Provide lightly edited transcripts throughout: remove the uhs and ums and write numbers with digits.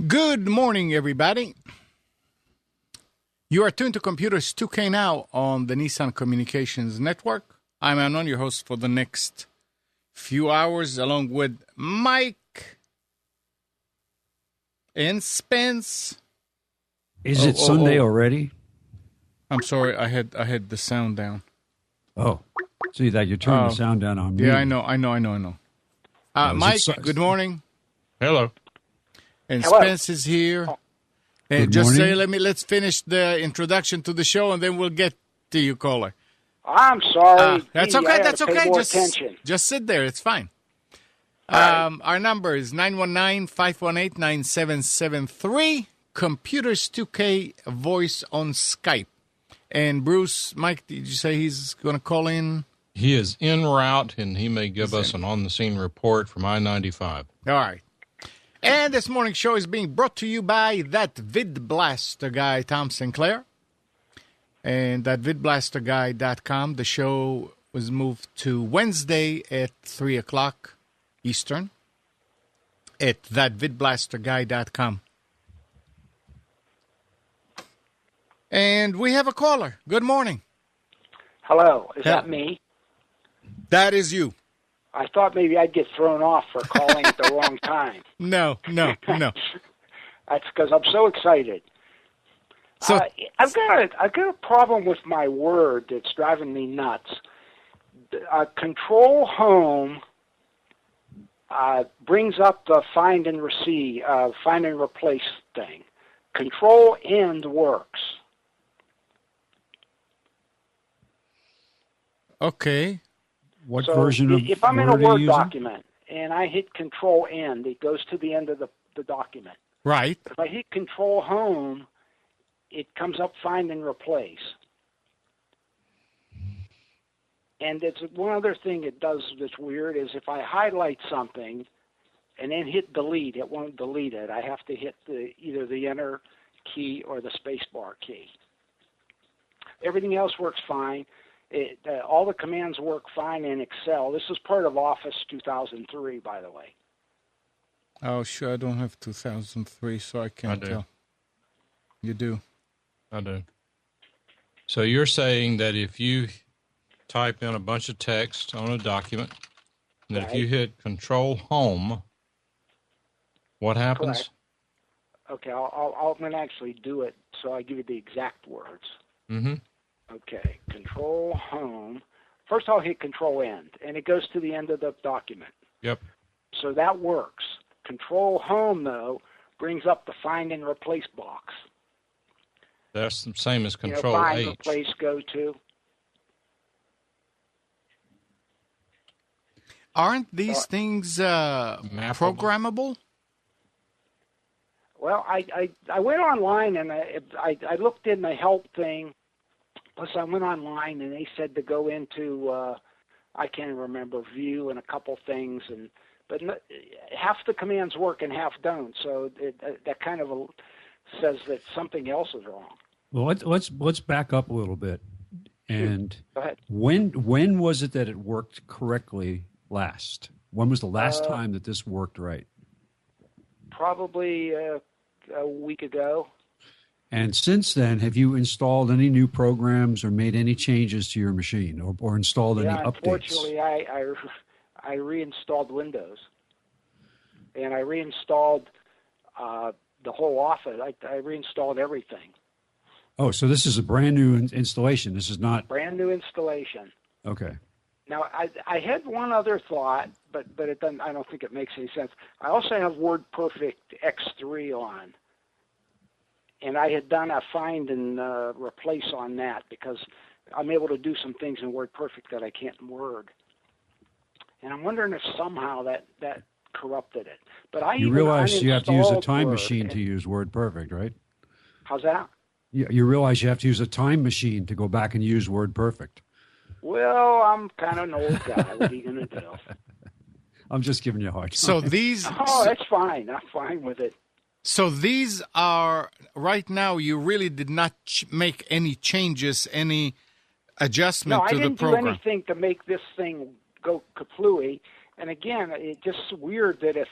Good morning, everybody. You are tuned to Computers 2K now on the Nissan Communications Network. I'm Anon, your host for the next few hours, along with Mike and Spence. Is it Sunday already? I'm sorry, I had the sound down. Oh, see that you turned the sound down on me. Yeah, I know. Mike, good morning. Hello. And Hello. Spence is here. And just say, let's finish the introduction to the show, and then we'll get to you, caller. I'm sorry. That's Gee, okay. I That's gotta pay okay. more attention. Just sit there. It's fine. Right. Our number is 919-518-9773. Computers 2K voice on Skype. And Bruce, Mike, did you say he's going to call in? He is en route, and he may give us an on-the-scene report from I-95. All right. And this morning's show is being brought to you by that VidBlaster guy, Tom Sinclair. And that vidblasterguy.com. The show was moved to Wednesday at 3 o'clock Eastern at thatvidblasterguy.com. And we have a caller. Good morning. Hello. Is that me? That is you. I thought maybe I'd get thrown off for calling at the wrong time. No. That's because I'm so excited. So I've got a problem with my word that's driving me nuts. Control Home brings up the find and replace thing. Control End works. okay. What So version of if I'm in a Word are you Word using? document and I hit Control End, it goes to the end of the document. Right. If I hit Control Home, it comes up Find and Replace. And it's one other thing it does that's weird is if I highlight something and then hit Delete, it won't delete it. I have to hit either the Enter key or the Spacebar key. Everything else works fine. All the commands work fine in Excel. This is part of Office 2003, by the way. Oh, sure. I don't have 2003, so I can't tell. You do? I do. So you're saying that if you type in a bunch of text on a document, and that if you hit Control Home, what happens? Correct. Okay, I'm going to actually do it so I give you the exact words. Mm-hmm. Okay, Control Home. First I'll hit Control End, and it goes to the end of the document. Yep. So that works. Control Home, though, brings up the Find and Replace box. That's the same as Control Find, H. Replace, Go To. Aren't these things programmable? Well, I went online and I looked in the help thing. Plus, I went online and they said to go into I can't remember View and a couple things, but half the commands work and half don't. So that kind of says that something else is wrong. Well, let's back up a little bit. And Go ahead. when was it that it worked correctly last? When was the last time that this worked right? Probably a week ago. And since then, have you installed any new programs or made any changes to your machine or installed any updates? Unfortunately, I reinstalled Windows. And I reinstalled the whole Office. I reinstalled everything. Oh, so this is a brand new installation. This is not... Brand new installation. Okay. Now, I had one other thought, but it doesn't. I don't think it makes any sense. I also have WordPerfect X3 on. And I had done a find and replace on that because I'm able to do some things in WordPerfect that I can't in Word. And I'm wondering if somehow that corrupted it. But you realize you have to use a time Word machine to use WordPerfect, right? How's that? You realize you have to use a time machine to go back and use WordPerfect. Well, I'm kind of an old guy. What are you going to do? I'm just giving you a hard time. So these... Oh, that's fine. I'm fine with it. So these are, right now, you really did not make any changes, any adjustment to the program. No, I didn't do anything to make this thing go kaplooey. And again, it's just weird that if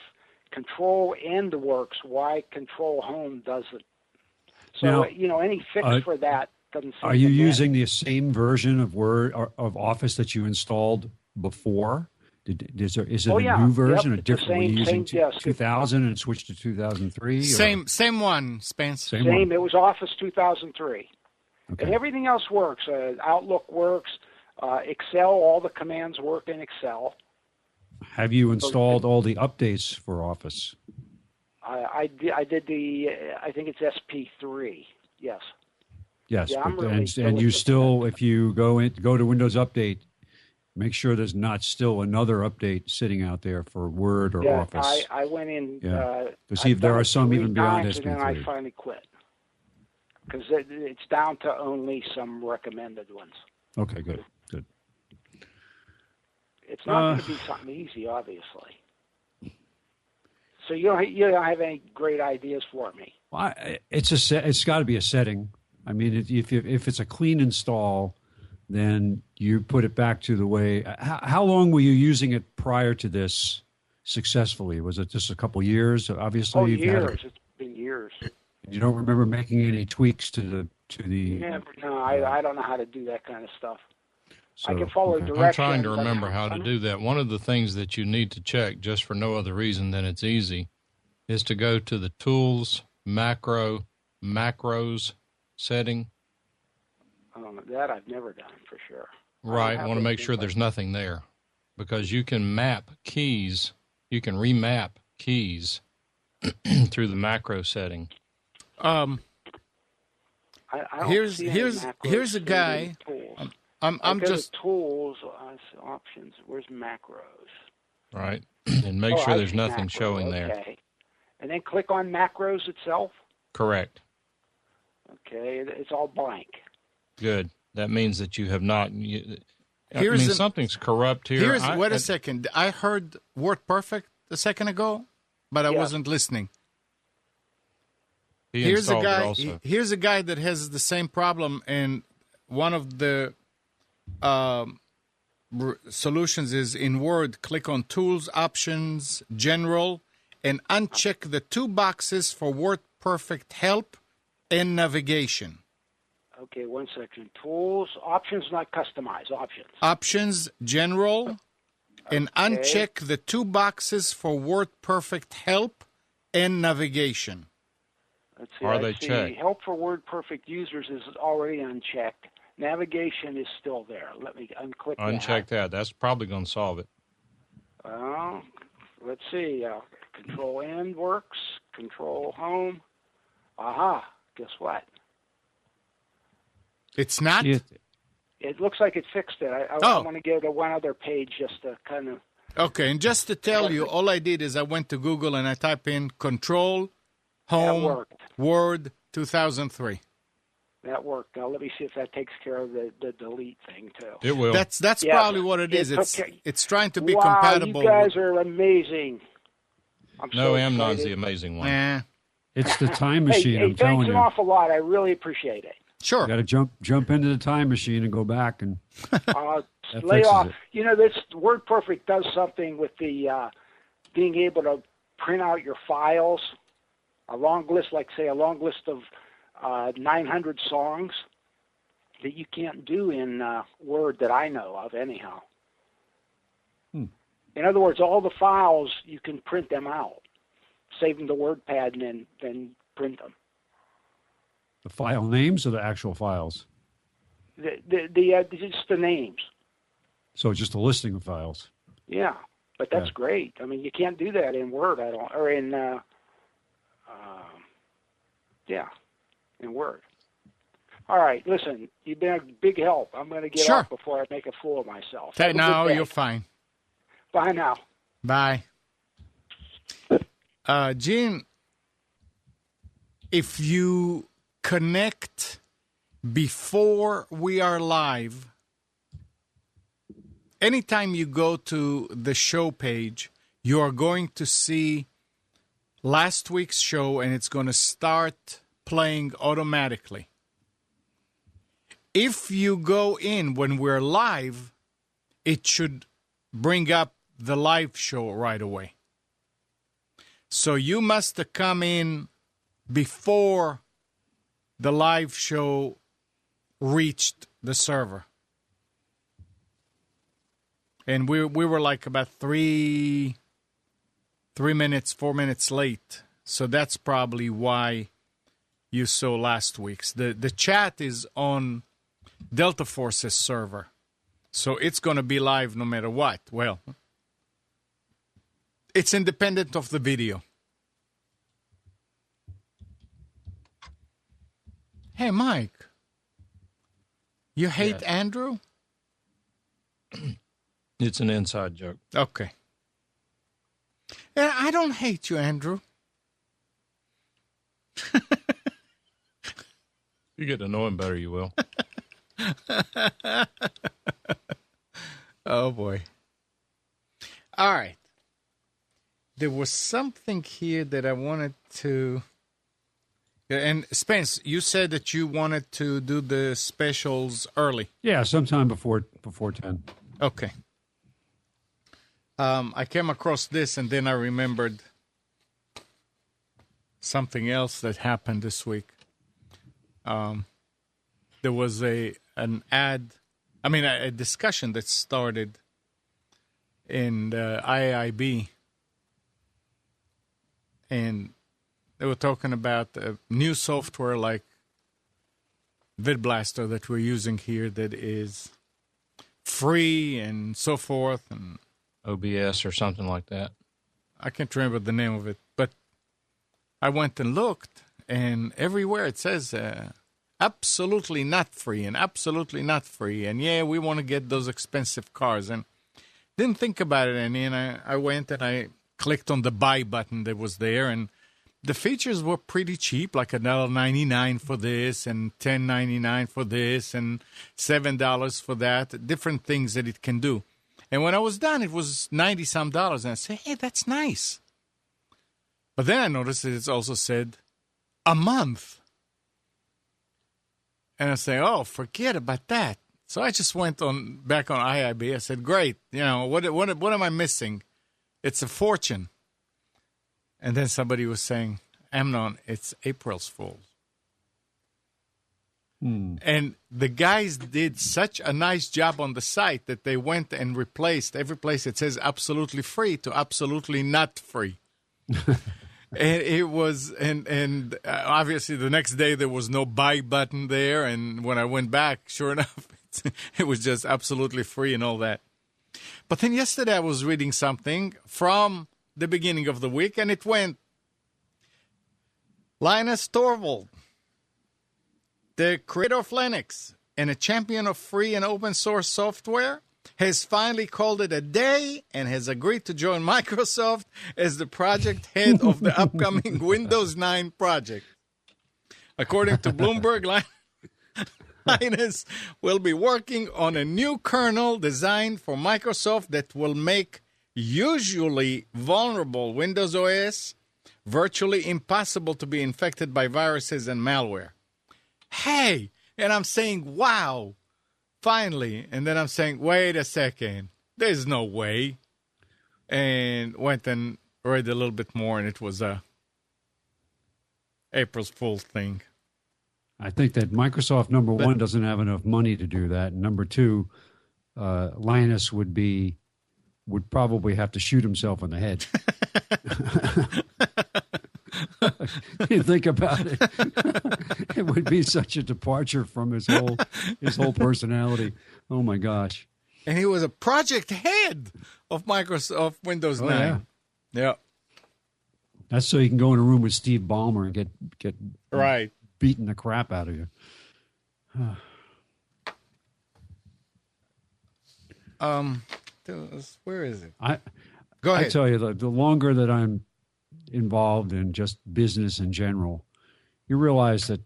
Control End works, why Control Home doesn't? So Now, any fix for that doesn't seem Are you to using the same version of Word or of Office that you installed before? Is it a new version, Yep, a different? Were you using 2000 and switched to 2003? Same one, Spence. Same one. It was Office 2003. Okay. And everything else works. Outlook works. Excel, all the commands work in Excel. Have you installed all the updates for Office? I did I think it's SP3. Yes. Yes, Yeah, but, really and you still, if you go to Windows Update, make sure there's not still another update sitting out there for Word or Office. I went in. Because there are some even beyond SP3. And then I finally quit because it's down to only some recommended ones. Okay, good. It's not going to be something easy, obviously. So you don't have any great ideas for me. Well, it's got to be a setting. I mean, if it's a clean install, then you put it back to the way. How long were you using it prior to this successfully? Was it just a couple years? Obviously, oh, years. It's been years. You don't remember making any tweaks to the. No, I don't know how to do that kind of stuff. So, I can follow directions. I'm trying to remember how to do that. One of the things that you need to check, just for no other reason than it's easy, is to go to the Tools, Macros setting. That I've never done for sure. Right. I want to make sure there's nothing there, because you can map keys. You can remap keys through the macro setting. Here's a guy. I'm just tools options. Where's macros? Right, and make sure there's nothing showing there. And then click on macros itself. Correct. Okay, it's all blank. Good. That means that you have not. Something's corrupt here. Wait a second. I heard WordPerfect a second ago, but I wasn't listening. Here's a guy that has the same problem, and one of the solutions is in Word. Click on Tools, Options, General, and uncheck the two boxes for WordPerfect Help and Navigation. Okay, one second. Tools, Options, not Customize. Options, General, and uncheck the two boxes for WordPerfect Help and Navigation. Let's see. Are they checked? Help for WordPerfect users is already unchecked. Navigation is still there. Let me unclick that. Uncheck that. That's probably going to solve it. Let's see. Control End works. Control Home. Aha. Guess what? It's not? It looks like it fixed it. I want to go to one other page just to kind of... Okay, and just to tell you, all I did is I went to Google and I typed in Control Home Word 2003. That worked. Now let me see if that takes care of the delete thing too. It will. That's probably what it is. It's trying to be compatible. You guys are amazing. Amnon's the amazing one. Yeah. It's the time machine. I'm telling you. Thanks an awful lot. I really appreciate it. Sure. You got to jump into the time machine and go back and lay off. It. This WordPerfect does something with the being able to print out your files, a long list of 900 songs that you can't do in Word that I know of anyhow. In other words, all the files, you can print them out, save them to WordPad, and then print them. The file names or the actual files? Just the names. So just a listing of files. Yeah, but that's great. I mean, you can't do that in Word, in Word. All right, listen, you've been a big help. I'm going to get off before I make a fool of myself. No, you're fine. Bye now. Bye. Gene, if you connect before we are live, anytime you go to the show page, you are going to see last week's show, and it's going to start playing automatically. If you go in when we're live, it should bring up the live show right away. So you must have come in before the live show reached the server. And we were like about 4 minutes late. So that's probably why you saw last week's. The chat is on Delta Force's server. So it's going to be live no matter what. Well, it's independent of the video. Hey, Mike. You hate Andrew? It's an inside joke. Okay. I don't hate you, Andrew. You get to know him better, you will. Oh, boy. All right. There was something here that I wanted to... And Spence, you said that you wanted to do the specials early. Yeah, sometime before 10. Okay. I came across this, and then I remembered something else that happened this week. There was a discussion that started in the IIB, and they were talking about new software like VidBlaster that we're using here that is free and so forth, and OBS or something like that. I can't remember the name of it, but I went and looked, and everywhere it says absolutely not free and absolutely not free. And yeah, we want to get those expensive cars. And didn't think about it any. And I went and I clicked on the buy button that was there. And the features were pretty cheap, like $1.99 for this and $10.99 for this and $7 for that. Different things that it can do. And when I was done, it was $90-some. And I said, hey, that's nice. But then I noticed that it also said a month. And I say, oh, forget about that. So I just went back on IIB. I said, great. You know, what am I missing? It's a fortune. And then somebody was saying, Amnon, it's April's Fool's. And the guys did such a nice job on the site that they went and replaced every place it says absolutely free to absolutely not free. And it was, and obviously the next day there was no buy button there. And when I went back, sure enough, it was just absolutely free and all that. But then yesterday I was reading something from the beginning of the week, and it went, Linus Torvald, the creator of Linux and a champion of free and open source software, has finally called it a day and has agreed to join Microsoft as the project head of the upcoming Windows 9 project. According to Bloomberg, Linus will be working on a new kernel designed for Microsoft that will make usually vulnerable Windows OS virtually impossible to be infected by viruses and malware. Hey, and I'm saying, wow, finally. And then I'm saying, wait a second, there's no way. And went and read a little bit more, and it was a April's Fool's thing. I think that Microsoft, number one, doesn't have enough money to do that. And number two, Linus would probably have to shoot himself in the head. You think about it. It would be such a departure from his whole personality. Oh my gosh. And he was a project head of Microsoft Windows 9. Yeah. That's so you can go in a room with Steve Ballmer and get right beating the crap out of you. Where is it? Go ahead. I tell you, the longer that I'm involved in just business in general, you realize that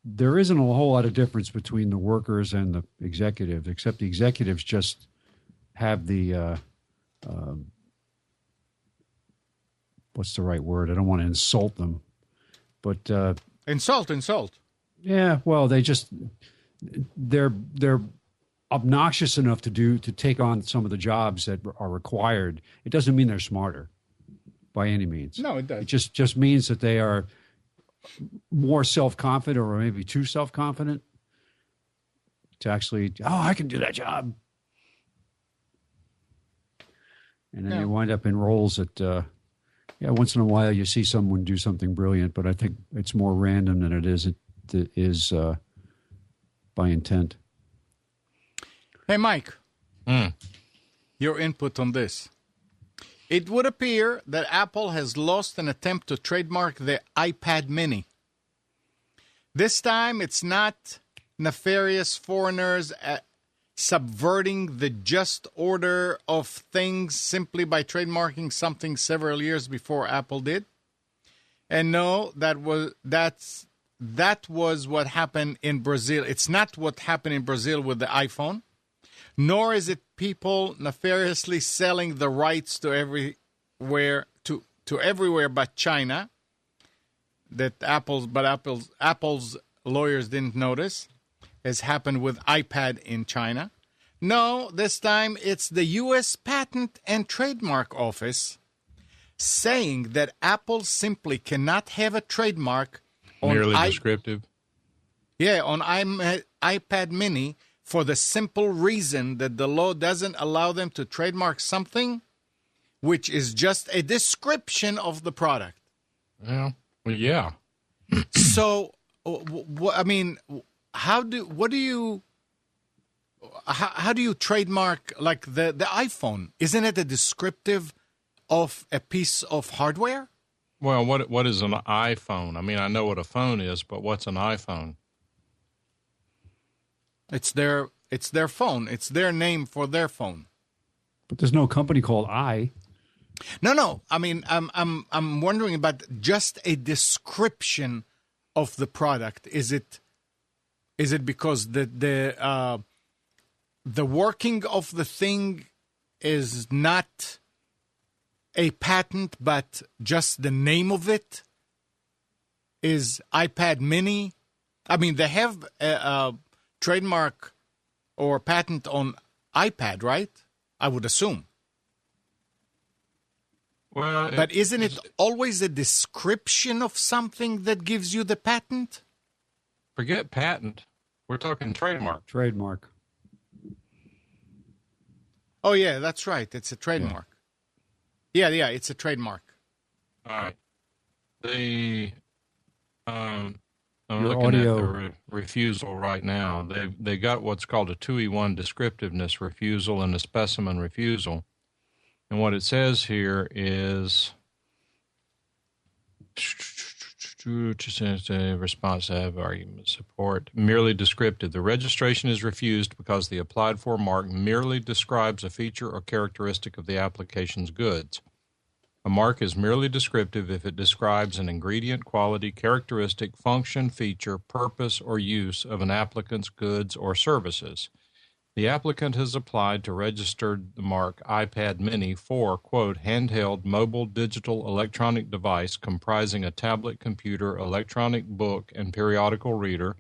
there isn't a whole lot of difference between the workers and the executives, except the executives just have the what's the right word? I don't want to insult them, but insult. Yeah, well, they're obnoxious enough to take on some of the jobs that are required. It doesn't mean they're smarter. by any means. No, it does. It just means that they are more self-confident, or maybe too self-confident to actually, I can do that job. And then you wind up in roles that, once in a while you see someone do something brilliant, but I think it's more random than it is by intent. Hey, Mike, your input on this. It would appear that Apple has lost an attempt to trademark the iPad mini. This time, it's not nefarious foreigners subverting the just order of things simply by trademarking something several years before Apple did. And no, that was what happened in Brazil. It's not what happened in Brazil with the iPhone, nor is it people nefariously selling the rights to everywhere but China. That Apple's lawyers didn't notice, has happened with iPad in China. No, this time it's the U.S. Patent and Trademark Office saying that Apple simply cannot have a trademark on merely descriptive. Yeah, on iPad mini for the simple reason that the law doesn't allow them to trademark something which is just a description of the product. Well, yeah. So, I mean, how do you trademark like the iPhone? Isn't it a descriptive of a piece of hardware? Well, what is an iPhone? I mean, I know what a phone is, but what's an iPhone? It's their phone. It's their name for their phone. But there's no company called I. No. I mean, I'm wondering about just a description of the product. Is it because the working of the thing is not a patent, but just the name of it is iPad mini? I mean, they have a trademark or patent on iPad, right? I would assume. Well, but isn't it always a description of something that gives you the patent? Forget patent. We're talking trademark. Trademark. Oh, yeah, that's right. It's a trademark. Yeah, it's a trademark. All right. I'm Your looking audio. at the refusal right now. They got what's called a 2E1 descriptiveness refusal and a specimen refusal. And what it says here is responsive argument support merely descriptive. The registration is refused because the applied for mark merely describes a feature or characteristic of the application's goods. A mark is merely descriptive if it describes an ingredient, quality, characteristic, function, feature, purpose, or use of an applicant's goods or services. The applicant has applied to register the mark iPad mini for, quote, handheld mobile digital electronic device comprising a tablet, computer, electronic book and periodical reader,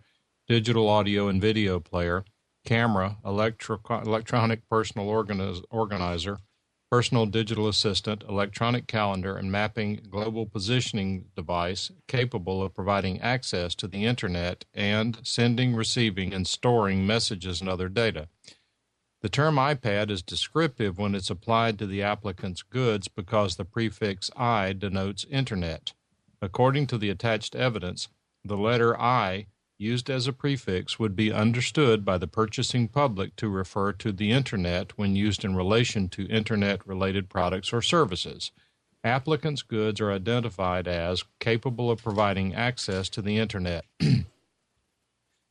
digital audio and video player, camera, electronic personal organizer, personal digital assistant, electronic calendar, and mapping global positioning device capable of providing access to the Internet and sending, receiving, and storing messages and other data. The term iPad is descriptive when it's applied to the applicant's goods because the prefix I denotes Internet. According to the attached evidence, the letter I used as a prefix would be understood by the purchasing public to refer to the Internet when used in relation to Internet-related products or services. Applicants' goods are identified as capable of providing access to the Internet.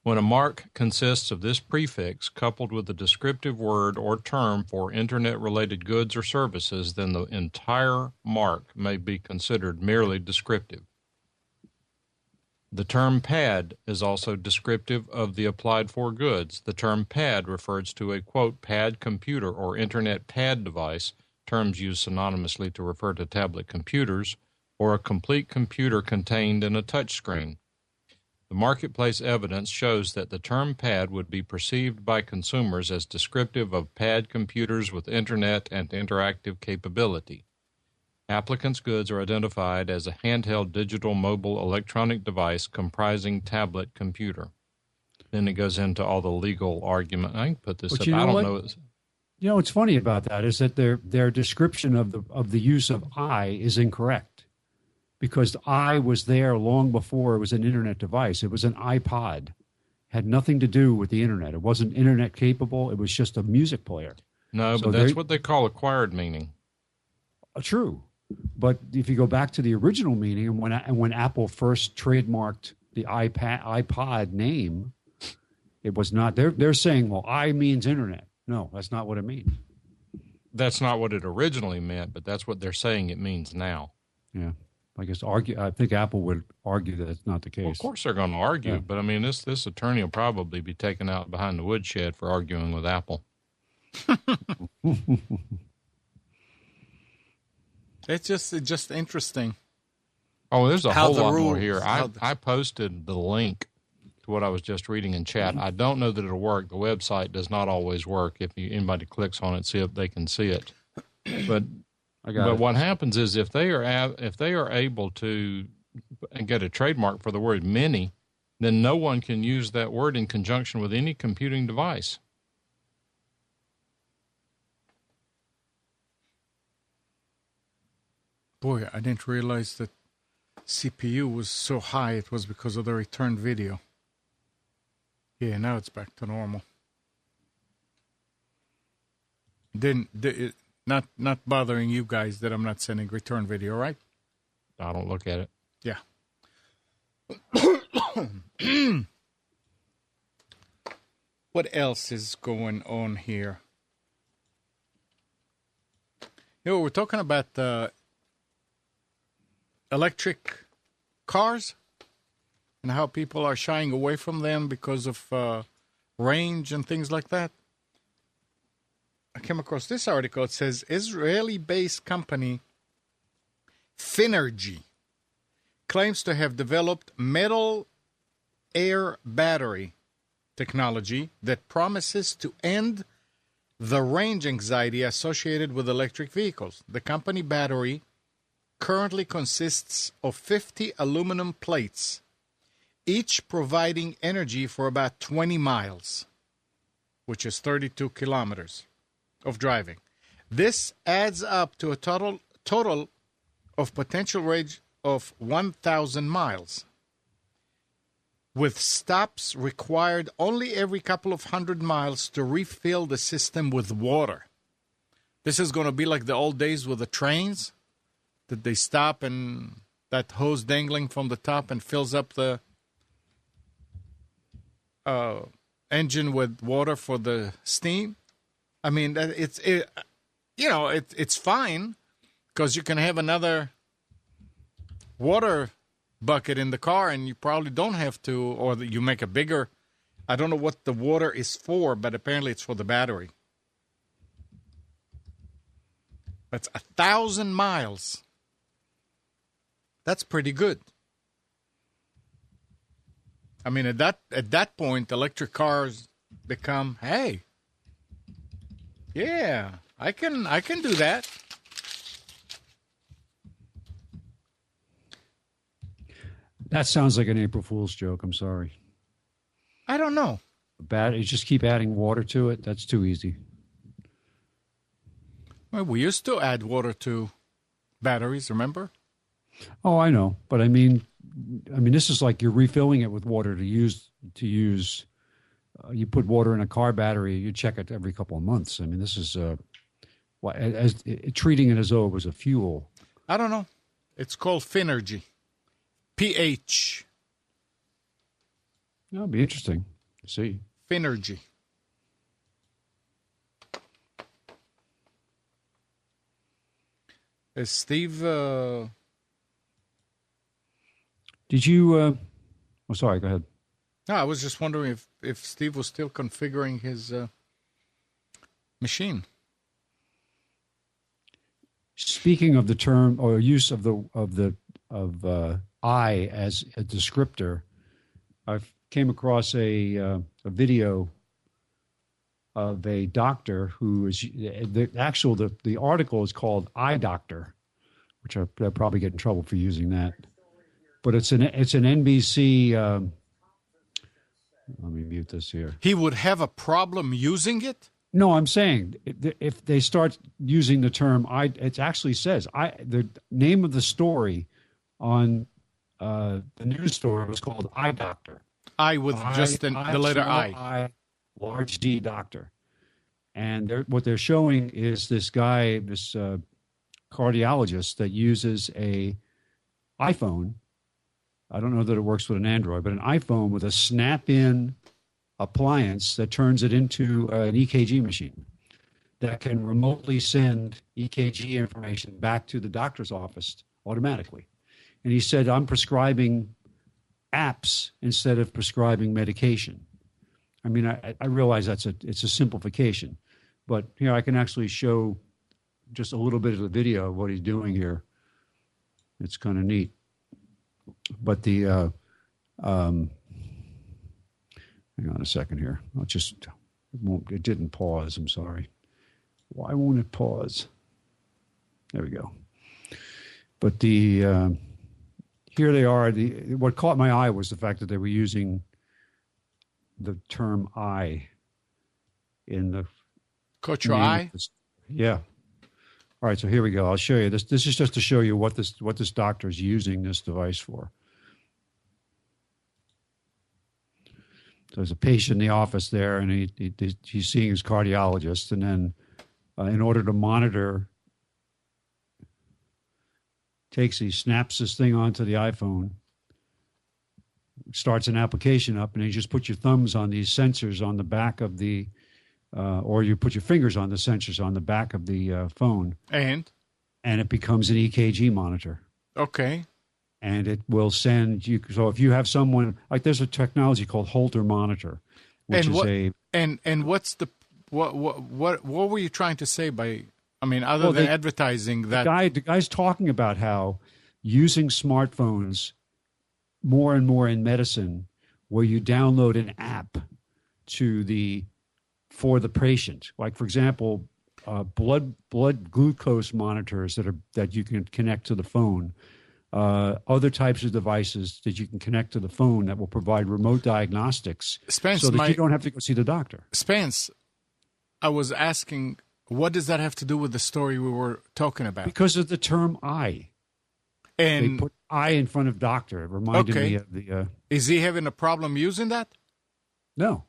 When a mark consists of this prefix coupled with a descriptive word or term for Internet-related goods or services, then the entire mark may be considered merely descriptive. The term pad is also descriptive of the applied for goods. The term pad refers to a, quote, pad computer or Internet pad device, terms used synonymously to refer to tablet computers, or a complete computer contained in a touchscreen. The marketplace evidence shows that the term pad would be perceived by consumers as descriptive of pad computers with Internet and interactive capability. Applicant's goods are identified as a handheld digital mobile electronic device comprising tablet computer. Then it goes into all the legal argument. I can put this But up. you know I don't what? know. You know what's funny about that is that their description of the use of I is incorrect, because I was there long before it was an internet device. It was an iPod. Had nothing to do with the internet. It wasn't internet capable. It was just a music player. No, So but that's what they call acquired meaning. True. But if you go back to the original meaning, and when Apple first trademarked the iPod name, it was not. They're saying, well, I means internet. No, that's not what it means. That's not what it originally meant, but that's what they're saying it means now. Yeah, I think Apple would argue that it's not the case. Well, of course they're going to argue, Yeah. but I mean, this attorney will probably be taken out behind the woodshed for arguing with Apple. It's just interesting. Oh, there's a How whole the lot more rules- here. how I posted the link to what I was just reading in chat. I don't know that it'll work. The website does not always work. If anybody clicks on it, see if they can see it. But what happens is if they are able to get a trademark for the word mini, then no one can use that word in conjunction with any computing device. Boy, I didn't realize that CPU was so high. It was because of the return video. Yeah, now it's back to normal. Not bothering you guys that I'm not sending return video, right? I don't look at it. Yeah. What else is going on here? We're talking about electric cars and how people are shying away from them because of range and things like that. I came across this article. It says Israeli-based company Finergy claims to have developed metal air battery technology that promises to end the range anxiety associated with electric vehicles. The company battery currently consists of 50 aluminum plates, each providing energy for about 20 miles, which is 32 kilometers of driving. This adds up to a total of potential range of 1,000 miles, with stops required only every couple of 100 miles to refill the system with water. This is going to be like the old days with the trains, that they stop and that hose dangling from the top and fills up the engine with water for the steam. I mean, it's fine because you can have another water bucket in the car and you probably don't have to, or you make a bigger. I don't know what the water is for, but apparently it's for the battery. That's 1,000 miles. That's pretty good. I mean, at that point, electric cars become, hey, yeah, I can do that. That sounds like an April Fool's joke. I'm sorry. I don't know. You just keep adding water to it. That's too easy. Well, we used to add water to batteries, remember? Oh, I know, but I mean, this is like you're refilling it with water to use. You put water in a car battery, you check it every couple of months. I mean, this is treating it as though it was a fuel. I don't know. It's called Finergy. PH. That'll be interesting to see. Finergy. Is Steve? Did you? Oh, sorry. Go ahead. No, I was just wondering if Steve was still configuring his machine. Speaking of the term or use of I as a descriptor, I came across a video of a doctor who is the article is called Eye Doctor, which I'll probably get in trouble for using that. But it's an NBC. Let me mute this here. He would have a problem using it? No, I'm saying if they start using the term it actually says the name of the story on the news story was called Eye Doctor. I with just the letter I. Large D doctor. And what they're showing is this guy, this cardiologist that uses a iPhone. I don't know that it works with an Android, but an iPhone with a snap-in appliance that turns it into an EKG machine that can remotely send EKG information back to the doctor's office automatically. And he said, I'm prescribing apps instead of prescribing medication. I mean, I realize it's a simplification, but here I can actually show just a little bit of the video of what he's doing here. It's kind of neat. But hang on a second here. It didn't pause. I'm sorry. Why won't it pause? There we go. But here they are. What caught my eye was the fact that they were using the term "I" in the. Caught your eye? Yeah. All right, so here we go. I'll show you this. This is just to show you what this doctor is using this device for. So there's a patient in the office there, and he's seeing his cardiologist, and then in order to monitor, he snaps this thing onto the iPhone, starts an application up, and you just put your thumbs on these sensors on the back of the or you put your fingers on the sensors on the back of the phone. And it becomes an EKG monitor. Okay. And it will send you. So if you have someone, like there's a technology called Holter Monitor, which and what's the what were you trying to say by? I mean, other than advertising that the guy's talking about how using smartphones more and more in medicine, where you download an app for the patient. Like, for example, blood glucose monitors that you can connect to the phone. Other types of devices that you can connect to the phone that will provide remote diagnostics, Spence, so that you don't have to go see the doctor. Spence, I was asking, what does that have to do with the story we were talking about? Because of the term "I." And they put "I" in front of doctor. It reminded me of the. Is he having a problem using that? No.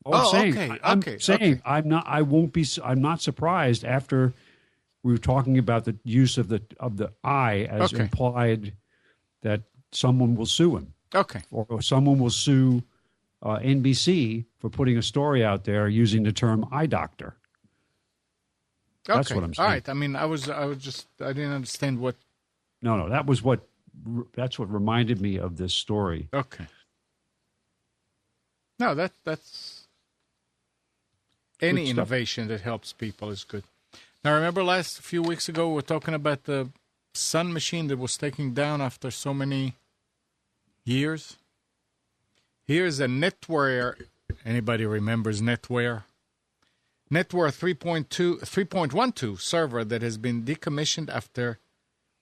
I'm saying I'm not. I won't be. I'm not surprised after we were talking about the use of the "I" as implied that someone will sue him. Okay. Or someone will sue NBC for putting a story out there using the term "eye doctor." That's what I'm saying. All right. I mean, I didn't understand what. No. That's what reminded me of this story. Okay. No, that's. Any innovation that helps people is good. Now, remember a few weeks ago, we were talking about the Sun machine that was taken down after so many years? Here's a NetWare. Anybody remembers NetWare? NetWare 3.12 server that has been decommissioned after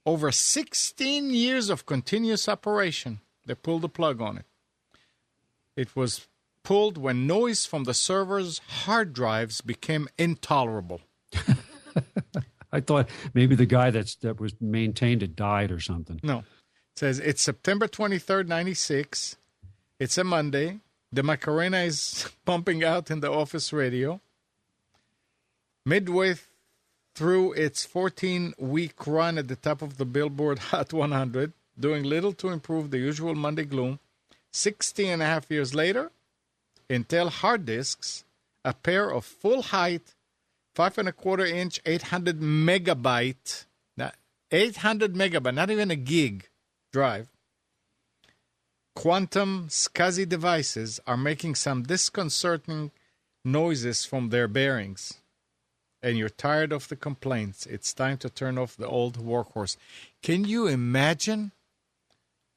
over 16 years of continuous operation. They pulled the plug on it. It was pulled when noise from the server's hard drives became intolerable. I thought maybe the guy that was maintained it died or something. No. It says it's September 23rd, 96. It's a Monday. The Macarena is pumping out in the office radio. Midway through its 14-week run at the top of the Billboard Hot 100, doing little to improve the usual Monday gloom, 16 and a half years later, Intel hard disks, a pair of full-height, 5.25-inch, 800 megabyte, not even a gig drive, quantum SCSI devices are making some disconcerting noises from their bearings. And you're tired of the complaints. It's time to turn off the old workhorse. Can you imagine?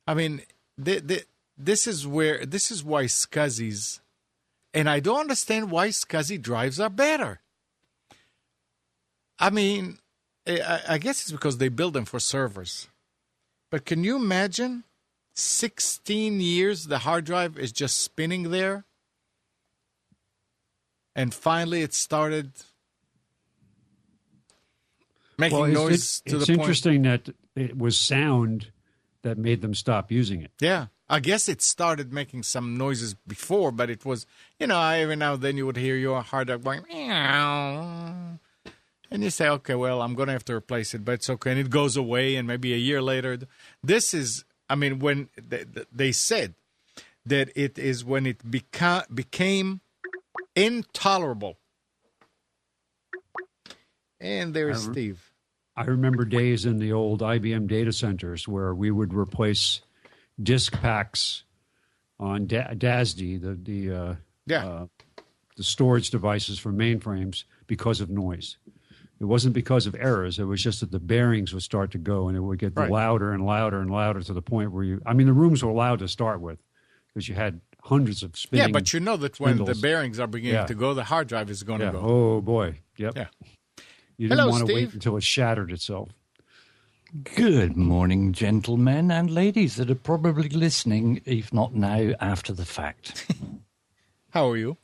I mean, this is why SCSIs. And I don't understand why SCSI drives are better. I mean, I guess it's because they build them for servers. But can you imagine 16 years the hard drive is just spinning there? And finally it started making noise to the point. It's interesting that it was sound that made them stop using it. Yeah. I guess it started making some noises before, but it was, every now and then you would hear your hard drive going, meow. And you say, okay, well, I'm going to have to replace it, but it's okay. And it goes away, and maybe a year later. This is, when they said that it is when it became intolerable. And there's Steve. I remember days in the old IBM data centers where we would replace disk packs on DASD, the storage devices for mainframes, because of noise. It wasn't because of errors. It was just that the bearings would start to go, and it would get louder and louder and louder to the point where the rooms were loud to start with because you had hundreds of spinning. Yeah, but you know that when the bearings are beginning to go, the hard drive is going to go. Oh, boy. Yep. Yeah. You didn't want to wait until it shattered itself. Good morning, gentlemen and ladies that are probably listening, if not now, after the fact. How are you?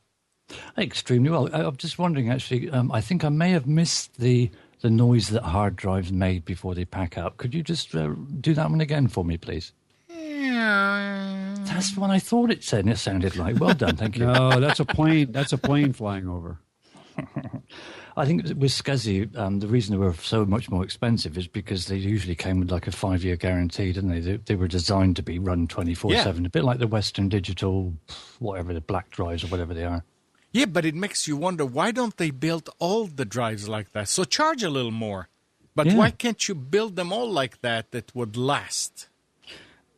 Extremely well. I'm just wondering, actually, I think I may have missed the noise that hard drives made before they pack up. Could you just do that one again for me, please? Yeah. That's what I thought it said, and it sounded like. Well done, thank you. No, that's a plane. That's a plane flying over. I think with SCSI, the reason they were so much more expensive is because they usually came with like a 5-year guarantee, didn't they? They were designed to be run 24/7, a bit like the Western Digital, whatever, the black drives or whatever they are. Yeah, but it makes you wonder, why don't they build all the drives like that? So charge a little more. But why can't you build them all like that would last?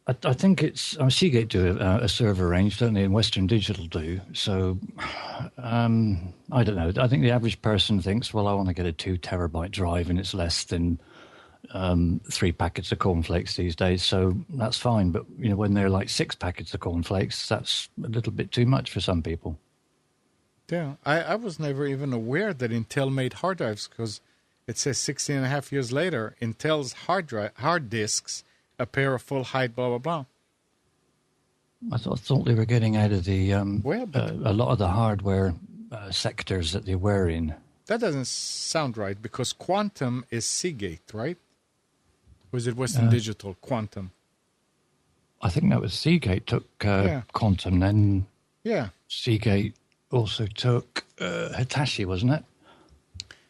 I think it's Seagate do a server range, don't they? And Western Digital do. So I don't know. I think the average person thinks, well, I want to get a 2 terabyte drive, and it's less than 3 packets of cornflakes these days. So that's fine. But when they're like 6 packets of cornflakes, that's a little bit too much for some people. Yeah, I was never even aware that Intel made hard drives, because it says 16 and a half years later, Intel's hard disks appear a full height, blah, blah, blah. I thought they were getting out of the a lot of the hardware sectors that they were in. That doesn't sound right, because Quantum is Seagate, right? Or is it Western Digital, Quantum? I think that was Seagate took Quantum, then Seagate also took Hitachi, wasn't it?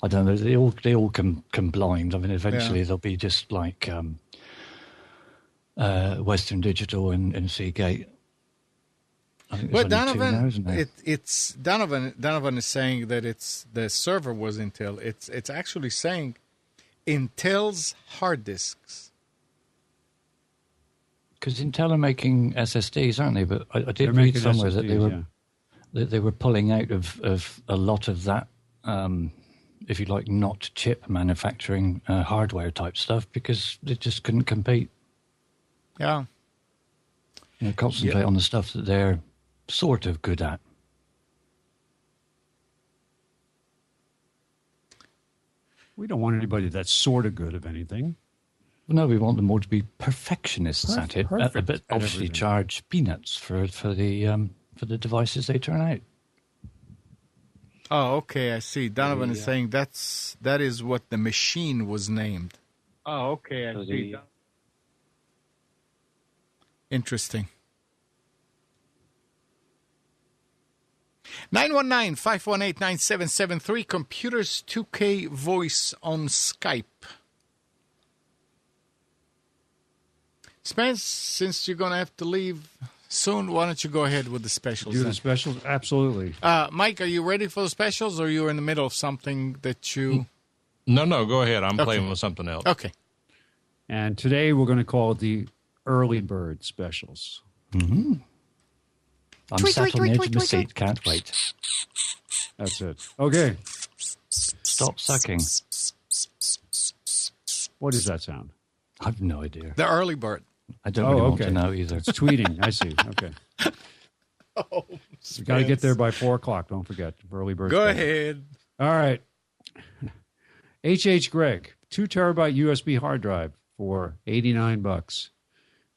I don't know. They all combined. I mean, eventually they'll be just like Western Digital and Seagate. I think well, Donovan, Donovan is saying that the server was Intel. It's actually saying Intel's hard disks. Because Intel are making SSDs, aren't they? But I did read somewhere SSDs, that they were pulling out of a lot of that, if you like, not chip manufacturing, hardware type stuff, because they just couldn't compete. Yeah. Concentrate on the stuff that they're sort of good at. We don't want anybody that's sort of good at anything. No, we want them all to be perfectionists at it, but obviously charge peanuts for the devices they turn out. Oh, okay, I see. Donovan is saying that is what the machine was named. Oh, okay, I see. Interesting. 919-518-9773, Computers 2K Voice on Skype. Spence, since you're going to have to leave soon, why don't you go ahead with the specials? Do the specials? Absolutely. Mike, are you ready for the specials, or are you in the middle of something that you... No, go ahead. I'm playing with something else. Okay. And today we're going to call it the Early Bird Specials. Mm-hmm. I'm sat on the edge of my seat. Can't wait. That's it. Okay. Stop sucking. What does that sound? I've no idea. The early bird. I don't really want to know either. It's tweeting. I see. Okay. You got to get there by 4 o'clock. Don't forget. Early bird. Go ahead. All right. H.H. Gregg. 2 terabyte USB hard drive for $89.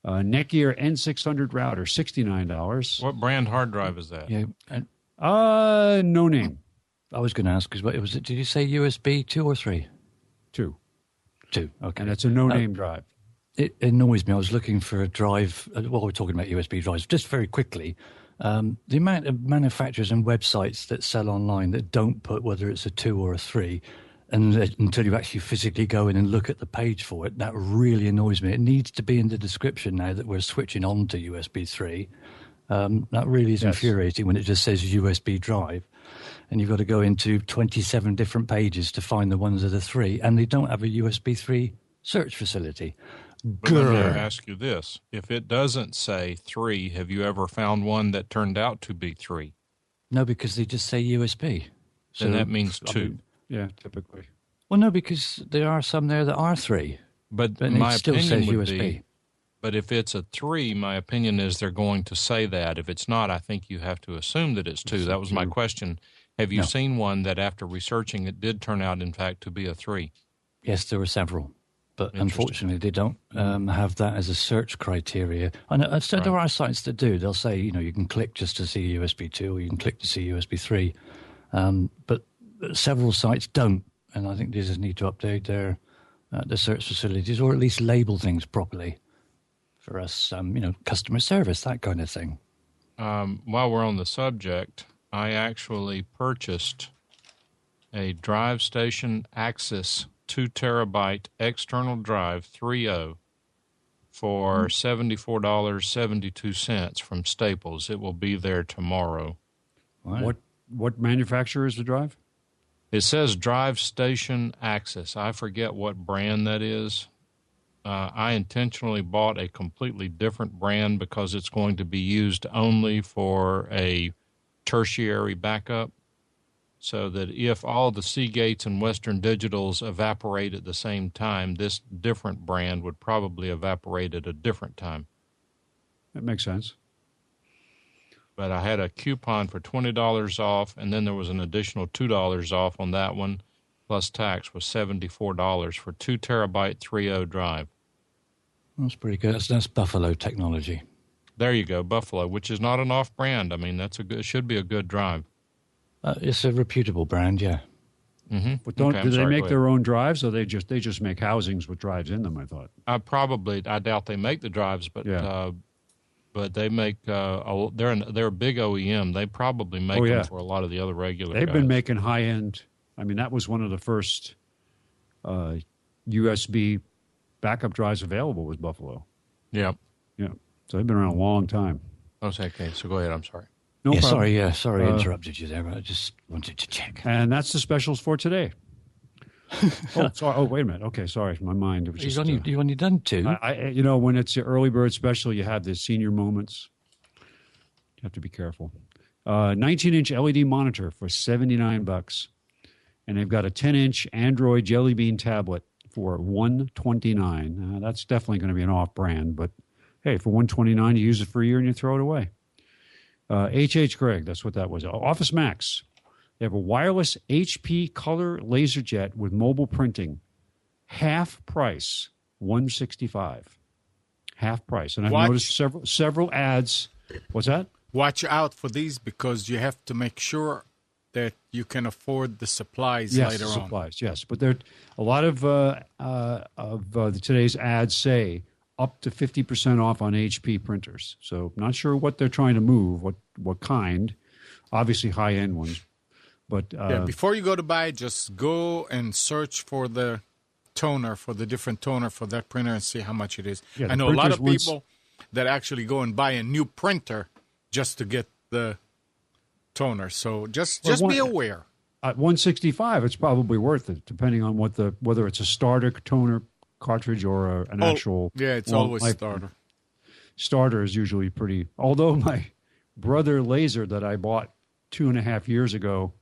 Netgear N600 router, $69. What brand hard drive is that? Yeah. And No name. I was going to ask, because did you say USB 2 or 3? 2. 2, okay. And it's a no-name drive. It annoys me. I was looking for a drive, while we're talking about USB drives, just very quickly. The amount of manufacturers and websites that sell online that don't put whether it's a 2 or a 3, and until you actually physically go in and look at the page for it, that really annoys me. It needs to be in the description now that we're switching on to USB 3. That really is infuriating when it just says USB drive. And you've got to go into 27 different pages to find the ones that are 3, and they don't have a USB 3 search facility. But let me ask you this. If it doesn't say 3, have you ever found one that turned out to be 3? No, because they just say USB. So that means 2. Yeah, typically. Well, no, because there are some there that are 3. But my it still opinion says would USB. be, but if it's a 3, my opinion is they're going to say that. If it's not, I think you have to assume that it's 2. That was my question. Have you seen one that after researching it did turn out, in fact, to be a 3? Yes, there were several. But unfortunately, they don't have that as a search criteria. And so there are sites that do. They'll say, you can click just to see USB 2 or you can click to see USB 3. But several sites don't. And I think they just need to update their search facilities, or at least label things properly for us, customer service, that kind of thing. While we're on the subject, I actually purchased a Drive Station Axis 2 terabyte external drive 3.0 for $74.72 from Staples. It will be there tomorrow. What manufacturer is the drive? It says Drive Station Axis. I forget what brand that is. I intentionally bought a completely different brand because it's going to be used only for a tertiary backup, so that if all the Seagates and Western Digitals evaporate at the same time, this different brand would probably evaporate at a different time. That makes sense. But I had a coupon for $20 off, and then there was an additional $2 off on that one, plus tax was $74 for 2 terabyte 3.0 drive. That's pretty good. That's Buffalo technology. There you go, Buffalo, which is not an off-brand. I mean, should be a good drive. It's a reputable brand, yeah. Mm-hmm. But do they make their own drives, or they just make housings with drives in them? I thought. I doubt they make the drives, but they make. They're a big OEM. They probably make them for a lot of the other regular. They've been making high end. I mean, that was one of the first USB backup drives available. Was Buffalo. Yeah. Yeah. So they've been around a long time. Okay, so go ahead. I'm sorry. No problem. Sorry, I interrupted you there, but I just wanted to check. And that's the specials for today. Wait a minute. Okay, sorry, my mind. It was just, you only done 2. When it's your early bird special, you have the senior moments. You have to be careful. 19-inch LED monitor for $79, and they've got a 10-inch Android Jelly Bean tablet for $129. That's definitely going to be an off-brand, but hey, for $129, you use it for a year and you throw it away. H.H. Gregg, that's what that was. Office Max. They have a wireless HP color LaserJet with mobile printing. Half price, $165. Half price. And I've noticed several ads. What's that? Watch out for these because you have to make sure that you can afford the supplies later on. Supplies, yes. But there, a lot of today's ads say up to 50% off on HP printers. So not sure what they're trying to move, what kind. Obviously high-end ones. But before you go to buy, just go and search for the toner, for the different toner for that printer and see how much it is. Yeah, I know a lot of people that actually go and buy a new printer just to get the toner. So just be aware. At $165, it's probably worth it, depending on whether it's a starter toner cartridge or an actual. Yeah, it's always starter. Starter is usually pretty. Although my brother laser that I bought 2.5 years ago,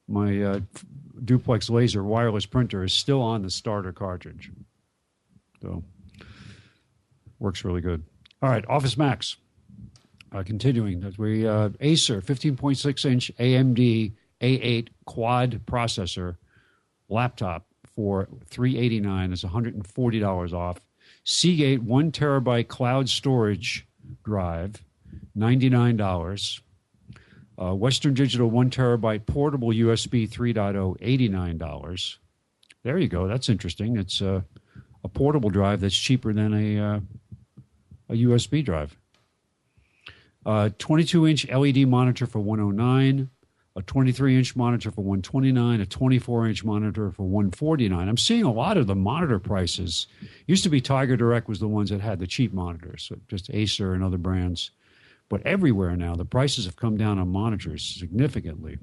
my duplex laser wireless printer is still on the starter cartridge. So works really good. All right, Office Max. Continuing, Acer 15.6-inch AMD A8 quad processor laptop for $389. That's $140 off. Seagate 1 terabyte cloud storage drive, $99. Western Digital 1 terabyte portable USB 3.0, $89. There you go. That's interesting. It's a portable drive that's cheaper than a USB drive. 22-inch LED monitor for $109. A 23-inch monitor for $129, a 24-inch monitor for $149. I'm seeing a lot of the monitor prices. Used to be Tiger Direct was the ones that had the cheap monitors, so just Acer and other brands. But everywhere now, the prices have come down on monitors significantly.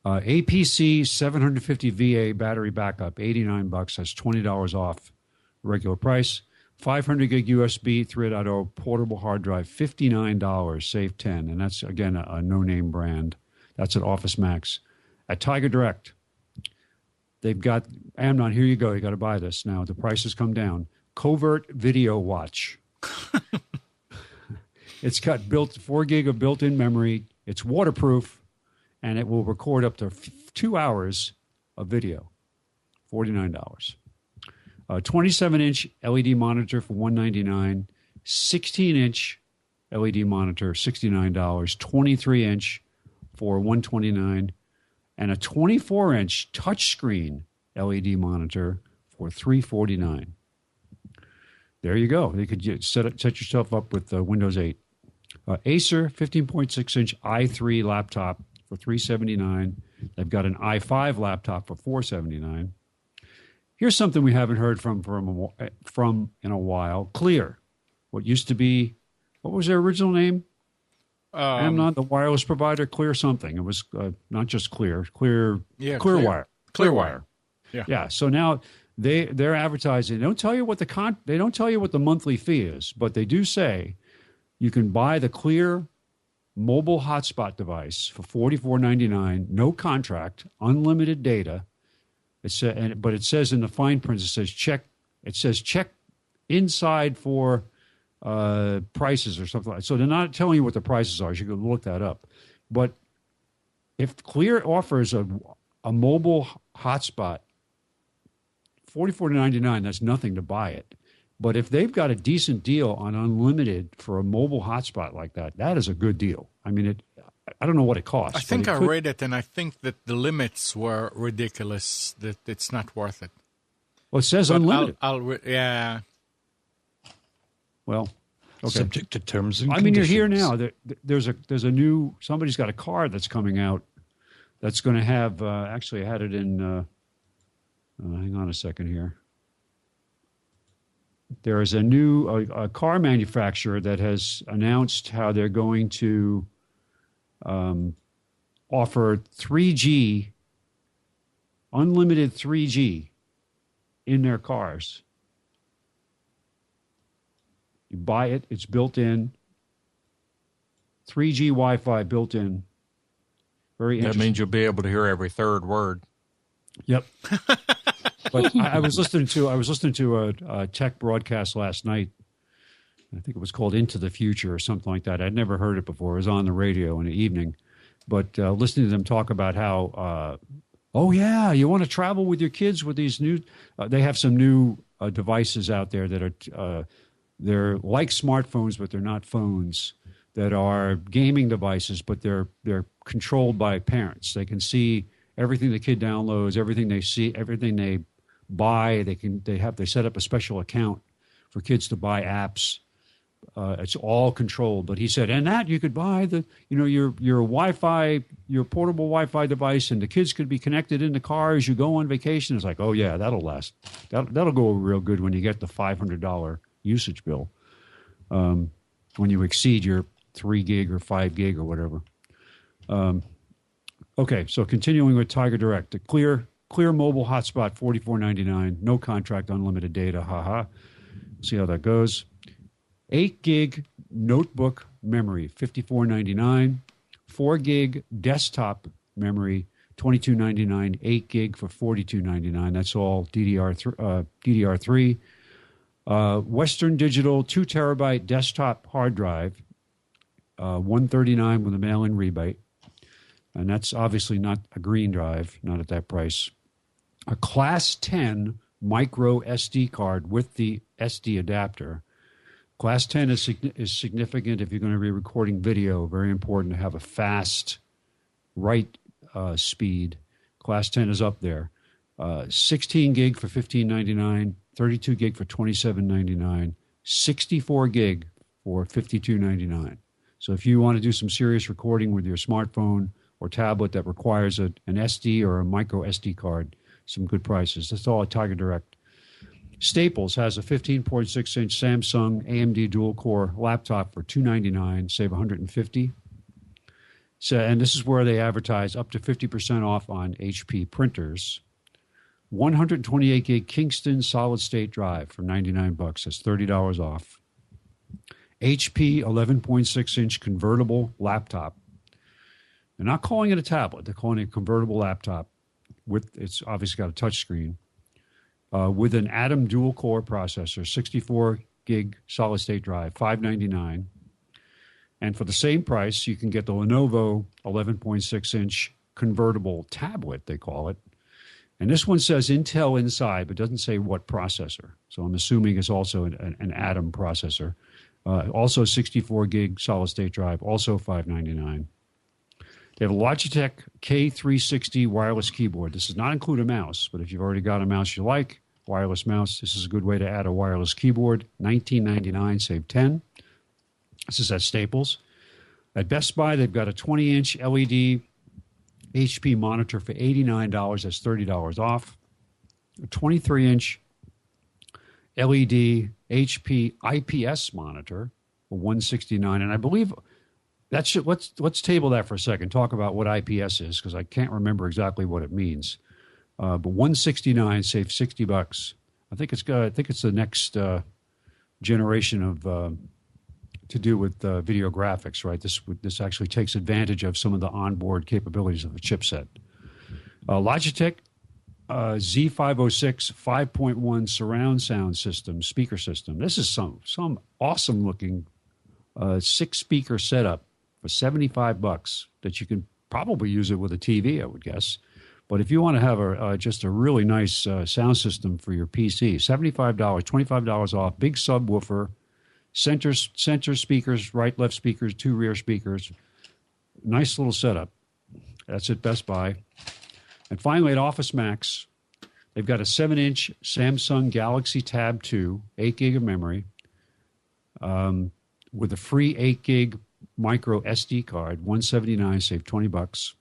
APC 750 VA battery backup, $89. That's $20 off regular price. 500 gig USB 3.0 portable hard drive, $59, save 10. And that's, again, a no-name brand. That's at Office Max. At Tiger Direct, they've got, Amnon, here you go. You got to buy this now. The price has come down. Covert Video Watch. It's got 4 gig of built-in memory. It's waterproof, and it will record up to 2 hours of video. $49. 27-inch LED monitor for $199, 16-inch LED monitor, $69, 23-inch for $129, and a 24-inch touchscreen LED monitor for $349. There you go. You could set yourself up with Windows 8. Acer 15.6-inch i3 laptop for $379. They've got an i5 laptop for $479. Here's something we haven't heard from in a while. Clear, what used to be, what was their original name? I'm not the wireless provider. Clear something. It was not just Clearwire. Clearwire. Yeah. So now they're advertising. They don't tell you what the monthly fee is, but they do say you can buy the Clear mobile hotspot device for $44.99, no contract, unlimited data. But it says in the fine print, it says check inside for prices or something like that. So they're not telling you what the prices are. You can look that up. But if Clear offers a mobile hotspot, $44.99, that's nothing to buy it. But if they've got a decent deal on unlimited for a mobile hotspot like that, that is a good deal. I mean, I don't know what it costs. I think I read it, and I think that the limits were ridiculous, that it's not worth it. Well, it says unlimited. Yeah. Well, okay. Subject to terms and conditions. I mean, you're here now. There's a new, somebody's got a car that's coming out that's going to have, actually I had it in, hang on a second here. There is a new a car manufacturer that has announced how they're going to offer 3G, unlimited 3G in their cars. You buy it, it's built in. 3G Wi-Fi built in. Very interesting. That means you'll be able to hear every third word. Yep. But I was listening to a tech broadcast last night. I think it was called Into the Future or something like that. I'd never heard it before. It was on the radio in the evening. But listening to them talk about how, you want to travel with your kids with these new, they have some new devices out there that are, they're like smartphones, but they're not phones, that are gaming devices, but they're controlled by parents. They can see everything the kid downloads, everything they see, everything they buy. They set up a special account for kids to buy apps. It's all controlled. But he said, and that you could buy your Wi-Fi, your portable Wi-Fi device, and the kids could be connected in the car as you go on vacation. It's like, oh yeah, that'll last. That'll go real good when you get the $500 usage bill. When you exceed your 3 gig or 5 gig or whatever. Okay, so continuing with Tiger Direct, the Clear mobile hotspot, $44.99, no contract, unlimited data. Haha. See how that goes. 8 gig notebook memory, $54.99. 4 gig desktop memory, $22.99. 8 gig for $42.99. That's all DDR3. Western Digital 2 terabyte desktop hard drive, $139 with a mail-in rebate. And that's obviously not a green drive, not at that price. a Class 10 micro SD card with the SD adapter. Class 10 is significant if you're going to be recording video. Very important to have a fast write speed. Class 10 is up there. 16 gig for $15.99, 32 gig for $27.99, 64 gig for $52.99. So if you want to do some serious recording with your smartphone or tablet that requires an SD or a micro SD card, some good prices. That's all at Tiger Direct. Staples has a 15.6-inch Samsung AMD dual-core laptop for $299, save $150. So, and this is where they advertise up to 50% off on HP printers. 128 gig Kingston solid-state drive for $99. That's $30 off. HP 11.6-inch convertible laptop. They're not calling it a tablet. They're calling it a convertible laptop. It's obviously got a touch screen. With an Atom dual-core processor, 64 gig solid-state drive, $599. And for the same price, you can get the Lenovo 11.6-inch convertible tablet, they call it. And this one says Intel inside, but doesn't say what processor. So I'm assuming it's also an Atom processor. Also 64 gig solid-state drive, also $599. They have a Logitech K360 wireless keyboard. This does not include a mouse, but if you've already got a mouse you like, wireless mouse, this is a good way to add a wireless keyboard. $19.99, save $10. This is at Staples. At Best Buy, they've got a 20-inch LED HP monitor for $89. That's $30 off. A 23-inch LED HP IPS monitor for $169. And I believe that should let's table that for a second. Talk about what IPS is, because I can't remember exactly what it means. But $169, save $60. I think it's good. I think it's the next generation of to do with video graphics, right? This actually takes advantage of some of the onboard capabilities of the chipset. Logitech Z506 5.1 surround sound system, speaker system. This is some awesome looking 6-speaker setup for $75 that you can probably use it with a TV, I would guess. But if you want to have just a really nice sound system for your PC, $75, $25 off, big subwoofer, center speakers, right, left speakers, 2 rear speakers. Nice little setup. That's at Best Buy. And finally, at Office Max, they've got a 7-inch Samsung Galaxy Tab 2, 8 gig of memory, with a free 8 gig micro SD card, $179, save $20.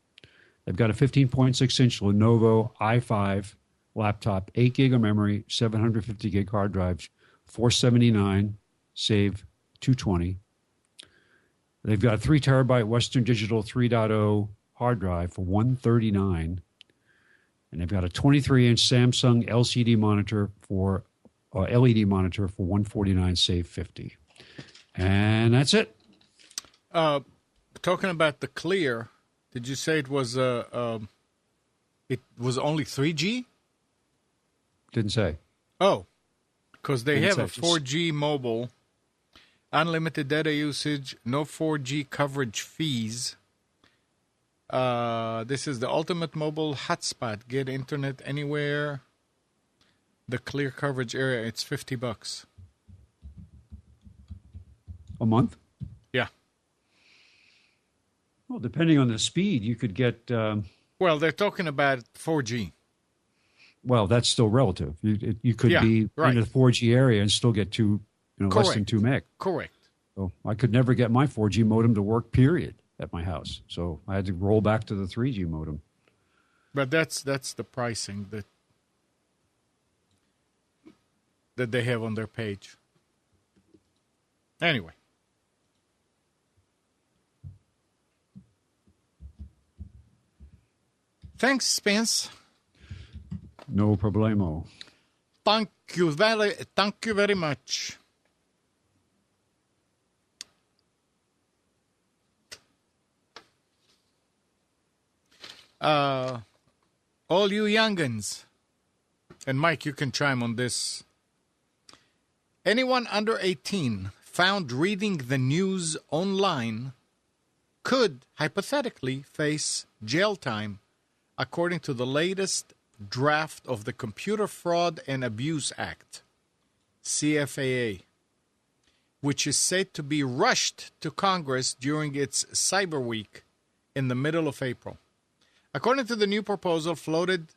They've got a 15.6-inch Lenovo i5 laptop, 8 gig of memory, 750 gig hard drive, $479, save $220. They've got a 3 terabyte Western Digital 3.0 hard drive for $139. And they've got a 23-inch Samsung LCD monitor for LED monitor for $149, save $50. And that's it. Talking about the Clear, did you say it was only 3G? Didn't say. Oh, because they Didn't have say. a 4G mobile, unlimited data usage, no 4G coverage fees. This is the ultimate mobile hotspot. Get internet anywhere. The Clear coverage area, it's $50. A month? Yeah. Well, depending on the speed, you could get... Well, they're talking about 4G. Well, that's still relative. You could be right. in a 4G area and still get less than 2 meg. Correct. So I could never get my 4G modem to work, period, at my house. So I had to roll back to the 3G modem. But that's the pricing that they have on their page. Anyway. Thanks, Spence. No problemo. Thank you very much. All you youngins, and Mike, you can chime on this. Anyone under 18 found reading the news online could hypothetically face jail time, according to the latest draft of the Computer Fraud and Abuse Act, CFAA, which is said to be rushed to Congress during its Cyber Week in the middle of April. According to the new proposal floated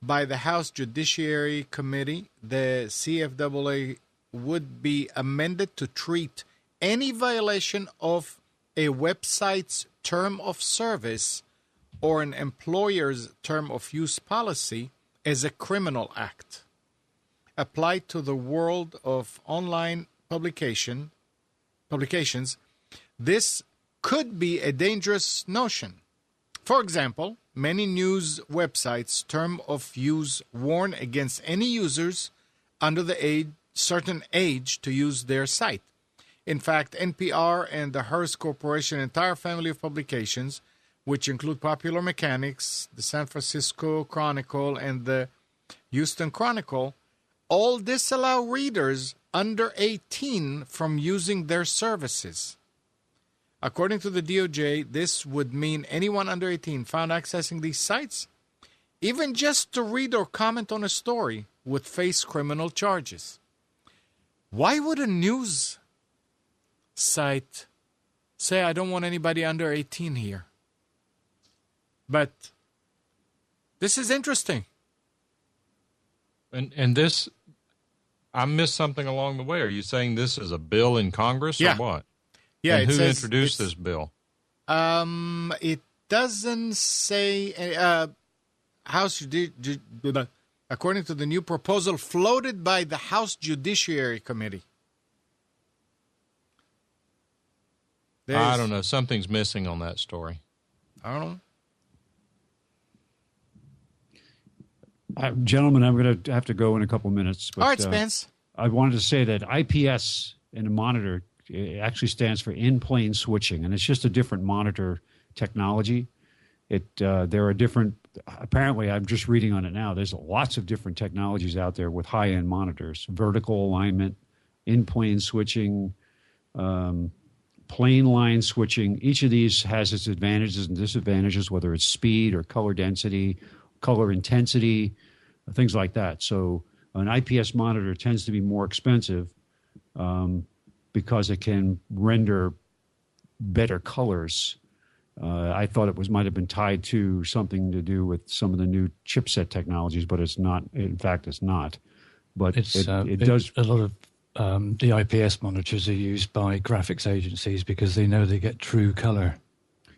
by the House Judiciary Committee, the CFAA would be amended to treat any violation of a website's term of service or an employer's term of use policy as a criminal act. Applied to the world of online publications, this could be a dangerous notion. For example, many news websites' term of use warn against any users under the certain age to use their site. In fact, NPR and the Hearst Corporation entire family of publications, which include Popular Mechanics, the San Francisco Chronicle, and the Houston Chronicle, all disallow readers under 18 from using their services. According to the DOJ, this would mean anyone under 18 found accessing these sites, even just to read or comment on a story, would face criminal charges. Why would a news site say, I don't want anybody under 18 here? But this is interesting. And this, I missed something along the way. Are you saying this is a bill in Congress or what? Yeah. And who introduced this bill? It doesn't say House according to the new proposal floated by the House Judiciary Committee. I don't know. Something's missing on that story. I don't know. Gentlemen, I'm going to have to go in a couple minutes. But, all right, Spence. I wanted to say that IPS in a monitor it actually stands for in-plane switching, and it's just a different monitor technology. There are different. Apparently, I'm just reading on it now. There's lots of different technologies out there with high-end monitors: vertical alignment, in-plane switching, plane line switching. Each of these has its advantages and disadvantages, whether it's speed or color density, color intensity, things like that. So an IPS monitor tends to be more expensive because it can render better colors. I thought it might have been tied to something to do with some of the new chipset technologies, but it's not. In fact, it's not. But it does. A lot of the IPS monitors are used by graphics agencies because they know they get true color.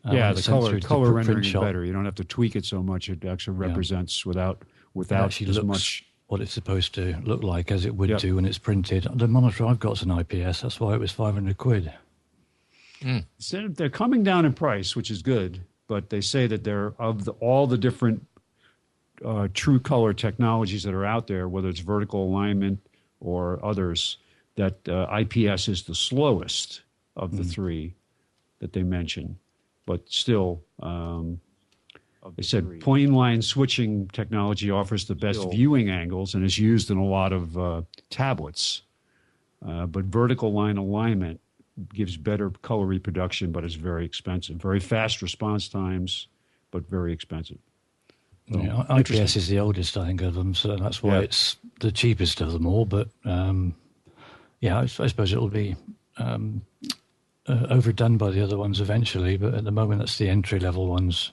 The color rendering is better. You don't have to tweak it so much. It actually represents without as much what it's supposed to look like as it would do when it's printed. The monitor I've got is an IPS. That's why it was £500. So they're coming down in price, which is good. But they say that they're all the different true color technologies that are out there, whether it's vertical alignment or others, that IPS is the slowest of the three that they mention. But still, they said plane line switching technology offers the best viewing angles and is used in a lot of tablets. But vertical line alignment gives better color reproduction, but is very expensive. Very fast response times, but very expensive. So, IPS is the oldest, I think, of them, so that's why it's the cheapest of them all. But, I suppose it'll be overdone by the other ones eventually, but at the moment that's the entry-level ones.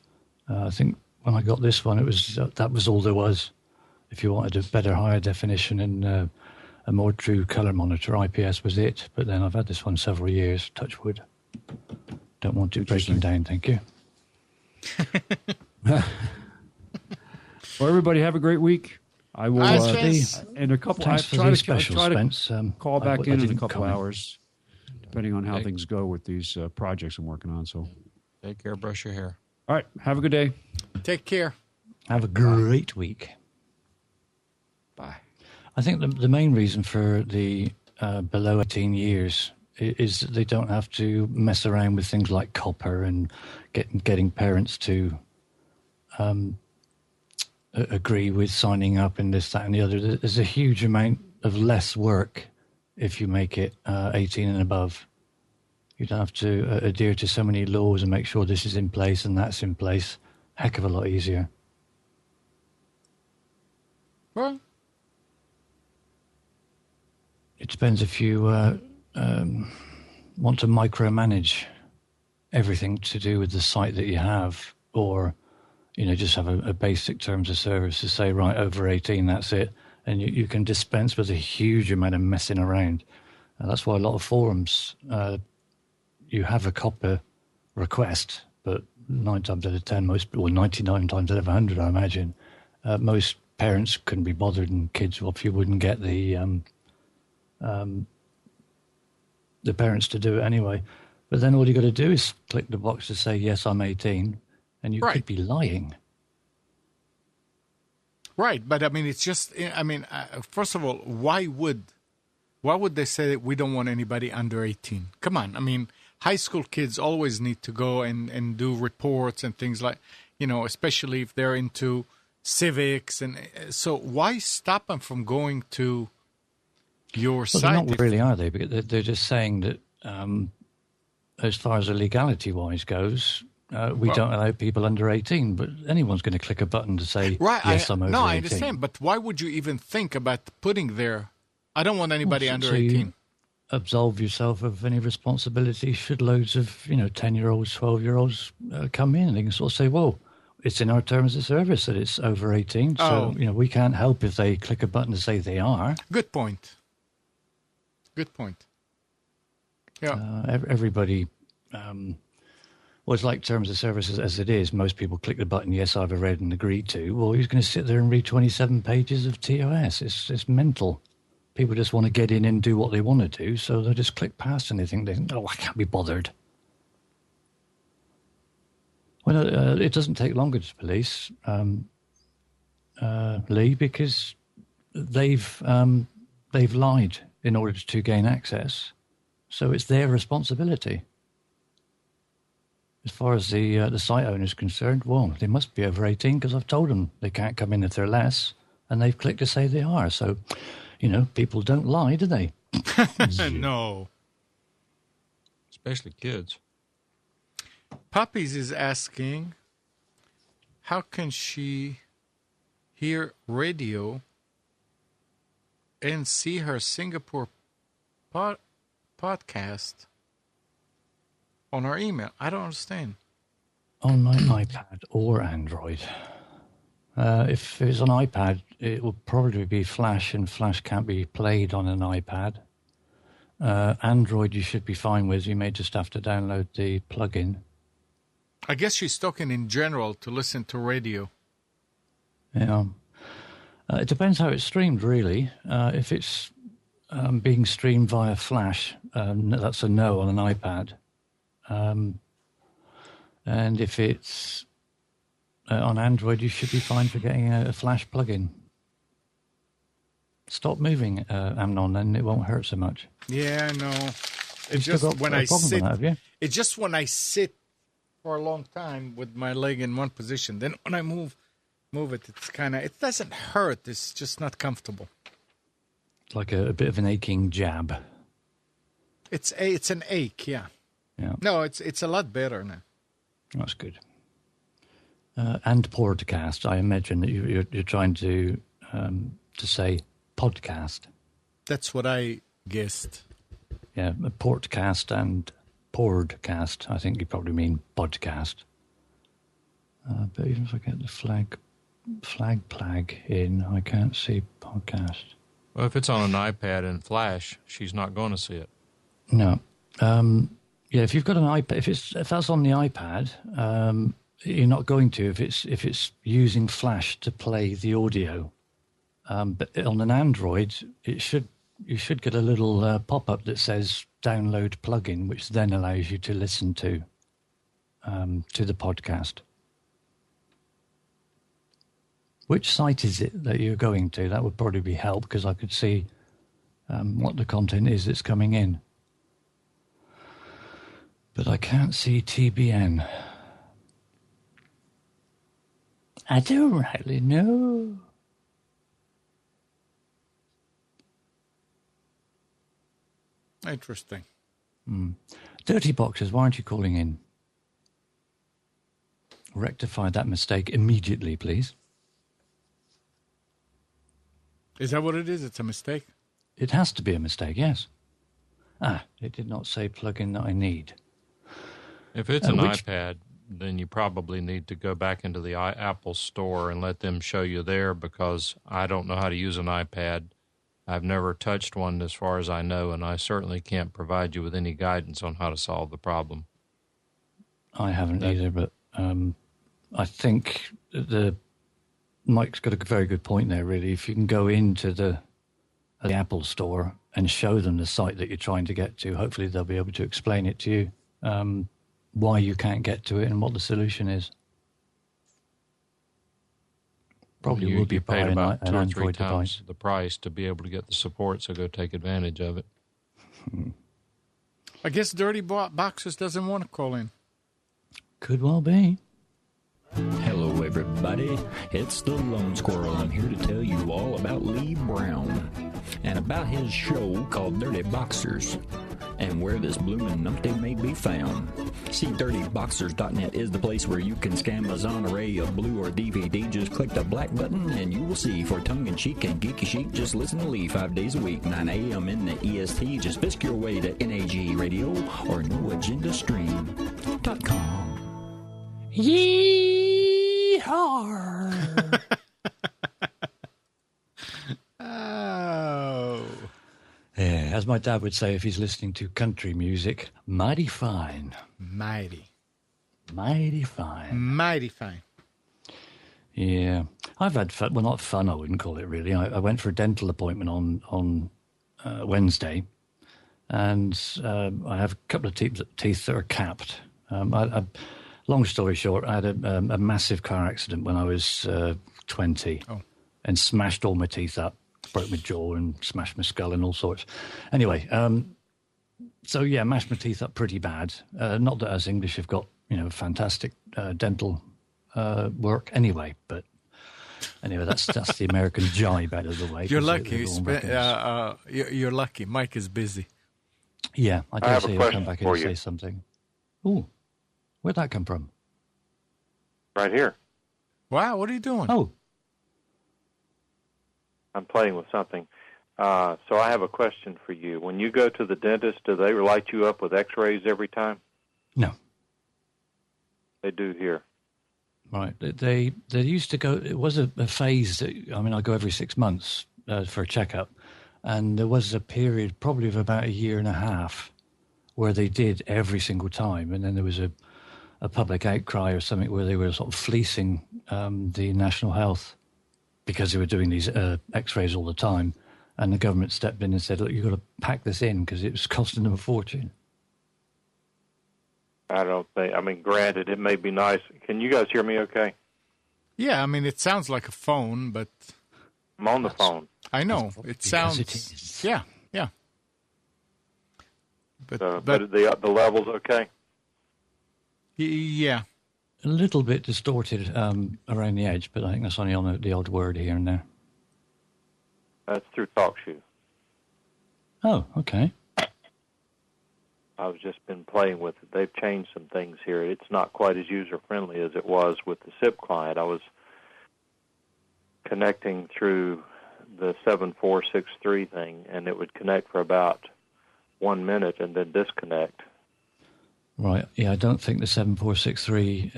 I think when I got this one, that was all there was. If you wanted a better, higher definition and a more true colour monitor, IPS was it. But then I've had this one several years, touch wood. Don't want to break them down, thank you. Well, everybody have a great week. I will in a couple. Thanks for the special, Spence. Call back in a couple hours, depending on how things go with these projects I'm working on. So, take care. Brush your hair. All right. Have a good day. Take care. Have a great week. Bye. I think the main reason for the below 18 years is that they don't have to mess around with things like copper and getting parents to agree with signing up and this, that, and the other. There's a huge amount of less work if you make it 18 and above. You don't have to adhere to so many laws and make sure this is in place and that's in place. Heck of a lot easier. Well, It depends if you want to micromanage everything to do with the site that you have, or just have a basic terms of service to say, right, over 18, that's it, and you can dispense with a huge amount of messing around. That's why a lot of forums, you have a copper request, but 9 times out of 10, 99 times out of 100, I imagine, most parents couldn't be bothered, and kids obviously wouldn't get the parents to do it anyway. But then all you got to do is click the box to say, yes, I'm 18, and you could be lying. Right, but I mean, it's just, first of all, why would they say that we don't want anybody under 18? Come on, I mean, high school kids always need to go and do reports and things like, especially if they're into civics. And so why stop them from going to your site? They're not really, are they? Because they're just saying that as far as the legality-wise goes, we don't allow people under 18, but anyone's going to click a button to say, yes, I'm over 18. No, I understand, but why would you even think about putting there, I don't want anybody under 18? You absolve yourself of any responsibility should loads of, 10-year-olds, 12-year-olds come in, and they can sort of say, well, it's in our terms of service that it's over 18, so, we can't help if they click a button to say they are. Good point. Yeah. Everybody... well, it's like terms of service as it is. Most people click the button, yes, I've read and agreed to. Well, who's going to sit there and read 27 pages of TOS? It's mental. People just want to get in and do what they want to do, so they just click past and they think, I can't be bothered. Well, it doesn't take longer to police, Lee, because they've lied in order to gain access. So it's their responsibility. As far as the site owner is concerned, well, they must be over 18 because I've told them they can't come in if they're less, and they've clicked to say they are. So, people don't lie, do they? No. Especially kids. Puppies is asking, how can she hear radio and see her Singapore podcast on our email? I don't understand. On my iPad or Android. If it's on iPad, it will probably be Flash, and Flash can't be played on an iPad. Android you should be fine with. You may just have to download the plugin. I guess she's talking in general to listen to radio. Yeah. It depends how it's streamed, really. If it's being streamed via Flash, that's a no on an iPad. And if it's on Android, you should be fine for getting a Flash plugin. Stop moving, Amnon, and it won't hurt so much. Yeah, I know. It's just when I sit. It's just when I sit for a long time with my leg in one position. Then when I move it, it's it doesn't hurt. It's just not comfortable. Like a bit of an aching jab. It's an ache, yeah. Yeah. No, it's a lot better now. That's good. And podcast. I imagine that you're trying to say podcast. That's what I guessed. Yeah, a portcast and podcast. I think you probably mean podcast. But even if I get the flag in, I can't see podcast. Well, if it's on an iPad and Flash, she's not going to see it. No. Yeah, if you've got an iPad, if that's on the iPad, you're not going to if it's using Flash to play the audio. But on an Android, you should get a little pop-up that says download plugin, which then allows you to listen to the podcast. Which site is it that you're going to? That would probably be help, because I could see what the content is that's coming in. But I can't see TBN. I don't rightly know. Interesting. Dirty boxes, why aren't you calling in? Rectify that mistake immediately, please. Is that what it is? It's a mistake? It has to be a mistake, yes. It did not say plugin that I need. If it's an iPad, then you probably need to go back into the Apple store and let them show you there, because I don't know how to use an iPad. I've never touched one as far as I know, and I certainly can't provide you with any guidance on how to solve the problem. I haven't either, but I think Mike's got a very good point there, really. If you can go into the Apple store and show them the site that you're trying to get to, hopefully they'll be able to explain it to you, why you can't get to it and what the solution is. Probably would be paid about an 2 or 3 Android times device. the price to be able to get the support, so go take advantage of it. I guess Dirty Boxes doesn't want to call in. Could well be. Hello, everybody. It's the Lone Squirrel. I'm here to tell you all about Lee Brown and about his show called Dirty Boxers and where this bloomin' numpty may be found. See, dirtyboxers.net is the place where you can scam an array of blue or DVD. Just click the black button and you will see. For tongue-in-cheek and geeky chic, just listen to Lee 5 days a week, 9 a.m. in the EST. Just whisk your way to NAG Radio or NoAgendaStream.com. Yee-haw! Oh. Yeah, as my dad would say if he's listening to country music, mighty fine. Mighty. Mighty fine. Mighty fine. Yeah. I've had fun. Well, not fun, I wouldn't call it really. I went for a dental appointment on Wednesday, and I have a couple of teeth that are capped. Long story short, I had a massive car accident when I was 20 and smashed all my teeth up, broke my jaw and smashed my skull and all sorts. Anyway, so yeah, mashed my teeth up pretty bad. Not that us English have got, fantastic dental work anyway, but anyway, that's the American jibe out of the way. You're lucky. You're lucky. Mike is busy. Yeah, I dare say he'll come back and for say you. something. Ooh. Where'd that come from? Right here. Wow, what are you doing? Oh, I'm playing with something. So I have a question for you. When you go to the dentist, do they light you up with x-rays every time? no. They do here. Right. They used to go, it was a phase that, I go every 6 months for a checkup. And there was a period probably of about a year and a half where they did every single time. And then there was a public outcry or something where they were sort of fleecing the National Health because they were doing these x-rays all the time. And the government stepped in and said, look, you've got to pack this in because it was costing them a fortune. I don't think, granted, it may be nice. Can you guys hear me okay? Yeah, it sounds like a phone, but I'm on the phone. I know. It sounds... it is. Yeah. But the level's okay? Yeah. A little bit distorted around the edge, but I think that's only on the odd word here and there. That's through TalkShoe. Oh, okay. I've just been playing with it. They've changed some things here. It's not quite as user-friendly as it was with the SIP client. I was connecting through the 7463 thing, and it would connect for about 1 minute and then disconnect. Right. Yeah, I don't think the 7463...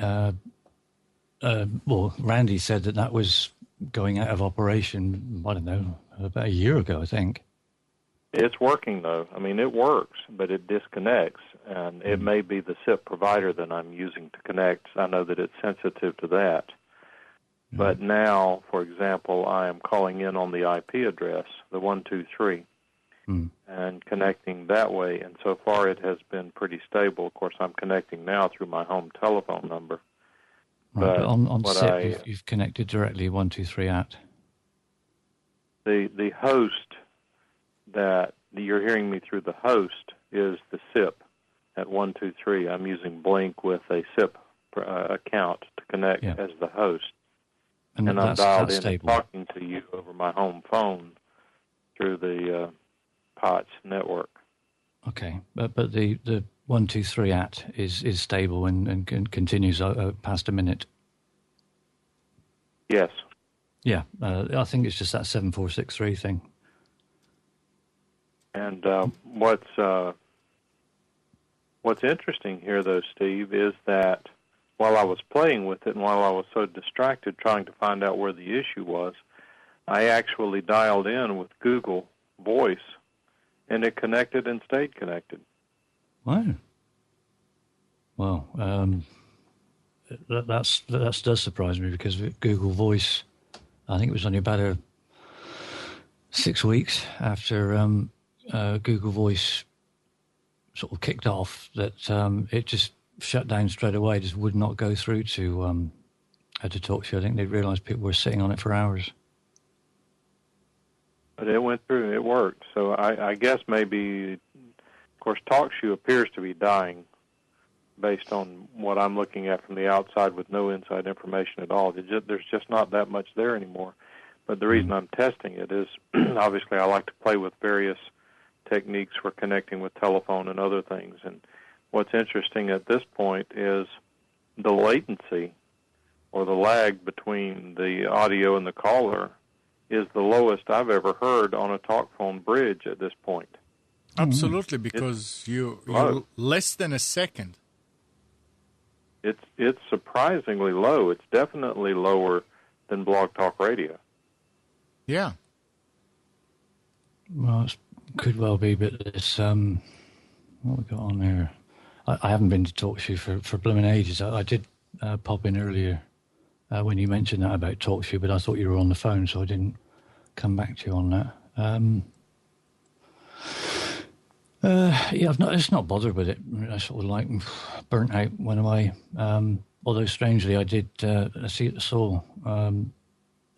well, Randy said that was going out of operation, I don't know, about a year ago, I think. It's working, though. It works, but it disconnects, and it may be the SIP provider that I'm using to connect. I know that it's sensitive to that. But now, for example, I am calling in on the IP address, the 123, and connecting that way, and so far it has been pretty stable. Of course, I'm connecting now through my home telephone number. Right, but on SIP, you've connected directly 123 at. The host that you're hearing me through the host is the SIP at 123. I'm using Blink with a SIP account to connect as the host. And I'm dialed in and talking to you over my home phone through the POTS network. Okay, but the 123 at is stable and continues past a minute. Yes. Yeah, I think it's just that 7463 thing. And what's interesting here, though, Steve, is that while I was playing with it and while I was so distracted trying to find out where the issue was, I actually dialed in with Google Voice, and it connected and stayed connected. Wow. Well, that does surprise me, because Google Voice, I think it was only about 6 weeks after Google Voice sort of kicked off that it just shut down straight away. Just would not go through to talk to you. I think they realised people were sitting on it for hours. But it went through. It worked. So I guess maybe, of course, TalkShoe appears to be dying based on what I'm looking at from the outside with no inside information at all. There's just not that much there anymore. But the reason I'm testing it is obviously I like to play with various techniques for connecting with telephone and other things. And what's interesting at this point is the latency or the lag between the audio and the caller is the lowest I've ever heard on a talk phone bridge at this point. Absolutely, because you're less than a second. It's surprisingly low. It's definitely lower than Blog Talk Radio. Yeah. Well, it could well be, but it's what we got on there. I haven't been to TalkShoe for blooming ages. I did pop in earlier when you mentioned that about TalkShoe, but I thought you were on the phone, so I didn't come back to you on that. Yeah, it's not bothered with it. I sort of like burnt out when although strangely I did saw the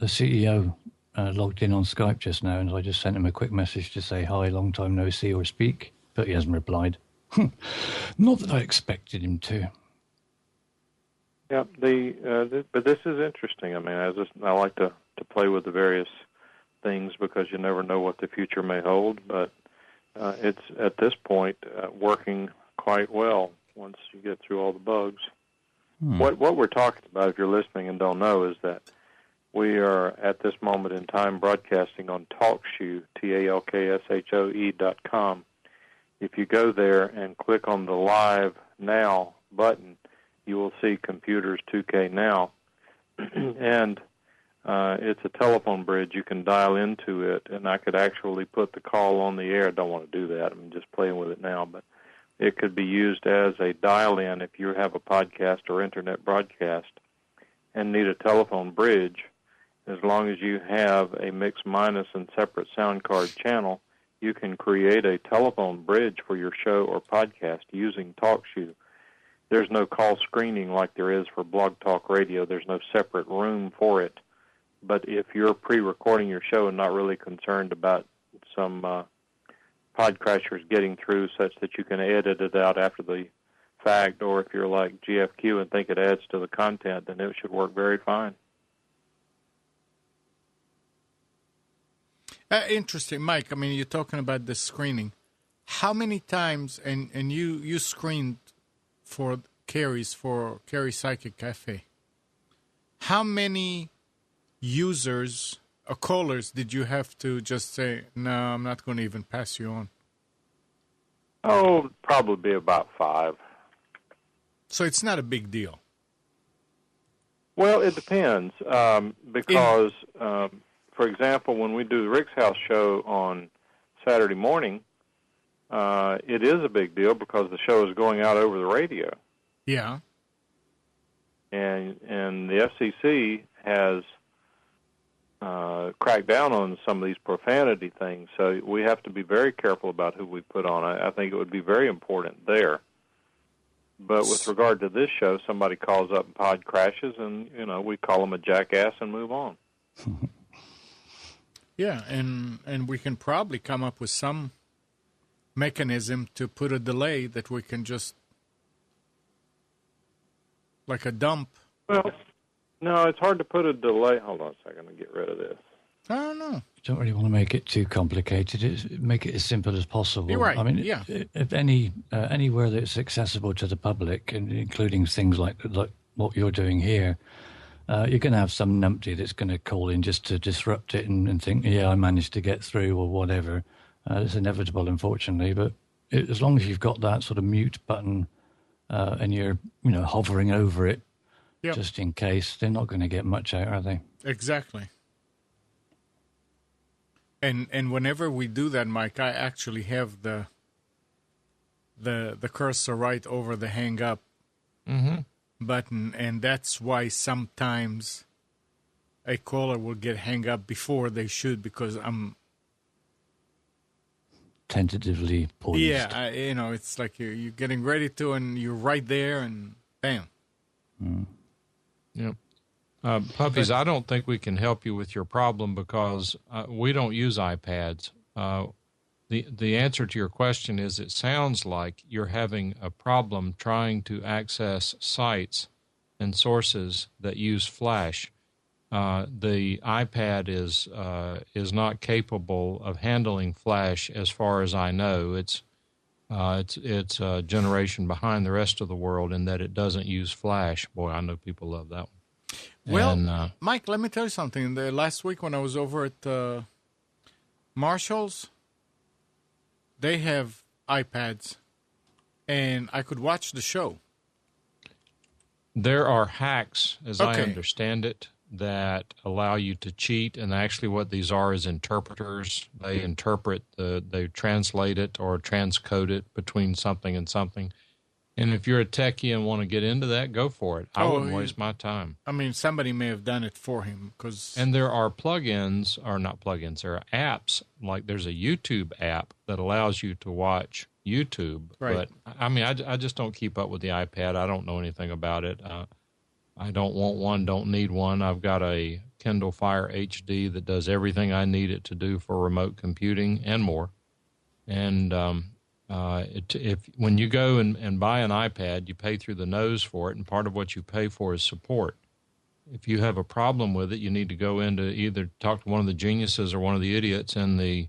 CEO logged in on Skype just now, and I just sent him a quick message to say hi, long time no see or speak, but he hasn't replied. Not that I expected him to. Yeah, but this is interesting. I mean, I like to play with the various things because you never know what the future may hold. But it's at this point working quite well once you get through all the bugs. What we're talking about, if you're listening and don't know, is that we are at this moment in time broadcasting on TalkShoe, Talkshoe.com. If you go there and click on the Live Now button, you will see Computers 2K Now, and it's a telephone bridge. You can dial into it, and I could actually put the call on the air. I don't want to do that. I'm just playing with it now, but it could be used as a dial-in if you have a podcast or internet broadcast and need a telephone bridge. As long as you have a mix minus and separate sound card channel, you can create a telephone bridge for your show or podcast using TalkShoe. There's no call screening like there is for Blog Talk Radio. There's no separate room for it. But if you're pre-recording your show and not really concerned about some pod crashers getting through such that you can edit it out after the fact, or if you're like GFQ and think it adds to the content, then it should work very fine. Interesting, Mike. I mean, you're talking about the screening. How many times, and you screened for Carrie Psychic Cafe, how many users or callers did you have to just say, no, I'm not going to even pass you on? Oh, probably be about 5. So it's not a big deal. Well, it depends, because, for example, when we do the Rick's House show on Saturday morning, it is a big deal because the show is going out over the radio. Yeah. And the FCC has cracked down on some of these profanity things, so we have to be very careful about who we put on. I think it would be very important there. But with regard to this show, somebody calls up and pod crashes, and, we call them a jackass and move on. Yeah, and we can probably come up with some mechanism to put a delay that we can just, like a dump. Well, no, it's hard to put a delay. Hold on a second to get rid of this. I don't know. You don't really want to make it too complicated. Make it as simple as possible. You're right. I mean, yeah. If anywhere that's accessible to the public, and including things like what you're doing here, you're going to have some numpty that's going to call in just to disrupt it and think, yeah, I managed to get through or whatever. It's inevitable, unfortunately. But as long as you've got that sort of mute button and you're, hovering over it, just in case, they're not going to get much out, are they? Exactly. And whenever we do that, Mike, I actually have the cursor right over the hang up button, and that's why sometimes a caller will get hang up before they should, because I'm tentatively poised. Yeah, it's like you're getting ready to, and you're right there, and bam. Yep. Puppies, I don't think we can help you with your problem because we don't use iPads. The answer to your question is it sounds like you're having a problem trying to access sites and sources that use Flash. The iPad is not capable of handling Flash, as far as I know. It's a generation behind the rest of the world in that it doesn't use Flash. Boy, I know people love that one. Well, Mike, let me tell you something. Last week when I was over at Marshall's, they have iPads, and I could watch the show. There are hacks, as I understand it, that allow you to cheat, and actually what these are is interpreters. They interpret, they translate it or transcode it between something and something. And if you're a techie and want to get into that, go for it. I wouldn't waste my time. I mean, somebody may have done it for him. And there are plugins, or not plugins, there are apps. Like there's a YouTube app that allows you to watch YouTube. Right. But, I mean, I just don't keep up with the iPad. I don't know anything about it. I don't want one, don't need one. I've got a Kindle Fire HD that does everything I need it to do for remote computing and more. And when you go and buy an iPad, you pay through the nose for it, and part of what you pay for is support. If you have a problem with it, you need to go in to either talk to one of the geniuses or one of the idiots in the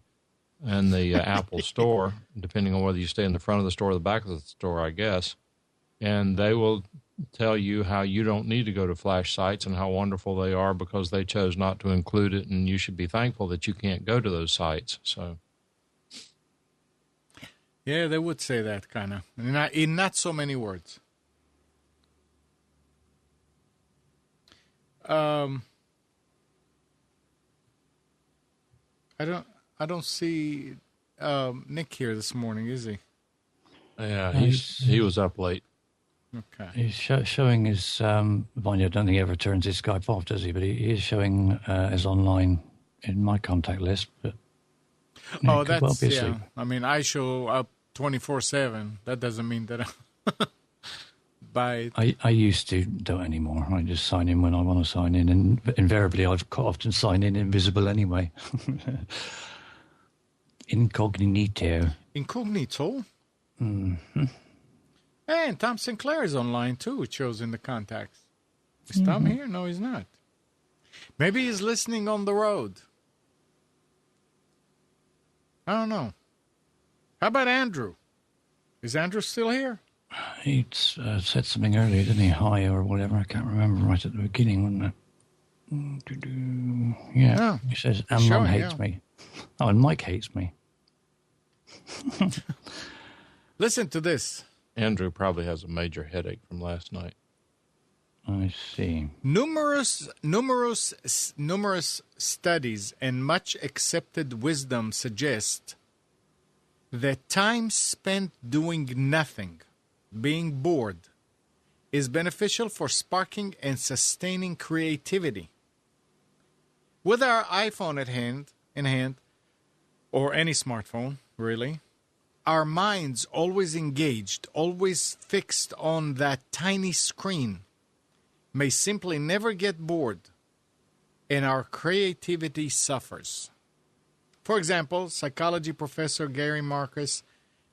Apple store, depending on whether you stay in the front of the store or the back of the store, I guess. And they will tell you how you don't need to go to Flash sites and how wonderful they are because they chose not to include it, and you should be thankful that you can't go to those sites. So, yeah, they would say that kind of in not so many words. I don't see Nick here this morning, is he? Yeah, he was up late. Okay. He's showing his, I don't think he ever turns his Skype off, does he? But he is showing as online in my contact list. But that's, yeah. I mean, I show up 24/7. That doesn't mean that I used to, don't anymore. I just sign in when I want to sign in, and invariably I've quite often sign in invisible anyway. Incognito. Incognito? Mm-hmm. And Tom Sinclair is online, too, it shows in the contacts. Is Tom here? No, he's not. Maybe he's listening on the road. I don't know. How about Andrew? Is Andrew still here? He said something earlier, didn't he? Hi or whatever. I can't remember right at the beginning, wasn't it? Yeah. Oh, he says, Amnon hates me. Oh, and Mike hates me. Listen to this. Andrew probably has a major headache from last night. I see. Numerous studies and much accepted wisdom suggest that time spent doing nothing, being bored, is beneficial for sparking and sustaining creativity. With our iPhone in hand, or any smartphone, really, our minds always engaged, always fixed on that tiny screen, may simply never get bored, and our creativity suffers. For example, psychology professor Gary Marcus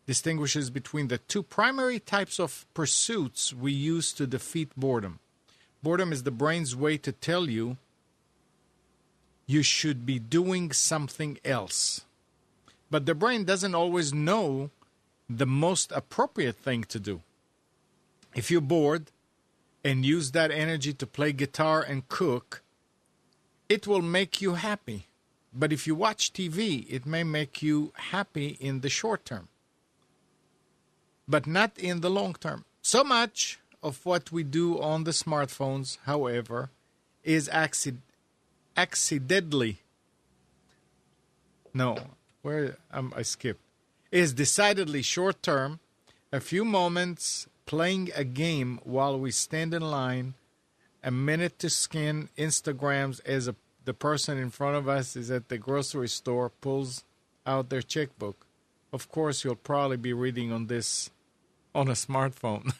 distinguishes between the two primary types of pursuits we use to defeat boredom. Boredom is the brain's way to tell you you should be doing something else. But the brain doesn't always know the most appropriate thing to do. If you're bored, and use that energy to play guitar and cook, it will make you happy. But if you watch TV, it may make you happy in the short term, but not in the long term. So much of what we do on the smartphones, however, is accidentally. No, I skipped. Is decidedly short term. A few moments playing a game while we stand in line, a minute to scan Instagrams as the person in front of us is at the grocery store, pulls out their checkbook. Of course, you'll probably be reading on this on a smartphone.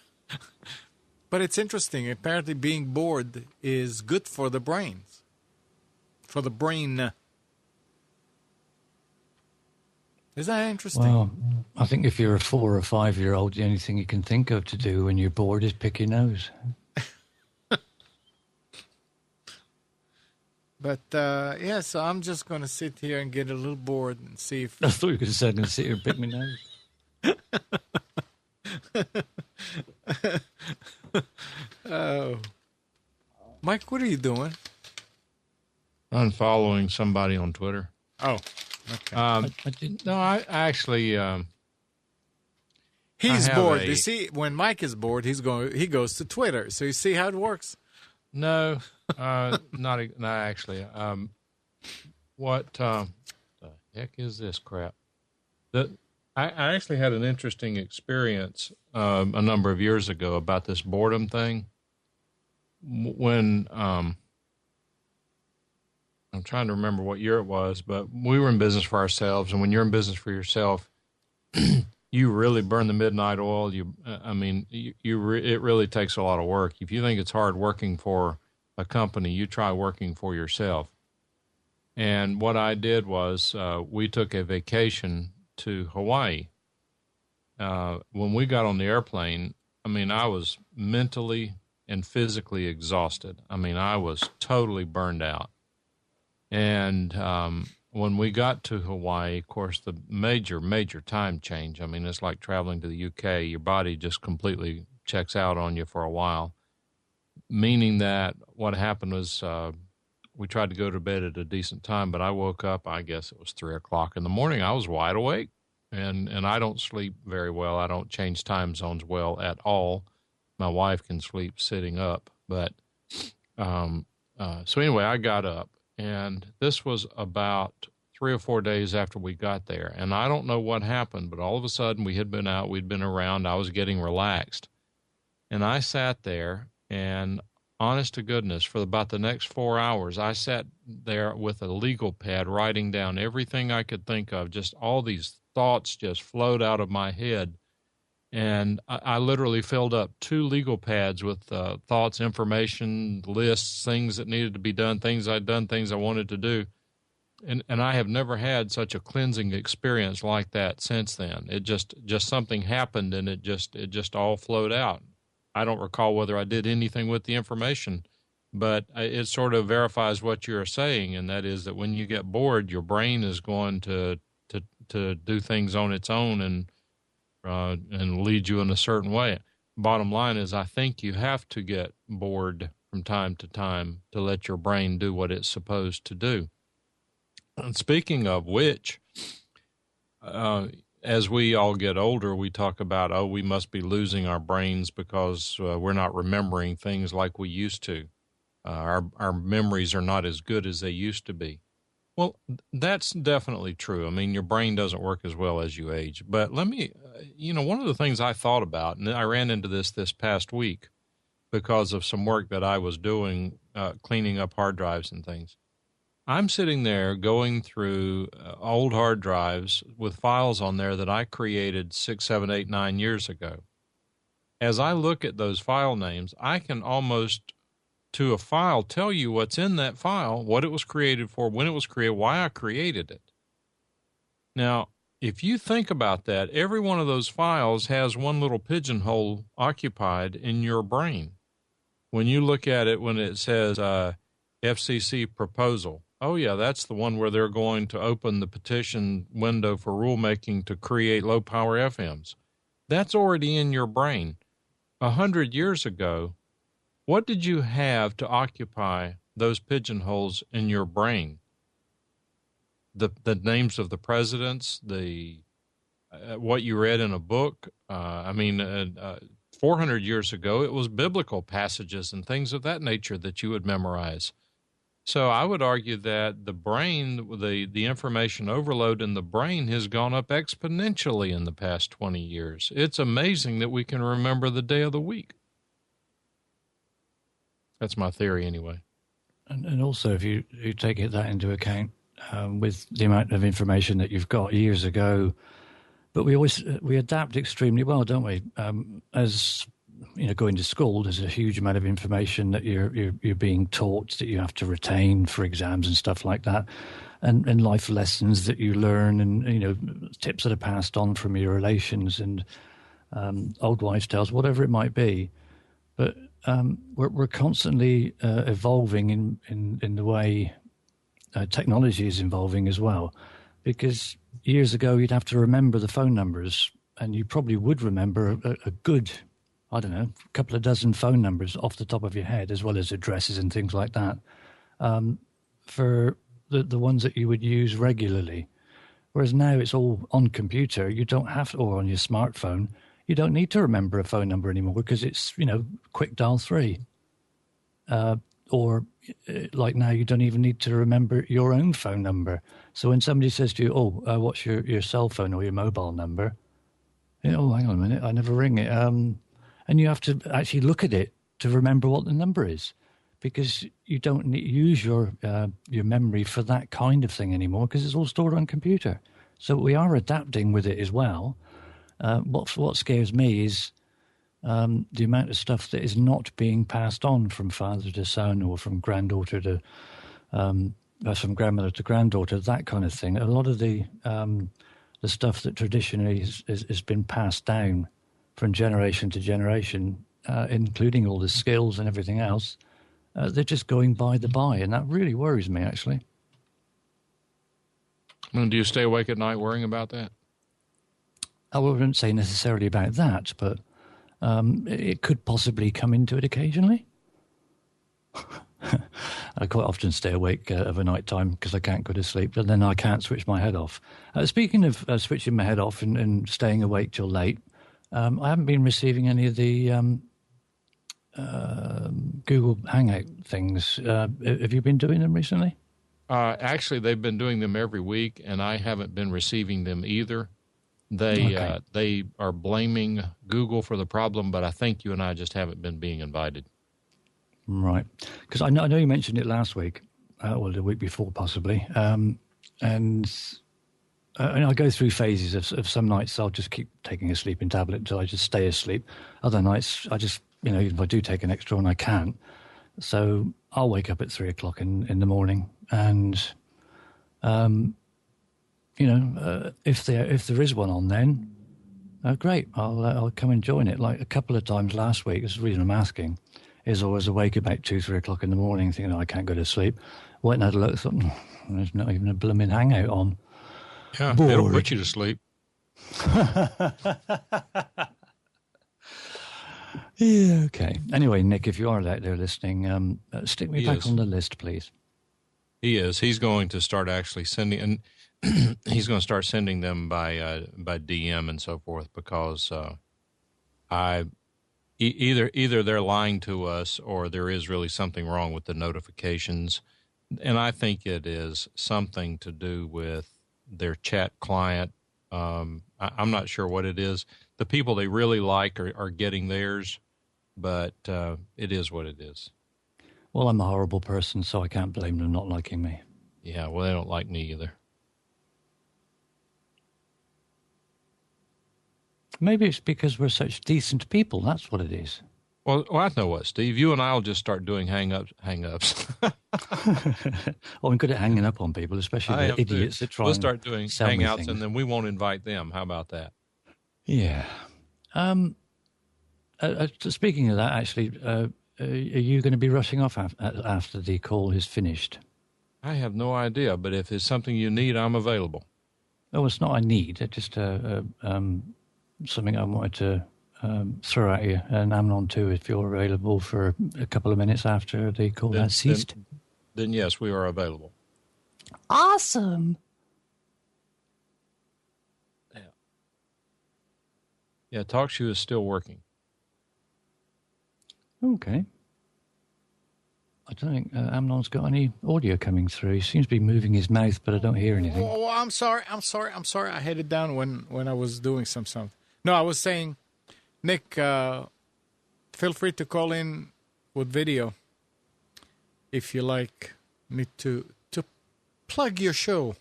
But it's interesting. Apparently being bored is good for the brains. For the brain. Is that interesting? Well, I think if you're a 4 or 5-year-old, the only thing you can think of to do when you're bored is pick your nose. But, yeah, so I'm just going to sit here and get a little bored and see if... I thought you could have said and sit here and pick my nose. Oh. Mike, what are you doing? Unfollowing somebody on Twitter. Oh, okay. I didn't. No, I actually... He's bored. You see, when Mike is bored, he goes to Twitter. So you see how it works? No, not actually. What the heck is this crap? I actually had an interesting experience a number of years ago about this boredom thing. When I'm trying to remember what year it was, but we were in business for ourselves, and when you're in business for yourself, you really burn the midnight oil. It really takes a lot of work. If you think it's hard working for a company, you try working for yourself. And what I did was we took a vacation to Hawaii. When we got on the airplane, I was mentally and physically exhausted. I was totally burned out. And when we got to Hawaii, of course, the major time change. It's like traveling to the UK. Your body just completely checks out on you for a while, meaning that what happened was we tried to go to bed at a decent time, but I woke up, I guess it was 3 o'clock in the morning. I was wide awake, and I don't sleep very well. I don't change time zones well at all. My wife can sleep sitting up, but so anyway, I got up. And this was about 3 or 4 days after we got there. And I don't know what happened, but all of a sudden we had been out, we'd been around, I was getting relaxed. And I sat there, and honest to goodness, for about the next 4 hours, I sat there with a legal pad writing down everything I could think of. Just all these thoughts just flowed out of my head. And I literally filled up 2 legal pads with thoughts, information, lists, things that needed to be done, things I'd done, things I wanted to do. And I have never had such a cleansing experience like that since then. It just something happened, and it just all flowed out. I don't recall whether I did anything with the information, but it sort of verifies what you're saying, and that is that when you get bored, your brain is going to do things on its own and lead you in a certain way. Bottom line is, I think you have to get bored from time to time to let your brain do what it's supposed to do. And speaking of which, as we all get older, we talk about, we must be losing our brains because we're not remembering things like we used to. Our memories are not as good as they used to be. Well, that's definitely true. Your brain doesn't work as well as you age. But let me, one of the things I thought about, and I ran into this past week because of some work that I was doing, cleaning up hard drives and things. I'm sitting there going through old hard drives with files on there that I created 6, 7, 8, 9 years ago. As I look at those file names, I can almost to a file tell you what's in that file, what it was created for, when it was created, why I created it. Now, if you think about that, every one of those files has one little pigeonhole occupied in your brain. When you look at it, when it says FCC proposal, oh yeah, that's the one where they're going to open the petition window for rulemaking to create low power FMs. That's already in your brain. 100 years ago, what did you have to occupy those pigeonholes in your brain? The names of the presidents, what you read in a book. 400 years ago, it was biblical passages and things of that nature that you would memorize. So I would argue that the brain, the information overload in the brain has gone up exponentially in the past 20 years. It's amazing that we can remember the day of the week. That's my theory anyway. And also, if you take that into account, with the amount of information that you've got years ago, but we adapt extremely well, don't we? As going to school, there's a huge amount of information that you're being taught that you have to retain for exams and stuff like that, and life lessons that you learn, and tips that are passed on from your relations and old wives' tales, whatever it might be. But we're constantly evolving in the way technology is evolving as well, because years ago you'd have to remember the phone numbers, and you probably would remember a good, I don't know, a couple of dozen phone numbers off the top of your head, as well as addresses and things like that, for the ones that you would use regularly. Whereas now it's all on computer. You don't have to, or on your smartphone. You don't need to remember a phone number anymore because it's, quick dial 3. Or like now, you don't even need to remember your own phone number. So when somebody says to you, what's your cell phone or your mobile number? Hang on a minute, I never ring it. And you have to actually look at it to remember what the number is, because you don't use your memory for that kind of thing anymore, because it's all stored on computer. So we are adapting with it as well. What scares me is the amount of stuff that is not being passed on from father to son, or from granddaughter to from grandmother to granddaughter, that kind of thing. A lot of the stuff that traditionally has been passed down from generation to generation, including all the skills and everything else, they're just going by the by, and that really worries me, actually. And do you stay awake at night worrying about that? I wouldn't say necessarily about that, but it could possibly come into it occasionally. I quite often stay awake of a night time because I can't go to sleep, and then I can't switch my head off. Speaking of switching my head off and staying awake till late, I haven't been receiving any of the Google Hangout things. Have you been doing them recently? Actually, they've been doing them every week, and I haven't been receiving them either. They are blaming Google for the problem, but I think you and I just haven't been being invited. Right. Because I know you mentioned it last week, or the week before possibly, and I go through phases of some nights I'll just keep taking a sleeping tablet until I just stay asleep. Other nights I just, if I do take an extra one, I can't. So I'll wake up at 3 o'clock in the morning, and if there is one on, then great, I'll come and join it. Like a couple of times last week, this is the reason I'm asking, is I was awake about 2-3 o'clock in the morning, thinking I can't go to sleep. Went and had a look, thought, there's not even a blooming Hangout on. Yeah, it'll put you to sleep. Yeah, okay. Anyway, Nick, if you are out there listening, stick me back on the list, please. He is. He's going to start actually sending, and he's going to start sending them by DM and so forth, because either they're lying to us, or there is really something wrong with the notifications, and I think it is something to do with their chat client. I'm not sure what it is. The people they really like are getting theirs, but it is what it is. Well, I'm a horrible person, so I can't blame them not liking me. Yeah, well, they don't like me either. Maybe it's because we're such decent people. That's what it is. Well, I know what, Steve. You and I will just start doing hang-ups. Well, I'm good at hanging up on people, especially the idiots that try We'll and start doing sell me hangouts, things. and then we won't invite them. How about that? Yeah. Speaking of that, actually, are you going to be rushing off after the call is finished? I have no idea, but if it's something you need, I'm available. Oh, it's not a need. It's just something I wanted to throw at you an Amnon 2 if you're available for a couple of minutes after the call has ceased. Then yes, we are available. Awesome. Yeah, TalkShoe is still working. Okay. I don't think Amnon's got any audio coming through. He seems to be moving his mouth, but I don't hear anything. Oh, I'm sorry. I had it down when I was doing some sound. No, I was saying, Nick, feel free to call in with video if you like me to plug your show.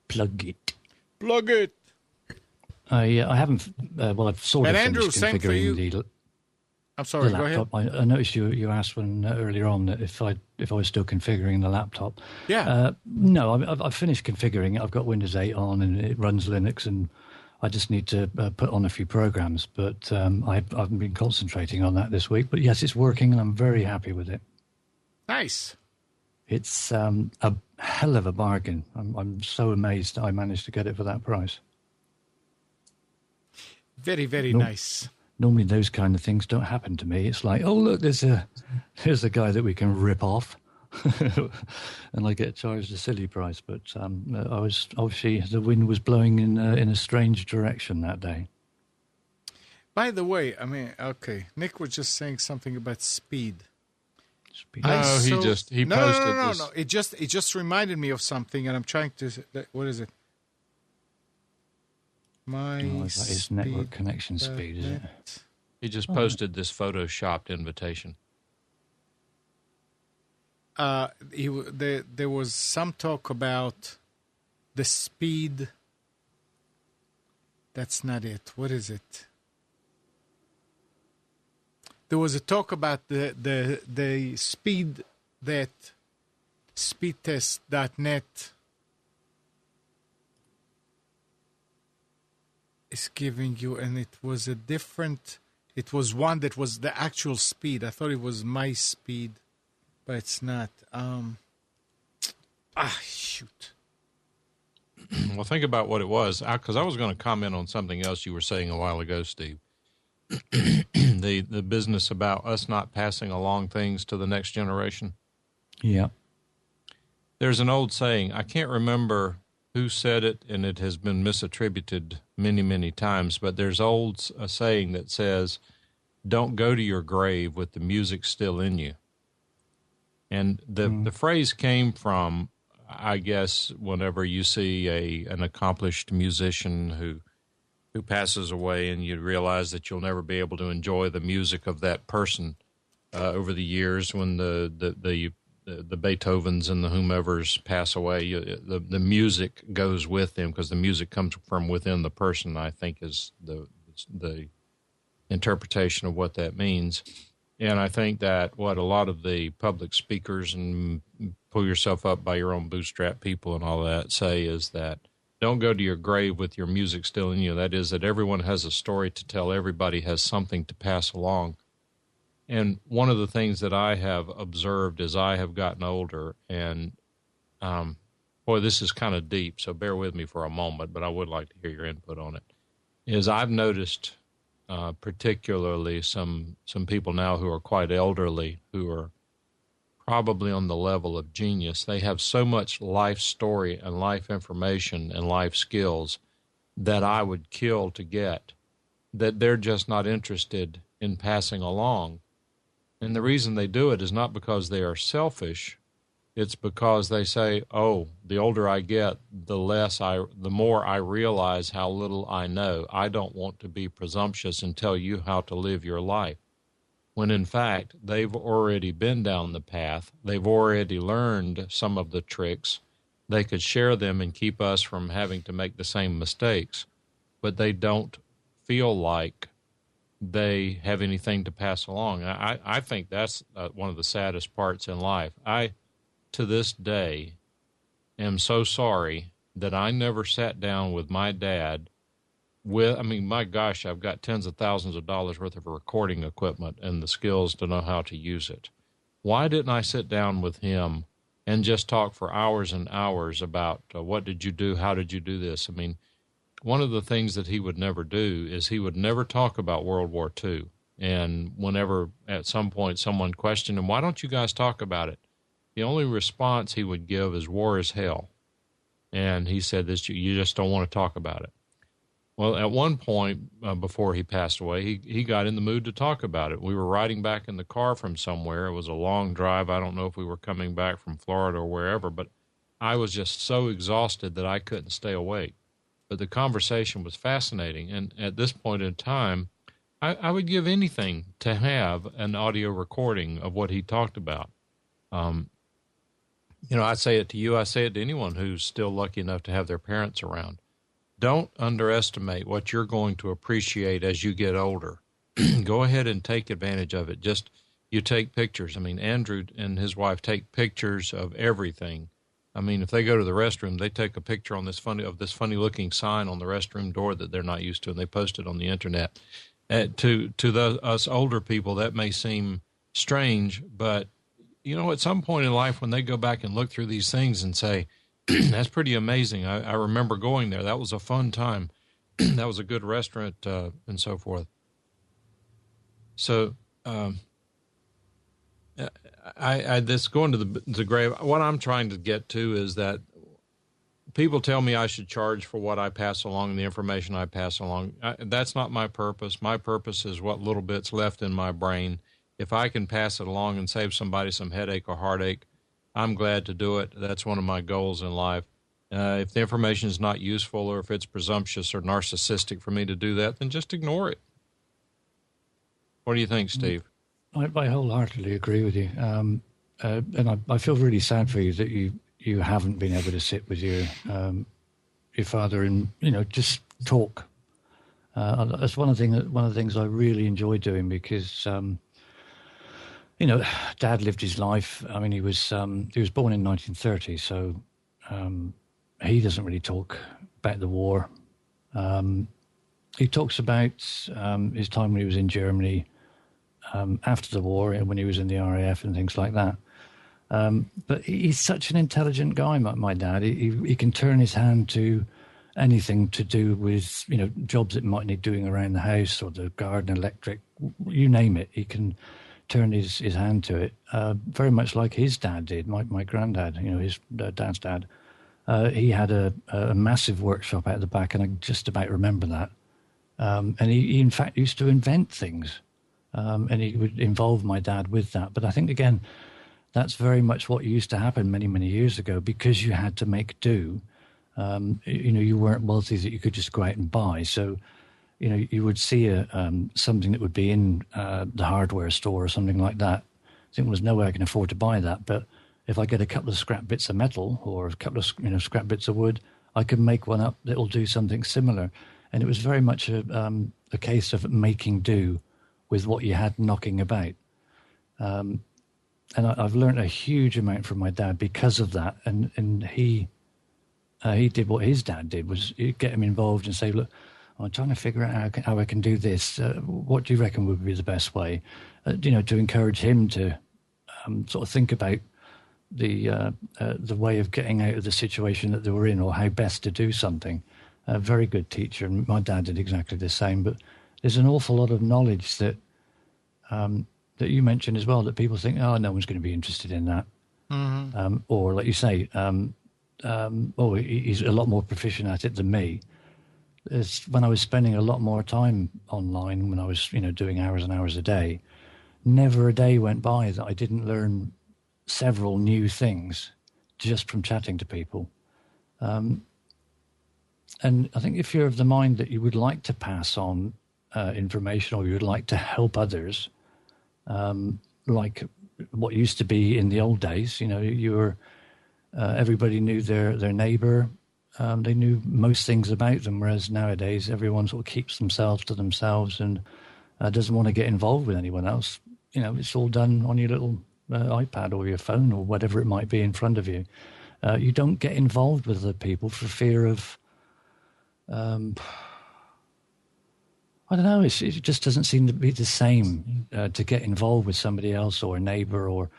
Plug it. Plug it. I haven't. I've sort of And Andrew, finished same for you. configuring I'm sorry. the Go ahead. laptop. I noticed you asked one earlier on that if I was still configuring the laptop. Yeah. No, I've finished configuring it. I've got Windows 8 on and it runs Linux, and I just need to put on a few programs. But I haven't been concentrating on that this week. But yes, it's working, and I'm very happy with it. Nice. It's a hell of a bargain. I'm so amazed I managed to get it for that price. Very, very nice. Normally those kind of things don't happen to me. It's like, oh, look, there's a guy that we can rip off. And I get charged a silly price. But I was obviously, the wind was blowing in a strange direction that day. By the way, okay, Nick was just saying something about speed. No, he posted this. No. It just reminded me of something, and I'm trying to. What is it? His network connection speed, is it? He just posted this photoshopped invitation. There was some talk about the speed. That's not it. What is it? There was a talk about the speed that speedtest.net is giving you, and it was it was one that was the actual speed. I thought it was my speed, but it's not. Shoot. Well, think about what it was, because I was going to comment on something else you were saying a while ago, Steve. The business about us not passing along things to the next generation. Yeah. There's an old saying, I can't remember who said it, and it has been misattributed many, many times, but there's a saying that says, don't go to your grave with the music still in you. And the phrase came from, I guess, whenever you see an accomplished musician who passes away, and you realize that you'll never be able to enjoy the music of that person over the years. When the Beethovens and the whomevers pass away, the music goes with them, because the music comes from within the person, I think, is the interpretation of what that means. And I think that what a lot of the public speakers and pull yourself up by your own bootstrap people and all that say is that don't go to your grave with your music still in you. That is, that everyone has a story to tell. Everybody has something to pass along. And one of the things that I have observed as I have gotten older, and boy, this is kind of deep, so bear with me for a moment, but I would like to hear your input on it, is I've noticed particularly some people now who are quite elderly, who are probably on the level of genius. They have so much life story and life information and life skills that I would kill to get, that they're just not interested in passing along. And the reason they do it is not because they are selfish. It's because they say, oh, the older I get, the more I realize how little I know. I don't want to be presumptuous and tell you how to live your life. When in fact, they've already been down the path. They've already learned some of the tricks. They could share them and keep us from having to make the same mistakes, but they don't feel like they have anything to pass along. I think that's one of the saddest parts in life. I, to this day, am so sorry that I never sat down with my dad my gosh, I've got tens of thousands of dollars worth of recording equipment and the skills to know how to use it. Why didn't I sit down with him and just talk for hours and hours about what did you do? How did you do this? I mean, one of the things that he would never do is he would never talk about World War II. And whenever at some point someone questioned him, why don't you guys talk about it? The only response he would give is war is hell. And he said this, you just don't want to talk about it. Well, at one point before he passed away, he got in the mood to talk about it. We were riding back in the car from somewhere. It was a long drive. I don't know if we were coming back from Florida or wherever, but I was just so exhausted that I couldn't stay awake. But the conversation was fascinating. And at this point in time, I would give anything to have an audio recording of what he talked about. I say it to you. I say it to anyone who's still lucky enough to have their parents around. Don't underestimate what you're going to appreciate as you get older. Go ahead and take advantage of it. Just you take pictures. I mean, Andrew and his wife take pictures of everything. I mean, if they go to the restroom, they take a picture on this funny looking sign on the restroom door that they're not used to, and they post it on the internet. To us older people, that may seem strange, but at some point in life when they go back and look through these things and say, that's pretty amazing. I remember going there. That was a fun time. That was a good restaurant, and so forth. So, this going to the grave, what I'm trying to get to is that people tell me I should charge for what I pass along, the information I pass along. That's not my purpose. My purpose is what little bit's left in my brain. If I can pass it along and save somebody some headache or heartache, I'm glad to do it. That's one of my goals in life. If the information is not useful or if it's presumptuous or narcissistic for me to do that, then just ignore it. What do you think, Steve? I wholeheartedly agree with you. And I feel really sad for you that you haven't been able to sit with your father and, just talk. That's one of the things I really enjoy doing because, Dad lived his life. I mean, he was born in 1930, so he doesn't really talk about the war. He talks about his time when he was in Germany after the war, when he was in the RAF and things like that. But he's such an intelligent guy, my dad. He can turn his hand to anything to do with, jobs that might need doing around the house or the garden, electric, you name it. He can turn his hand to it, very much like his dad did, my granddad, his dad's dad. He had a massive workshop out the back, and I just about remember that. And he in fact used to invent things, and he would involve my dad with that. But I think, again, that's very much what used to happen many, many years ago because you had to make do. You weren't wealthy that you could just go out and buy. So, you would see something that would be in the hardware store or something like that. I think there's no way I can afford to buy that. But if I get a couple of scrap bits of metal or a couple of scrap bits of wood, I can make one up that will do something similar. And it was very much a case of making do with what you had knocking about. And I've learned a huge amount from my dad because of that. And he did what his dad did, was get him involved and say, look, I'm trying to figure out how I can do this. What do you reckon would be the best way? To encourage him to sort of think about the way of getting out of the situation that they were in or how best to do something. A very good teacher, and my dad did exactly the same. But there's an awful lot of knowledge that that you mentioned as well that people think, oh, no one's going to be interested in that. Mm-hmm. Or like you say, he's a lot more proficient at it than me. When I was spending a lot more time online, when I was, doing hours and hours a day, never a day went by that I didn't learn several new things just from chatting to people. And I think if you're of the mind that you would like to pass on information or you would like to help others, like what used to be in the old days, you were everybody knew their neighbor. They knew most things about them, whereas nowadays everyone sort of keeps themselves to themselves and doesn't want to get involved with anyone else. It's all done on your little iPad or your phone or whatever it might be in front of you. You don't get involved with other people for fear of, I don't know, it just doesn't seem to be the same to get involved with somebody else or a neighbor or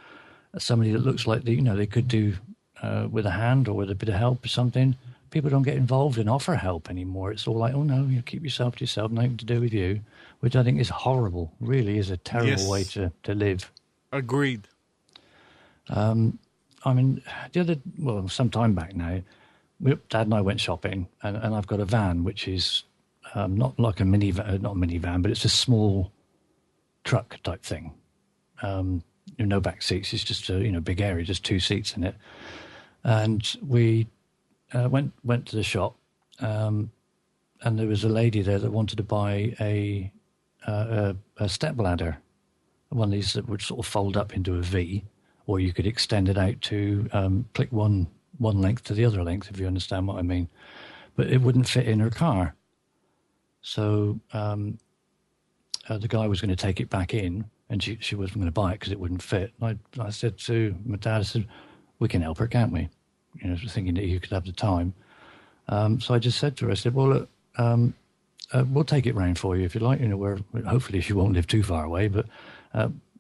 somebody that looks like they could do with a hand or with a bit of help or something. people don't get involved and offer help anymore. It's all like, oh no, you keep yourself to yourself, nothing to do with you, which I think is horrible. Really is a terrible way to live. Agreed. I mean, some time back now, Dad and I went shopping, and I've got a van, which is not like a minivan, not a minivan, but it's a small truck type thing. No back seats. It's just a big area, just 2 seats in it. And we went to the shop, and there was a lady there that wanted to buy a step ladder, one of these that would sort of fold up into a V, or you could extend it out to click one length to the other length, if you understand what I mean. But it wouldn't fit in her car. So the guy was going to take it back in, and she wasn't going to buy it because it wouldn't fit. I said to my dad, I said, we can help her, can't we? Thinking that you could have the time. So I just said to her, I said, well, look, we'll take it round for you if you like. Hopefully she won't live too far away. But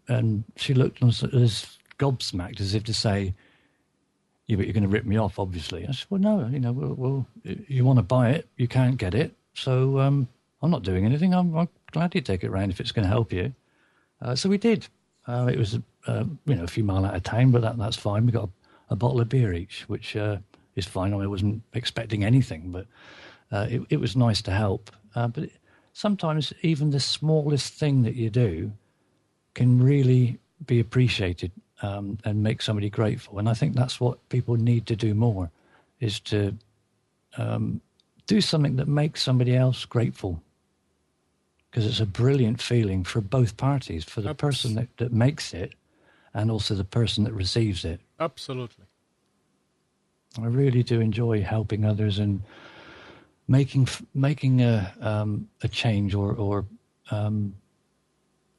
and she looked as gobsmacked, as if to say, yeah, but you're going to rip me off, obviously. I said, well, no, well, you want to buy it, you can't get it. So I'm not doing anything. I'm glad you take it round if it's going to help you. So we did. It was, a few miles out of town, but that's fine. We got a bottle of beer each, which is fine. I wasn't expecting anything, but it was nice to help. But sometimes even the smallest thing that you do can really be appreciated and make somebody grateful. And I think that's what people need to do more, is to do something that makes somebody else grateful. Because it's a brilliant feeling for both parties, for the person that makes it and also the person that receives it. Absolutely. I really do enjoy helping others and making a change or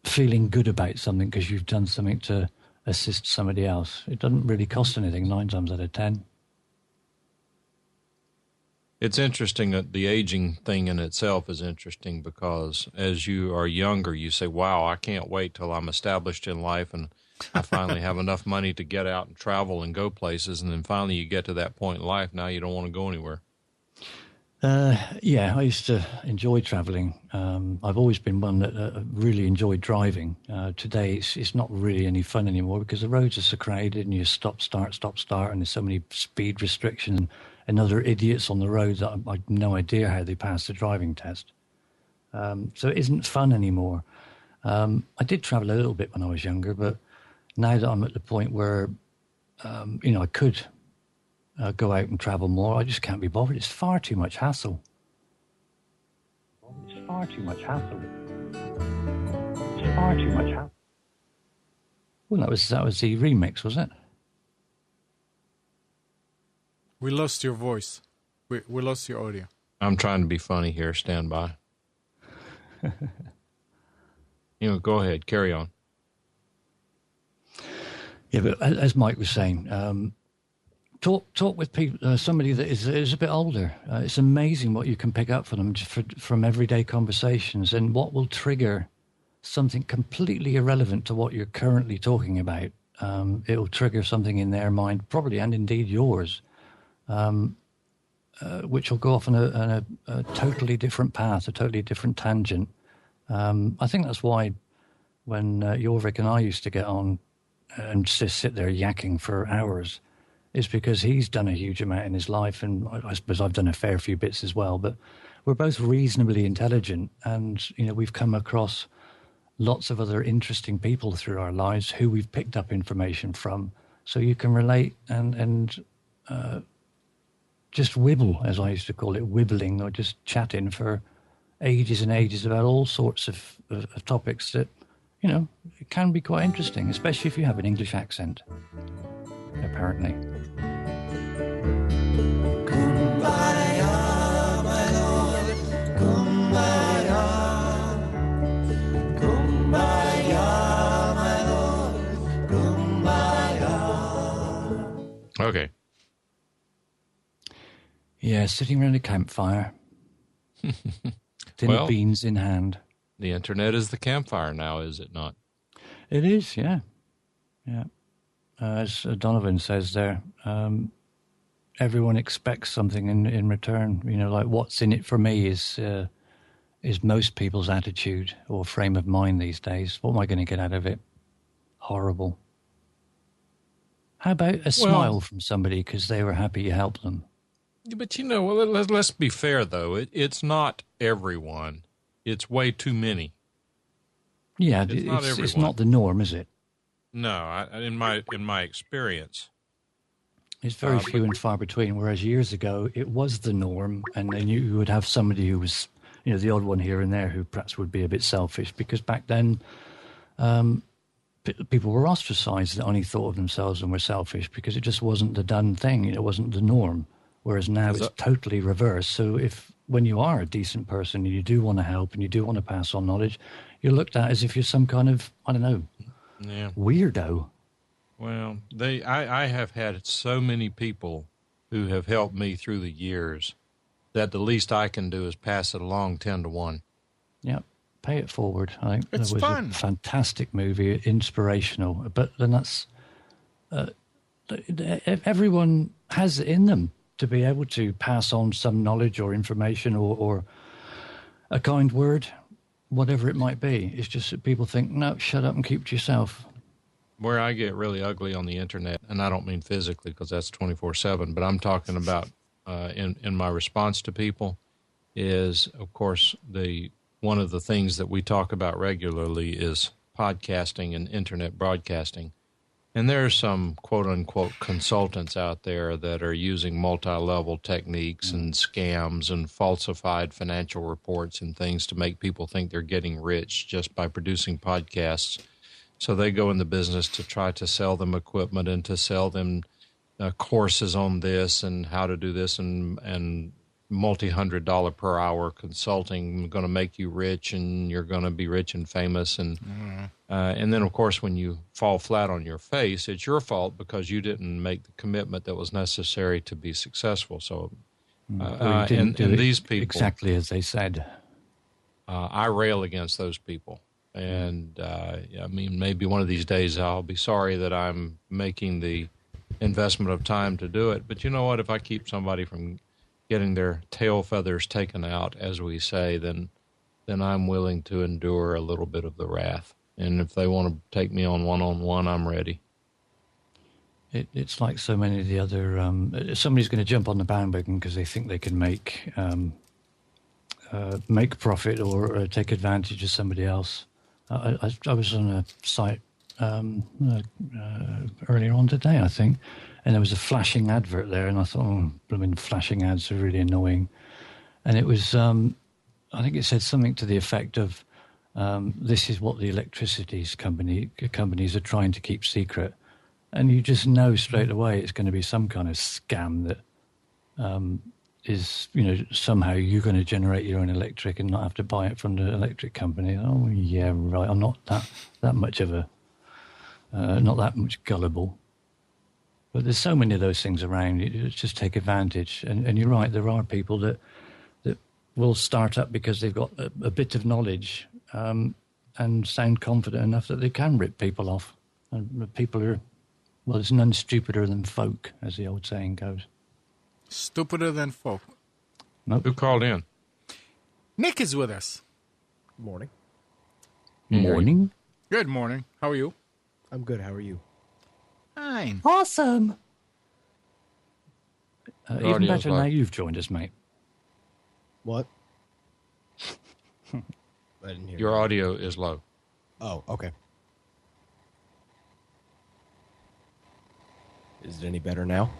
feeling good about something because you've done something to assist somebody else. It doesn't really cost anything 9 times out of 10. It's interesting that the aging thing in itself is interesting because as you are younger, you say, wow, I can't wait till I'm established in life and I finally have enough money to get out and travel and go places. And then finally you get to that point in life. Now you don't want to go anywhere. Yeah, I used to enjoy traveling. I've always been one that really enjoyed driving. Today, it's not really any fun anymore because the roads are so crowded and you stop, start, and there's so many speed restrictions and other idiots on the roads that I've no idea how they pass the driving test. So it isn't fun anymore. I did travel a little bit when I was younger, but now that I'm at the point where, I could go out and travel more, I just can't be bothered. It's far too much hassle. It's far too much hassle. It's far too much hassle. Well, that was the remix, was it? We lost your voice. We lost your audio. I'm trying to be funny here. Stand by. Go ahead. Carry on. Yeah, but as Mike was saying, talk with people. Somebody that is a bit older. It's amazing what you can pick up from them from everyday conversations, and what will trigger something completely irrelevant to what you're currently talking about. It will trigger something in their mind, probably, and indeed yours, which will go off on a totally different path, a totally different tangent. I think that's why when Jorvik and I used to get on and just sit there yakking for hours, is because he's done a huge amount in his life, and I suppose I've done a fair few bits as well, but we're both reasonably intelligent, and we've come across lots of other interesting people through our lives who we've picked up information from, so you can relate and just wibble, as I used to call it, wibbling, or just chatting for ages and ages about all sorts of topics that, it can be quite interesting, especially if you have an English accent, apparently. Kumbaya, my Lord, Kumbaya, Kumbaya, my Lord, Kumbaya. Okay. Yeah, sitting around a campfire, tin beans in hand. The internet is the campfire now, is it not? It is, yeah. Yeah. As Donovan says there, everyone expects something in return. You know, like what's in it for me is most people's attitude or frame of mind these days. What am I going to get out of it? Horrible. How about a smile from somebody because they were happy you helped them? But, you know, well, let's be fair, though. It's not everyone. It's way too many. Yeah, it's it's not the norm, is it? No, in my experience. It's very few and far between, whereas years ago it was the norm, and then you would have somebody who was, you know, the odd one here and there who perhaps would be a bit selfish, because back then people were ostracized that only thought of themselves and were selfish because it just wasn't the done thing. It wasn't the norm, whereas now it's totally reversed. So when you are a decent person and you do want to help and you do want to pass on knowledge, you're looked at as if you're some kind of, I don't know, weirdo. Well, I have had so many people who have helped me through the years that the least I can do is pass it along 10 to 1. Yeah, pay it forward. I think it's it was fun. A fantastic movie, inspirational. But then that's everyone has it in them to be able to pass on some knowledge or information or a kind word, whatever it might be. It's just that people think, no, shut up and keep to yourself. Where I get really ugly on the internet, and I don't mean physically because that's 24/7, but I'm talking about in my response to people is, of course, one of the things that we talk about regularly is podcasting and internet broadcasting. And there are some quote-unquote consultants out there that are using multi-level techniques and scams and falsified financial reports and things to make people think they're getting rich just by producing podcasts. So they go in the business to try to sell them equipment and to sell them courses on this and how to do this and multi-$100 per hour consulting, going to make you rich and you're going to be rich and famous. And then, of course, when you fall flat on your face, it's your fault because you didn't make the commitment that was necessary to be successable. So and these people, exactly as they said. I rail against those people. And, I mean, maybe one of these days I'll be sorry that I'm making the investment of time to do it. But you know what? If I keep somebody from getting their tail feathers taken out, as we say, then I'm willing to endure a little bit of the wrath. And if they want to take me on one-on-one, I'm ready. It's like so many of the other... somebody's going to jump on the bandwagon because they think they can make profit or take advantage of somebody else. I was on a site earlier on today, I think, and there was a flashing advert there, and I thought, blooming flashing ads are really annoying. And it was, I think it said something to the effect of, this is what the electricity companies are trying to keep secret. And you just know straight away it's going to be some kind of scam that is, you know, somehow you're going to generate your own electric and not have to buy it from the electric company. Oh, yeah, right. I'm not that much of not that much gullible. But there's so many of those things around. You just take advantage. And you're right, there are people that will start up because they've got a bit of knowledge and sound confident enough that they can rip people off. And people are, well, there's none stupider than folk, as the old saying goes. Stupider than folk. Nope. Who called in? Nick is with us. Morning. Morning. Good morning. How are you? I'm good. How are you? Fine. Awesome. Even Audio's better low. now you've joined us, mate. What? I didn't hear Your you. audio is low. Oh, okay. Is it any better now?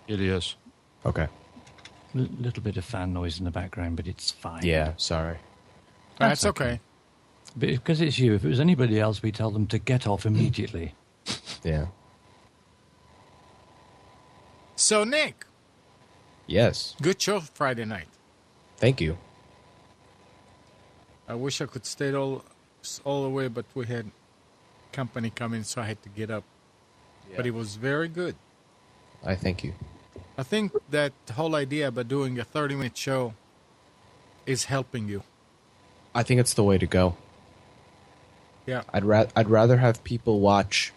It is. Okay. Little bit of fan noise in the background, but it's fine. Yeah, sorry. That's okay. But because it's you, if it was anybody else, we tell them to get off immediately. Yeah. So, Nick, Yes. good show Friday night. Thank you. I wish I could stay all the way, but we had company coming, so I had to get up. Yeah. But it was very good. I thank you. I think that whole idea about doing a 30-minute show is helping you. I think it's the way to go. Yeah. I'd rather have people watch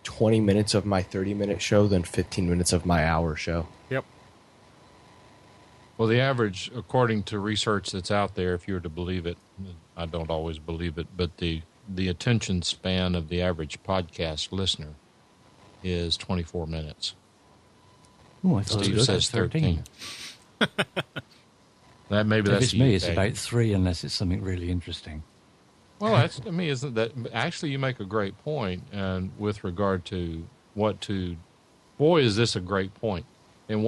20 minutes of my 30-minute show than 15 minutes of my hour show. Yep. Well, the average, according to research that's out there, if you were to believe it, I don't always believe it, but the attention span of the average podcast listener is 24 minutes. Oh, I thought Steve it was says 13. That maybe If that's it's the me, it's UK. about 3 unless it's something really interesting. Well, that's, to me, isn't that actually? You make a great point, and with regard to what to, boy, is this a great point, and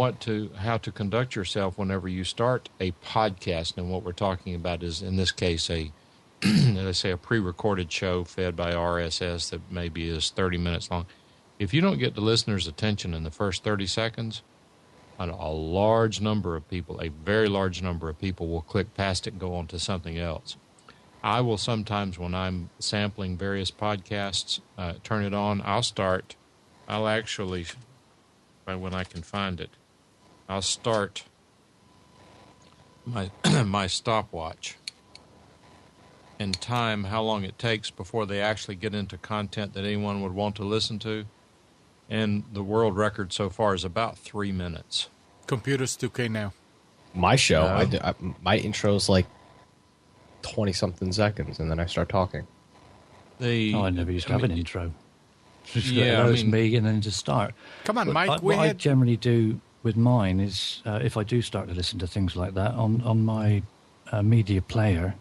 how to conduct yourself whenever you start a podcast. And what we're talking about is, in this case, let's say a pre-recorded show fed by RSS that maybe is 30 minutes long. If you don't get the listener's attention in the first 30 seconds, a large number of people, a very large number of people, will click past it and go on to something else. I will sometimes, when I'm sampling various podcasts, turn it on. I'll actually, when I can find it, I'll start my stopwatch and time how long it takes before they actually get into content that anyone would want to listen to. And the world record so far is about 3 minutes. Computers 2K now. My show, my intro is like 20-something seconds, and then I start talking. I never used to have an intro. Yeah, It's me and then just start. Come on, But Mike. what I generally do with mine is, if I do start to listen to things like that, on my media player,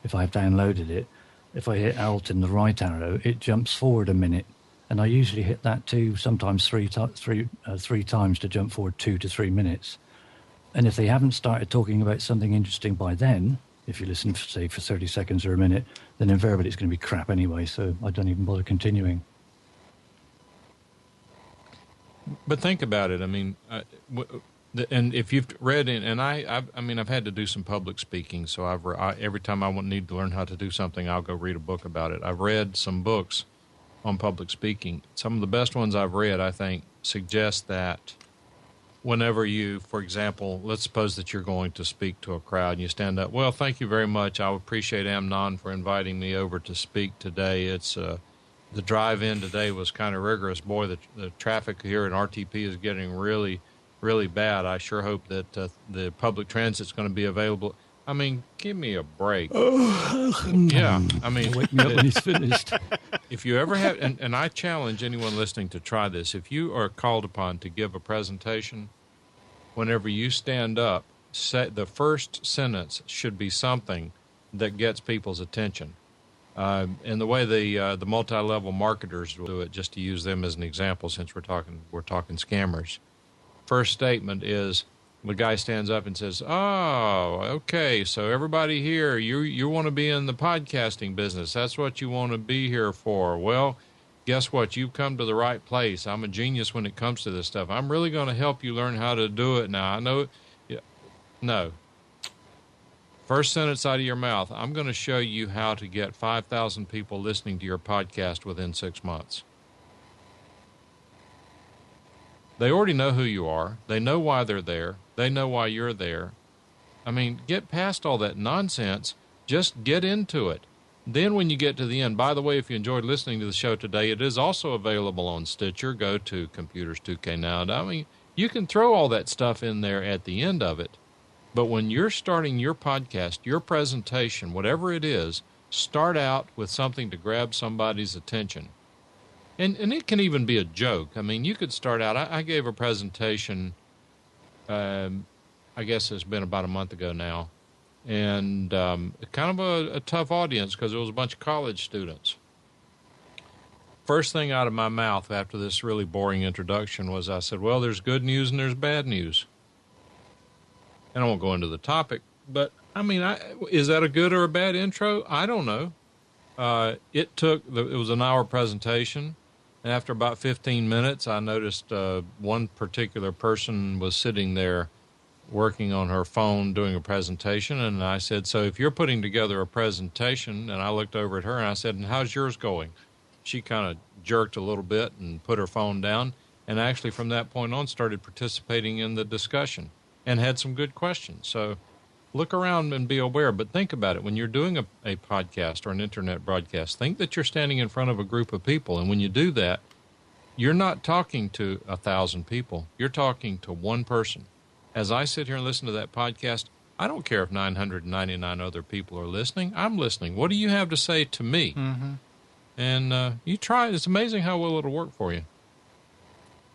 if I've downloaded it, if I hit Alt and the right arrow, it jumps forward a minute. And I usually hit that too, sometimes three times to jump forward 2 to 3 minutes. And if they haven't started talking about something interesting by then, if you listen, say, for 30 seconds or a minute, then invariably it's going to be crap anyway, so I don't even bother continuing. But think about it. I mean, and if you've read it, and I've had to do some public speaking, so every time I need to learn how to do something, I'll go read a book about it. I've read some books on public speaking. Some of the best ones I've read, I think, suggest that whenever you, for example, let's suppose that you're going to speak to a crowd and you stand up, well, thank you very much. I appreciate Amnon for inviting me over to speak today. It's the drive-in today was kind of rigorous. Boy, the traffic here in RTP is getting really, really bad. I sure hope that the public transit's going to be available. I mean, give me a break. Yeah, I mean, Wake me up when he's finished. if you ever have, and I challenge anyone listening to try this, if you are called upon to give a presentation, whenever you stand up, the first sentence should be something that gets people's attention. And the way the multi-level marketers will do it, just to use them as an example, since we're talking scammers. First statement is, the guy stands up and says, oh, okay, so everybody here, you want to be in the podcasting business. That's what you want to be here for. Well, guess what? You've come to the right place. I'm a genius when it comes to this stuff. I'm really going to help you learn how to do it now. I know. Yeah, no. First sentence out of your mouth, I'm going to show you how to get 5,000 people listening to your podcast within 6 months. They already know who you are. They know why they're there. They know why you're there. I mean, get past all that nonsense. Just get into it. Then when you get to the end, by the way, if you enjoyed listening to the show today, it is also available on Stitcher. Go to Computers 2K Now. I mean, you can throw all that stuff in there at the end of it. But when you're starting your podcast, your presentation, whatever it is, start out with something to grab somebody's attention. And it can even be a joke. I mean, you could start out. I gave a presentation, I guess it's been about a month ago now, and kind of a tough audience because it was a bunch of college students. First thing out of my mouth after this really boring introduction was I said, well, there's good news and there's bad news. And I won't go into the topic, but, I mean, is that a good or a bad intro? I don't know. It was an hour presentation. And after about 15 minutes, I noticed one particular person was sitting there working on her phone doing a presentation. And I said, so if you're putting together a presentation, and I looked over at her and I said, and how's yours going? She kind of jerked a little bit and put her phone down. And actually from that point on started participating in the discussion and had some good questions. So look around and be aware, but think about it. When you're doing a podcast or an internet broadcast, think that you're standing in front of a group of people. And when you do that, you're not talking to 1,000 people. You're talking to one person. as I sit here and listen to that podcast, I don't care if 999 other people are listening. I'm listening. What do you have to say to me? Mm-hmm. And you try it. It's amazing how well it'll work for you.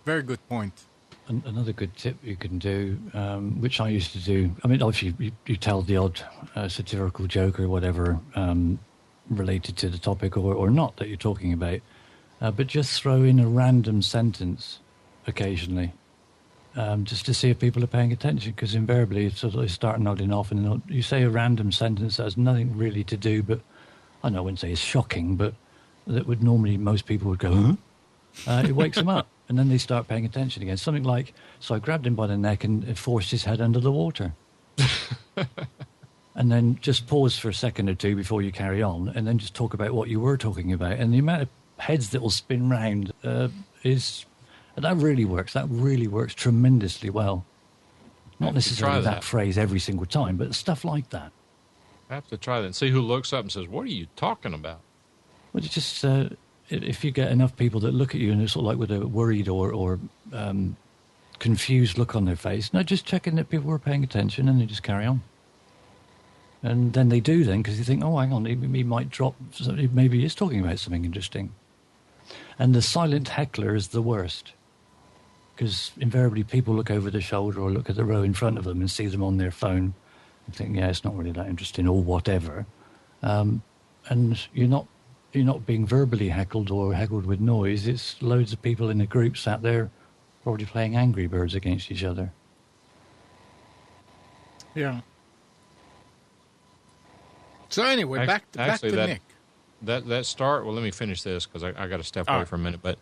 Very good point. Another good tip you can do, which I used to do. I mean, obviously, you tell the odd satirical joke or whatever related to the topic or not that you're talking about, but just throw in a random sentence occasionally, just to see if people are paying attention. Because invariably, they start nodding off, and you say a random sentence that has nothing really to do. But I know I wouldn't say it's shocking, but that would normally most people would go, huh? It wakes them up. And then they start paying attention again. Something like, so I grabbed him by the neck and forced his head under the water. And then just pause for a second or two before you carry on, and then just talk about what you were talking about. And the amount of heads that will spin round that really works. That really works tremendously well. Not necessarily that phrase every single time, but stuff like that. I have to try that and see who looks up and says, what are you talking about? Well, it's just... if you get enough people that look at you and it's sort of like with a worried or confused look on their face, no, just checking that people are paying attention, and they just carry on. And then they do because you think, oh, hang on, he might drop, maybe he's talking about something interesting. And the silent heckler is the worst, because invariably people look over their shoulder or look at the row in front of them and see them on their phone and think, yeah, it's not really that interesting or whatever. And you're not being verbally heckled or heckled with noise. It's loads of people in a group sat there probably playing Angry Birds against each other. Yeah. So anyway, back to Nick. That start, well, let me finish this because I got to step away for a minute. But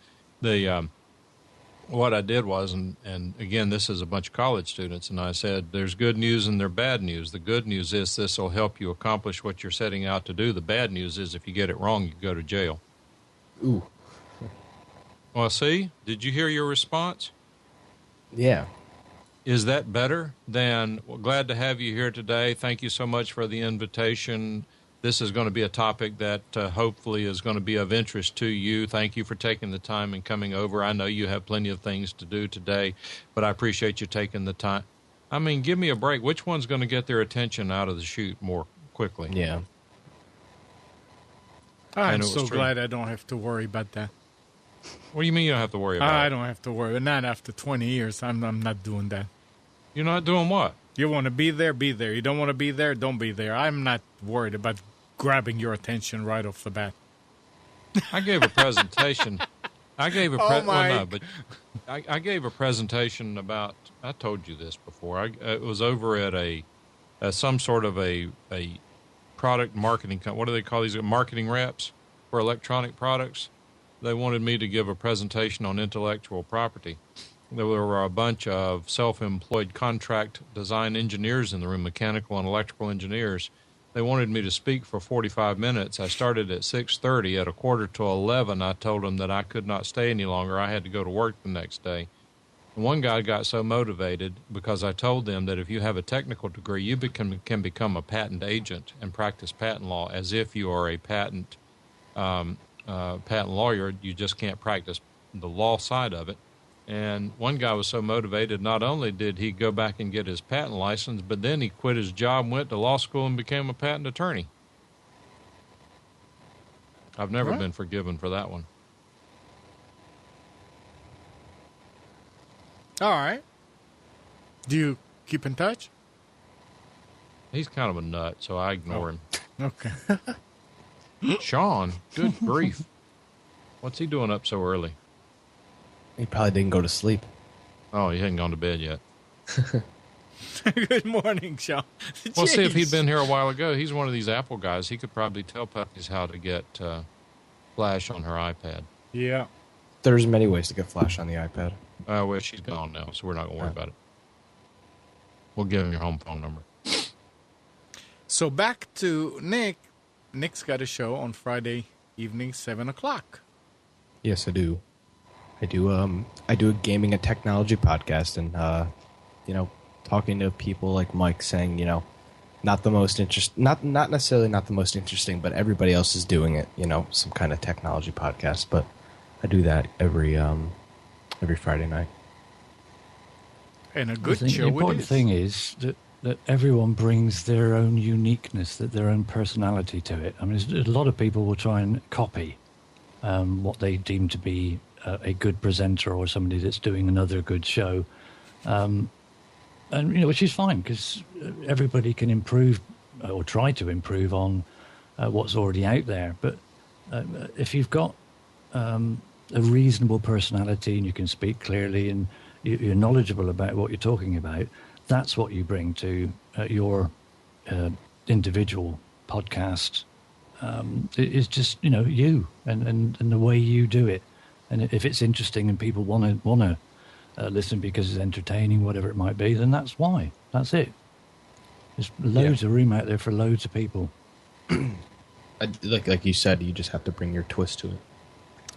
what I did was, and again, this is a bunch of college students, and I said, there's good news and there's bad news. The good news is this will help you accomplish what you're setting out to do. The bad news is if you get it wrong, you go to jail. Ooh. Well, see, did you hear your response? Yeah. Is that better than, well, glad to have you here today. Thank you so much for the invitation. This is going to be a topic that hopefully is going to be of interest to you. Thank you for taking the time and coming over. I know you have plenty of things to do today, but I appreciate you taking the time. I mean, give me a break. Which one's going to get their attention out of the chute more quickly? Yeah. I'm so glad I don't have to worry about that. What do you mean you don't have to worry about it? I don't have to worry. Not after 20 years. I'm not doing that. You're not doing what? You want to be there, be there. You don't want to be there, don't be there. I'm not worried about grabbing your attention right off the bat. I gave a presentation. I gave a presentation about, I told you this before. It was over at some sort of a product marketing company. What do they call these? Marketing reps for electronic products. They wanted me to give a presentation on intellectual property. There were a bunch of self-employed contract design engineers in the room, mechanical and electrical engineers. They wanted me to speak for 45 minutes. I started at 6:30. At 11:15, I told them that I could not stay any longer. I had to go to work the next day. And one guy got so motivated because I told them that if you have a technical degree, you can become a patent agent and practice patent law as if you are a patent lawyer. You just can't practice the law side of it. And one guy was so motivated, not only did he go back and get his patent license, but then he quit his job, went to law school, and became a patent attorney. I've never been forgiven for that one. All right. Do you keep in touch? He's kind of a nut, so I ignore him. Okay. Sean, good grief. What's he doing up so early? He probably didn't go to sleep. Oh, he hadn't gone to bed yet. Good morning, Sean. Well, see, if he'd been here a while ago, he's one of these Apple guys. He could probably tell puppies how to get Flash on her iPad. Yeah. There's many ways to get Flash on the iPad. Well, she's gone now, so we're not going to worry about it. We'll give him your home phone number. So back to Nick. Nick's got a show on Friday evening, 7 o'clock. Yes, I do. I do a gaming and technology podcast, and talking to people like Mike, saying not necessarily not the most interesting, but everybody else is doing it. Some kind of technology podcast. But I do that every Friday night. And a good I think show the it important is. thing is that everyone brings their own uniqueness, their own personality to it. I mean, a lot of people will try and copy what they deem to be a good presenter or somebody that's doing another good show, and which is fine because everybody can improve or try to improve on what's already out there. But if you've got a reasonable personality and you can speak clearly and you're knowledgeable about what you're talking about, that's what you bring to your individual podcast. It's just you and the way you do it, and if it's interesting and people want to listen because it's entertaining, whatever it might be, then that's why. That's it. There's loads of room out there for loads of people. Like you said, you just have to bring your twist to it.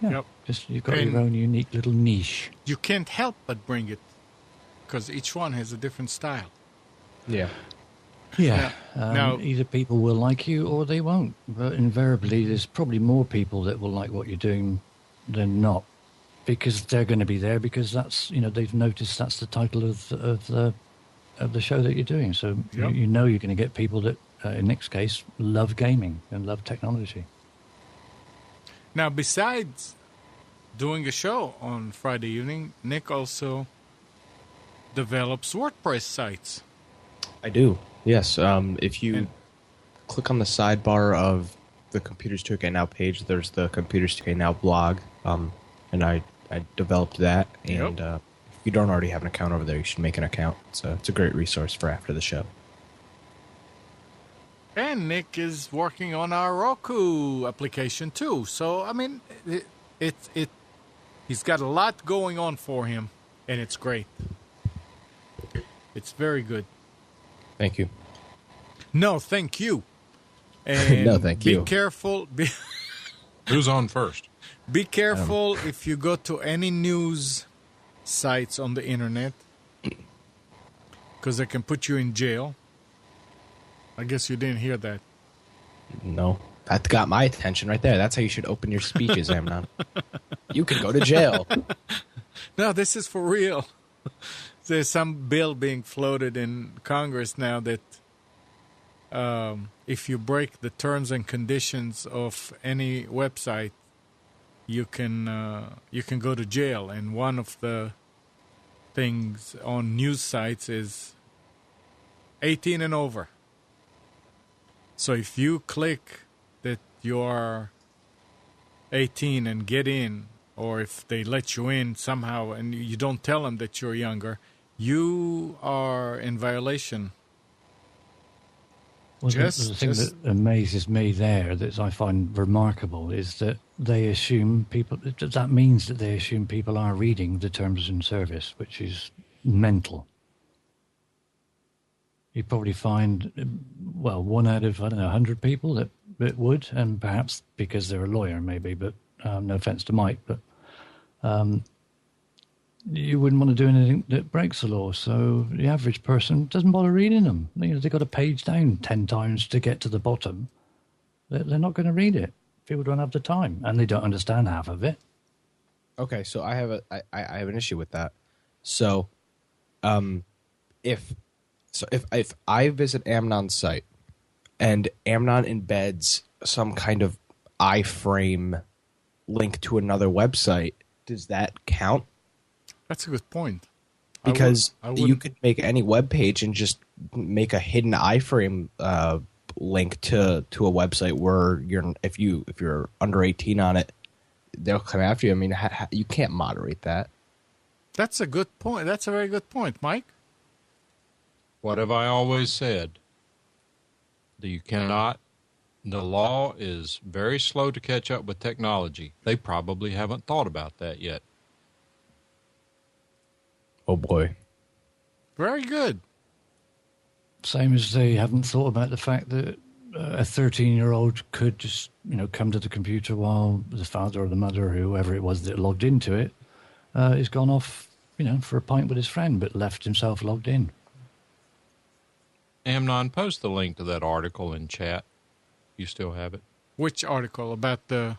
Yeah, Yep. just you've got And- your own unique little niche. You can't help but bring it because each one has a different style. Yeah. Yeah. Now- Either people will like you or they won't. But invariably, there's probably more people that will like what you're doing than not, because they're going to be there because that's they've noticed that's the title of the show that you're doing. So Yep. you know you're going to get people that, in Nick's case, love gaming and love technology. Now, besides doing a show on Friday evening, Nick also develops WordPress sites. I do. Yes. If you And- click on the sidebar of the Computers 2K Now page, there's the Computers 2K Now blog, and I developed that. And Yep. if you don't already have an account over there, you should make an account. So it's a great resource for after the show. And Nick is working on our Roku application too. So I mean, he's got a lot going on for him, and it's great. It's very good. Thank you. No, thank you. And No, thank you. Be careful. Who's on first? Be careful if you go to any news sites on the internet, because they can put you in jail. I guess you didn't hear that. No. That got my attention right there. That's how you should open your speeches, Amnon. You can go to jail. No, this is for real. There's some bill being floated in Congress now that if you break the terms and conditions of any website, you can go to jail. And one of the things on news sites is 18 and over. So if you click that you are 18 and get in, or if they let you in somehow and you don't tell them that you're younger, you are in violation. Well, Just- the thing just- that amazes me there, that I find remarkable, is that they assume people. That means that they assume people are reading the terms and service, which is mental. You probably find, well, 1 out of 100 people that would, and perhaps because they're a lawyer, maybe. But no offense to Mike, but you wouldn't want to do anything that breaks the law. So the average person doesn't bother reading them. They've got a page down 10 times to get to the bottom. They're not going to read it. People don't have the time, and they don't understand half of it. Okay, so I have an issue with that. So, if I visit Amnon's site and Amnon embeds some kind of iframe link to another website, does that count? That's a good point. Because I you wouldn't- could make any web page and just make a hidden iframe link to a website where if you're under 18 on it, they'll come after you. I mean, you can't moderate that. That's a good point. That's a very good point, Mike. What have I always said? That you cannot. The law is very slow to catch up with technology. They probably haven't thought about that yet. Oh boy. Very good. Same as they haven't thought about the fact that a 13-year-old could just, come to the computer while the father or the mother or whoever it was that logged into it is gone off, for a pint with his friend, but left himself logged in. Amnon, post the link to that article in chat. You still have it? Which article about the?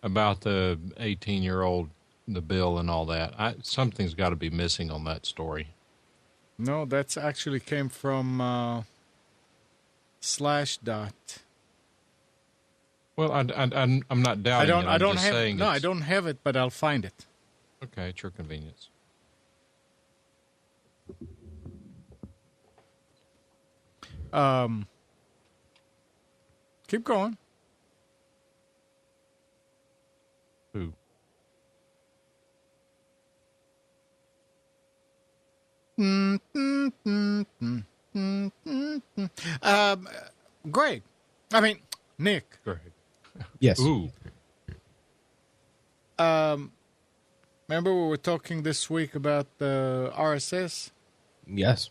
About the 18-year-old, the bill and all that. Something's got to be missing on that story. No, that's actually came from Slashdot. Well, I'm not doubting it. I I'm don't just have saying no, I it's- don't have it, but I'll find it. Okay, at your convenience. Keep going. Who? Greg. I mean, Nick. Greg. Yes. Ooh. Remember we were talking this week about the RSS? Yes.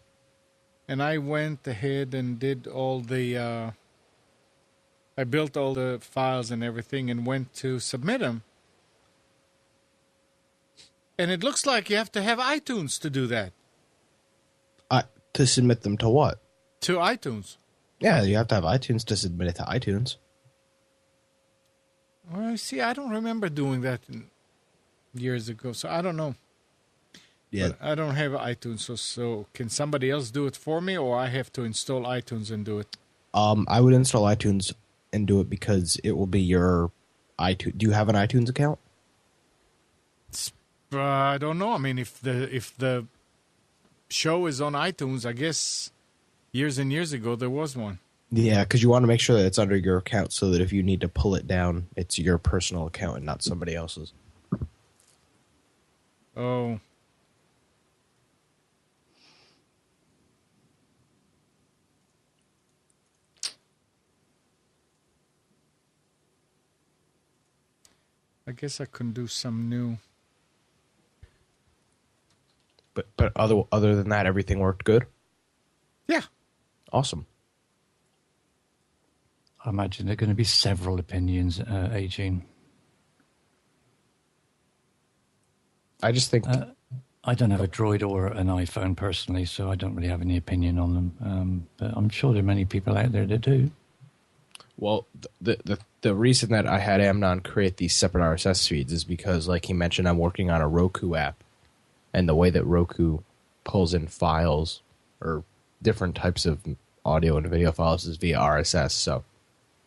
And I went ahead and did all the, I built all the files and everything and went to submit them. And it looks like you have to have iTunes to do that. To submit them to what? To iTunes. Yeah, you have to have iTunes to submit it to iTunes. Well, see, I don't remember doing that years ago, so I don't know. Yeah. But I don't have iTunes, so can somebody else do it for me, or I have to install iTunes and do it? I would install iTunes and do it because it will be your iTunes. Do you have an iTunes account? I don't know. I mean, if the show is on iTunes, I guess years and years ago there was one. Yeah, because you want to make sure that it's under your account so that if you need to pull it down, it's your personal account and not somebody else's. Oh. I guess I can do some new. But other than that, everything worked good? Yeah. Awesome. I imagine there are going to be several opinions, Eugene. I just think... I don't have a Droid or an iPhone personally, so I don't really have any opinion on them. But I'm sure there are many people out there that do. Well, the reason that I had Amnon create these separate RSS feeds is because, like he mentioned, I'm working on a Roku app. And the way that Roku pulls in files or different types of audio and video files is via RSS. So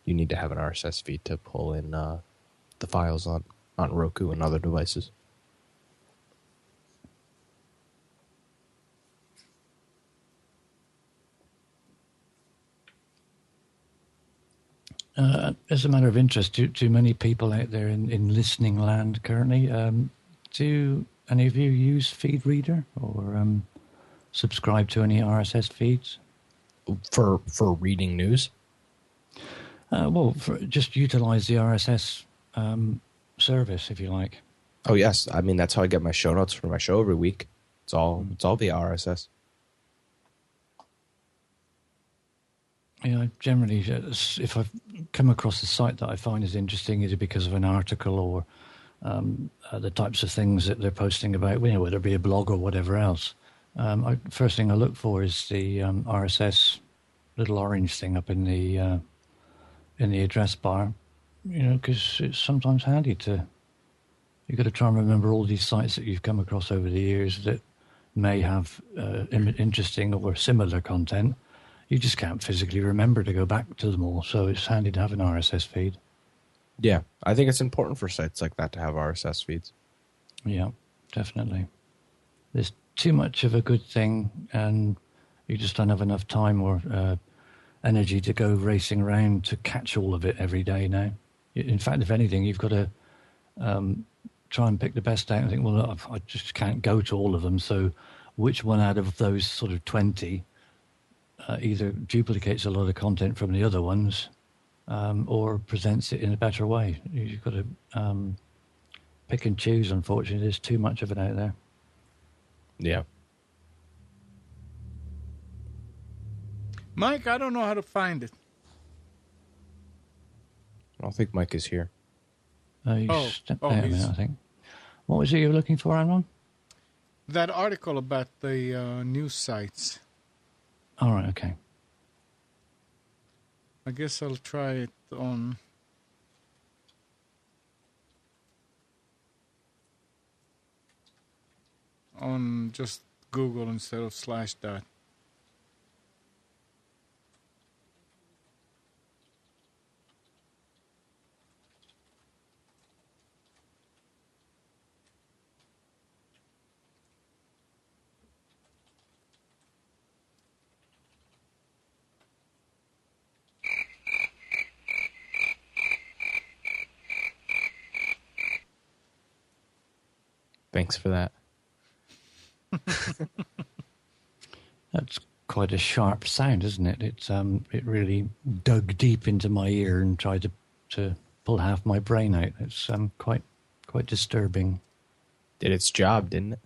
you need to have an RSS feed to pull in the files on Roku and other devices. As a matter of interest, to many people out there in listening land currently, do any of you use FeedReader or subscribe to any RSS feeds? For reading news? Just utilize the RSS service, if you like. Oh, yes. I mean, that's how I get my show notes for my show every week. It's all via RSS. Yeah, generally, if I've come across a site that I find is interesting, either because of an article or the types of things that they're posting about, whether it be a blog or whatever else, first thing I look for is the RSS little orange thing up in the address bar, because it's sometimes handy to. You've got to try and remember all these sites that you've come across over the years that may have interesting or similar content. You just can't physically remember to go back to them all, so it's handy to have an RSS feed. Yeah, I think it's important for sites like that to have RSS feeds. Yeah, definitely. There's too much of a good thing, and you just don't have enough time or energy to go racing around to catch all of it every day now. In fact, if anything, you've got to try and pick the best out and think, well, look, I just can't go to all of them, so which one out of those sort of 20 either duplicates a lot of content from the other ones or presents it in a better way. You've got to pick and choose, unfortunately. There's too much of it out there. Yeah. Mike, I don't know how to find it. I don't think Mike is here. He's stepped out a minute, I think. What was it you were looking for, Amnon? That article about the news sites. All right, okay. I guess I'll try it on just Google instead of /. Thanks for that. That's quite a sharp sound, isn't it? It really dug deep into my ear and tried to pull half my brain out. It's quite disturbing. Did its job, didn't it?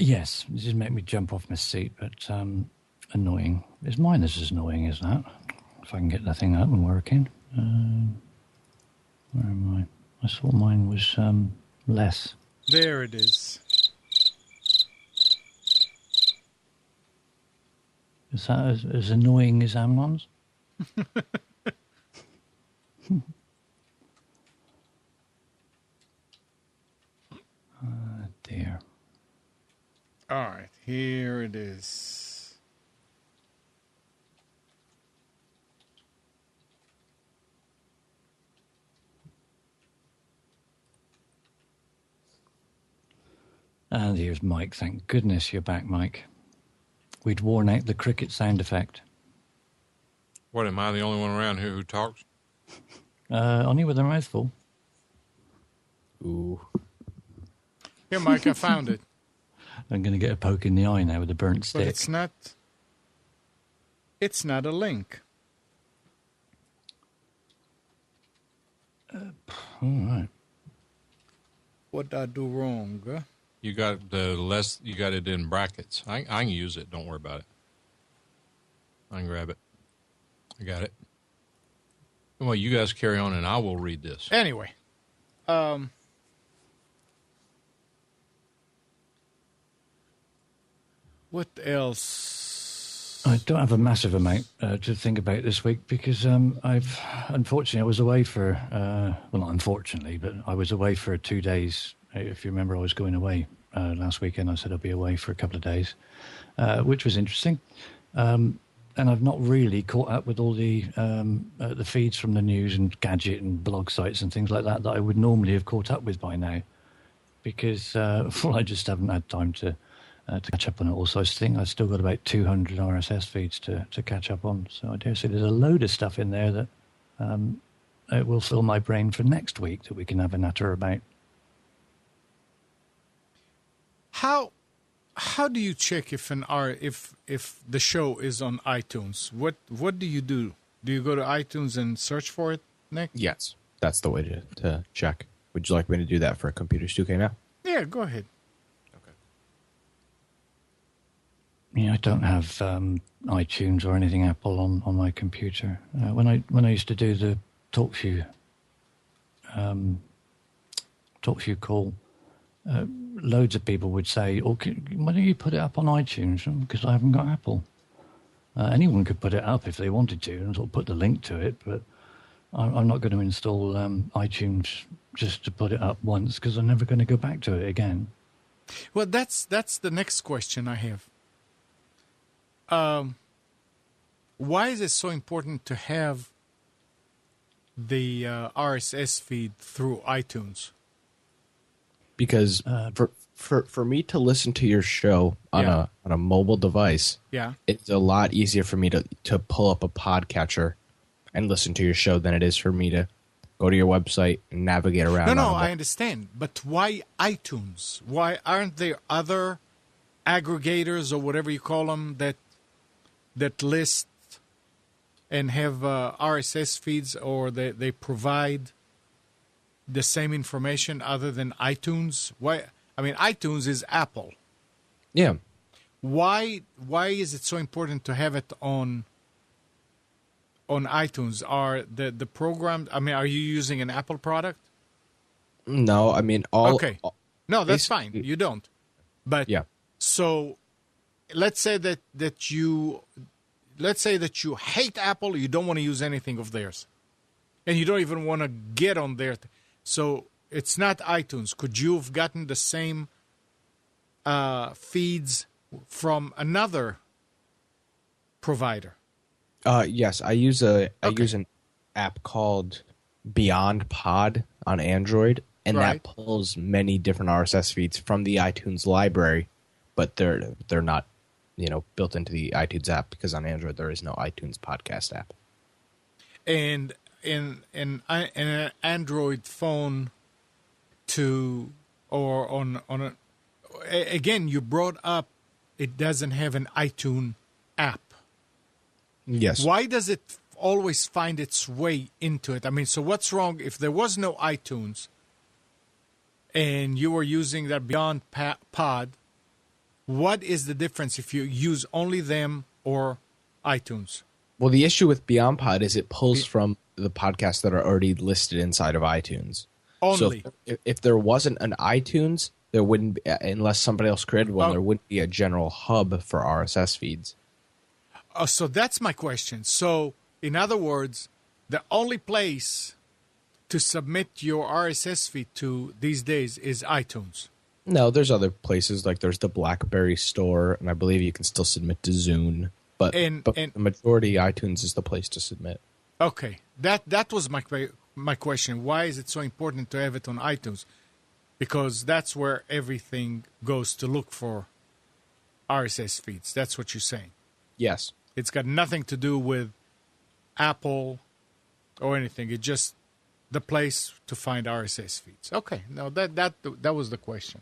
Yes, it just made me jump off my seat, but annoying. Is mine as annoying as that? If I can get the thing up and working. Where am I? I thought mine was less. There it is. Is that as annoying as Amnon's? Dear. All right, here it is. And here's Mike. Thank goodness you're back, Mike. We'd worn out the cricket sound effect. What, am I the only one around here who talks? Only with a mouthful. Ooh. Here, Mike, I found it. I'm going to get a poke in the eye now with a burnt stick. But it's not a link. All right. What did I do wrong? You got you got it in brackets. I can use it. Don't worry about it. I can grab it. I got it. Well, you guys carry on, and I will read this. Anyway, what else? I don't have a massive amount to think about this week because unfortunately, I was away for, well, not unfortunately, but I was away for 2 days. If you remember, I was going away last weekend. I said I'd be away for a couple of days, which was interesting. And I've not really caught up with all the feeds from the news and gadget and blog sites and things like that I would normally have caught up with by now, because well, I just haven't had time to catch up on it. Also, I think I've still got about 200 RSS feeds to catch up on. So I dare say there's a load of stuff in there that it will fill my brain for next week that we can have a natter about. How do you check if if the show is on iTunes? What do you do? Do you go to iTunes and search for it, Nick? Yes, that's the way to check. Would you like me to do that for Computers 2K now? Yeah, go ahead. Yeah, I don't have iTunes or anything Apple on my computer. When I used to do the TalkShoe call, loads of people would say, "Oh, why don't you put it up on iTunes?" Because I haven't got Apple. Anyone could put it up if they wanted to and sort of put the link to it, but I'm not going to install iTunes just to put it up once because I'm never going to go back to it again. Well, that's the next question I have. Why is it so important to have the RSS feed through iTunes? Because for me to listen to your show on a mobile device, it's a lot easier for me to pull up a podcatcher and listen to your show than it is for me to go to your website and navigate around. No, I understand. But why iTunes? Why aren't there other aggregators or whatever you call them that list and have RSS feeds, or they provide the same information other than iTunes? Why? I mean, iTunes is Apple. Yeah. Why is it so important to have it on iTunes? Are the program? I mean, are you using an Apple product? No, I mean Okay. No, that's fine. You don't. But yeah. So let's say that you hate Apple. You don't want to use anything of theirs, and you don't even want to get on there. So it's not iTunes. Could you have gotten the same feeds from another provider? Yes, I use an app called Beyond Pod on Android, and Right. that pulls many different RSS feeds from the iTunes library, but they're not, built into the iTunes app because on Android there is no iTunes podcast app. And in an Android phone or on again, you brought up it doesn't have an iTunes app. Yes. Why does it always find its way into it? I mean, so what's wrong if there was no iTunes and you were using that Beyond Pod? What is the difference if you use only them or iTunes? Well, the issue with Beyond Pod is it pulls from the podcasts that are already listed inside of iTunes. Only. So if there wasn't an iTunes, there wouldn't be, unless somebody else created one, Oh. there wouldn't be a general hub for RSS feeds. So that's my question. So, in other words, the only place to submit your RSS feed to these days is iTunes. No, there's other places, like there's the BlackBerry store, and I believe you can still submit to Zune. But And the majority, iTunes is the place to submit. Okay, that was my question. Why is it so important to have it on iTunes? Because that's where everything goes to look for RSS feeds. That's what you're saying. Yes. It's got nothing to do with Apple or anything. It's just the place to find RSS feeds. Okay, no, that was the question.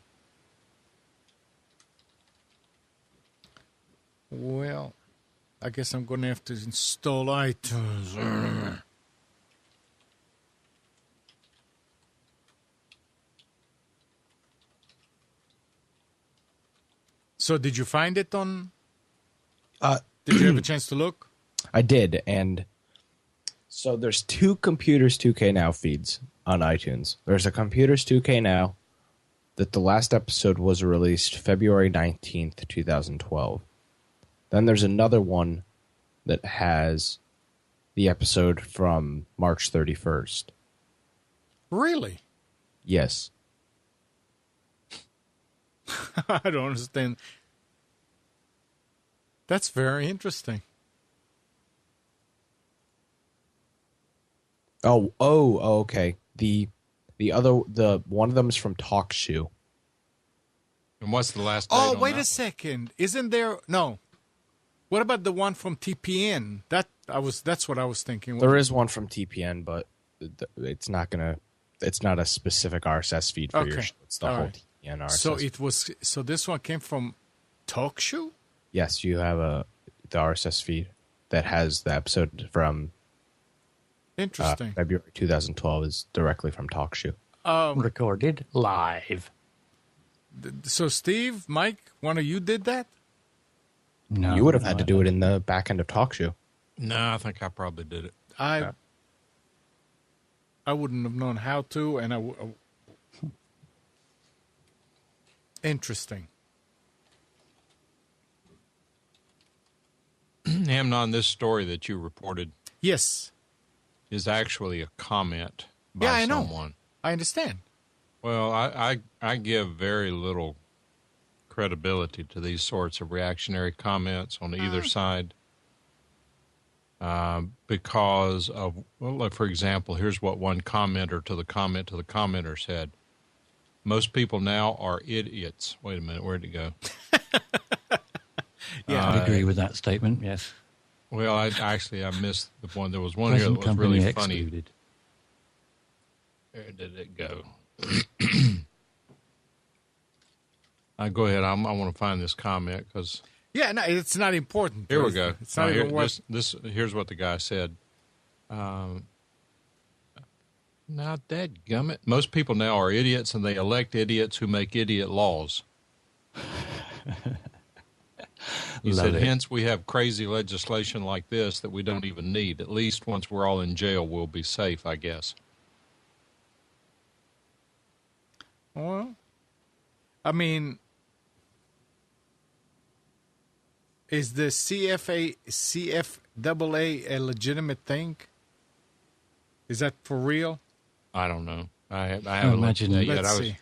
Well, I guess I'm going to have to install iTunes. So, did you find it on? Did you have a chance to look? I did, and so there's two Computers 2K Now feeds on iTunes. There's a Computers 2K Now that the last episode was released February 19th, 2012. Then there's another one that has the episode from March 31st. Really? Yes. I don't understand. That's very interesting. Oh, okay. The one of them is from TalkShoe. And what's the last date Oh, on wait that a one? second. Isn't there no? What about the one from TPN? That's what I was thinking. There is one from TPN, but it's not a specific RSS feed for your Okay. show. It's the All whole right. TPN RSS. So this one came from TalkShoe? Yes, you have the RSS feed that has the episode from Interesting. February 2012 is directly from TalkShoe. Recorded live. So Steve, Mike, one of you did that? No, You would have had to do it in the back end of TalkShoe. No, I think I probably did it. I wouldn't have known how to, and interesting. Amnon, this story that you reported Yes. is actually a comment by Yeah, I know. someone. I understand. Well, I give very little credibility to these sorts of reactionary comments on either side because of, well, like, for example, here's what one commenter to the commenter said. Most people now are idiots. Wait a minute, where'd it go? Yeah. I agree with that statement, yes. Well, I missed the one. There was one here Present that was company really funny. excluded. Where did it go? Go ahead. I want to find this comment because Yeah, no, it's not important. here we go. It's not even worth. Here's what the guy said. Not that gummit. Most people now are idiots, and they elect idiots who make idiot laws. He Love said, it. hence we have crazy legislation like this that we don't even need. At least once we're all in jail, we'll be safe, I guess. Well, I mean, is the CFAA a legitimate thing? Is that for real? I don't know. I I haven't looked at imagine that yet. Let's I was, see.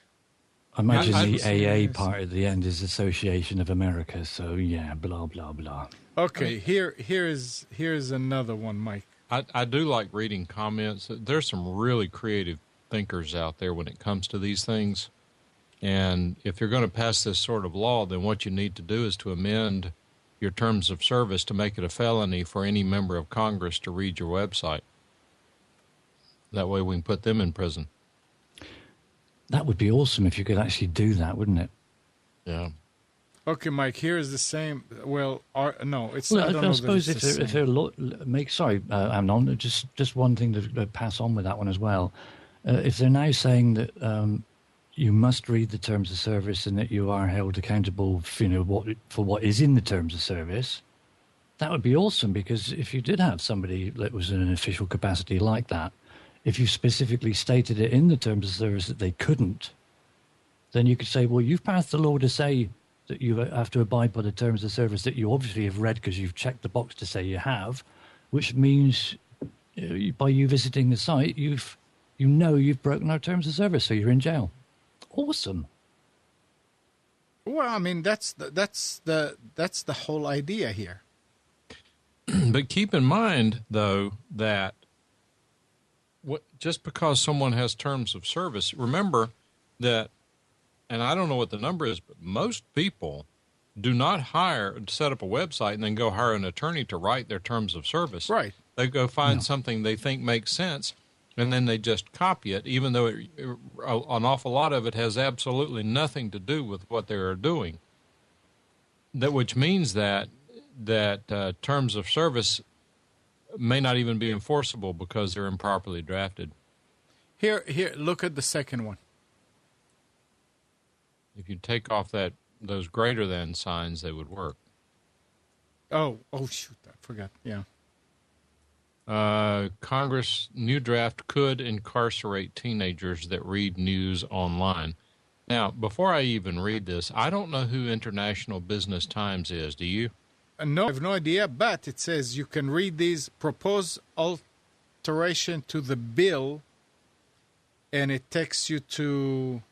I imagine I- the AA part at the end is Association of America. So yeah, blah blah blah. Okay, here's another one, Mike. I do like reading comments. There's some really creative thinkers out there when it comes to these things. And if you're going to pass this sort of law, then what you need to do is to amend your terms of service to make it a felony for any member of Congress to read your website. That way we can put them in prison. That would be awesome if you could actually do that, wouldn't it? Yeah. Okay, Mike. Here is the same. Well, no, it's. Well, I don't I know suppose that it's the if same. sorry, Amnon, just one thing to pass on with that one as well. If they're now saying that you must read the terms of service and that you are held accountable for what is in the terms of service, that would be awesome, because if you did have somebody that was in an official capacity like that, if you specifically stated it in the terms of service that they couldn't, then you could say, well, you've passed the law to say that you have to abide by the terms of service that you obviously have read because you've checked the box to say you have, which means by you visiting the site, you've broken our terms of service, so you're in jail. Awesome. Well, I mean, that's the whole idea here. But keep in mind, though, that just because someone has terms of service, remember that, and I don't know what the number is, but most people do not set up a website and then go hire an attorney to write their terms of service. Right. They go find something they think makes sense, and then they just copy it, even though an awful lot of it has absolutely nothing to do with what they are doing. Which means that terms of service may not even be enforceable because they're improperly drafted. Here, look at the second one. If you take off those greater than signs, they would work. Oh, shoot, I forgot. Yeah. Congress new draft could incarcerate teenagers that read news online. Now, before I even read this, I don't know who International Business Times is. Do you? No, I have no idea, but it says you can read these proposed alteration to the bill, and it takes you to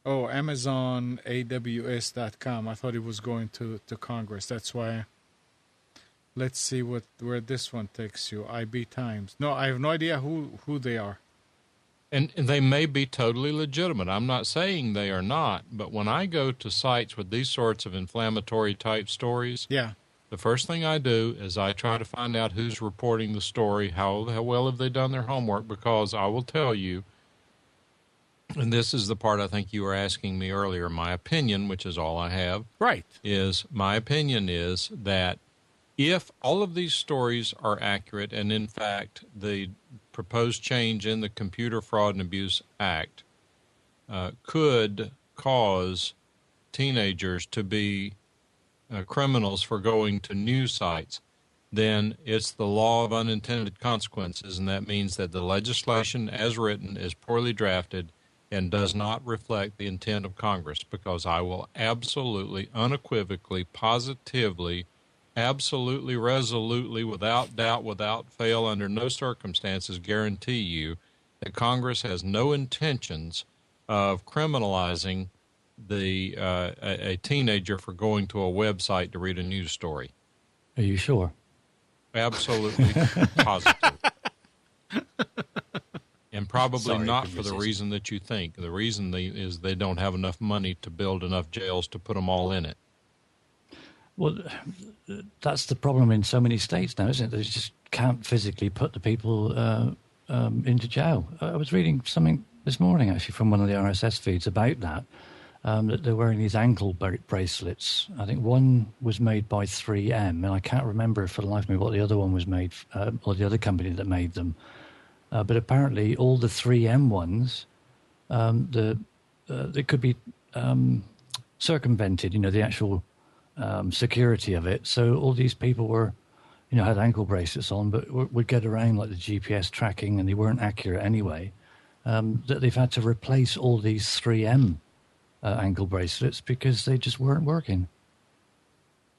Amazon AWS.com. I thought it was going to Congress. That's why. Let's see where this one takes you. IB Times. No, I have no idea who they are. And they may be totally legitimate. I'm not saying they are not, but when I go to sites with these sorts of inflammatory type stories, the first thing I do is I try to find out who's reporting the story, how well have they done their homework, because I will tell you, and this is the part I think you were asking me earlier, my opinion, which is all I have. Right. My opinion is that if all of these stories are accurate, and in fact the proposed change in the Computer Fraud and Abuse Act could cause teenagers to be criminals for going to news sites, then it's the law of unintended consequences, and that means that the legislation as written is poorly drafted and does not reflect the intent of Congress, because I will absolutely, unequivocally, positively, absolutely, resolutely, without doubt, without fail, under no circumstances, guarantee you that Congress has no intentions of criminalizing a teenager for going to a website to read a news story. Are you sure? Absolutely positive. And probably not for the reason that you think. The reason is they don't have enough money to build enough jails to put them all in it. Well, that's the problem in so many states now, isn't it? They just can't physically put the people into jail. I was reading something this morning, actually, from one of the RSS feeds about that they're wearing these ankle bracelets. I think one was made by 3M, and I can't remember for the life of me what the other one was made, or the other company that made them. But apparently all the 3M ones, they could be circumvented, the actual security of it. So all these people were, had ankle bracelets on, but would get around like the GPS tracking, and they weren't accurate anyway. That they've had to replace all these 3M ankle bracelets because they just weren't working.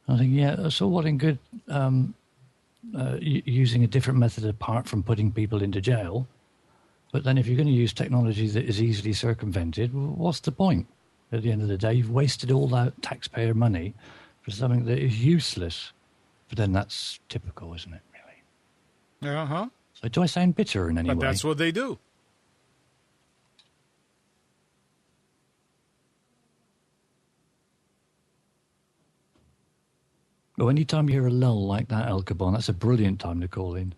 I think, so what in good using a different method apart from putting people into jail? But then if you're going to use technology that is easily circumvented, well, what's the point? At the end of the day, you've wasted all that taxpayer money for something that is useless. But then that's typical, isn't it, really? Uh-huh. So do I sound bitter in any way? But that's what they do. Well, anytime you hear a lull like that, El Cabon, that's a brilliant time to call in.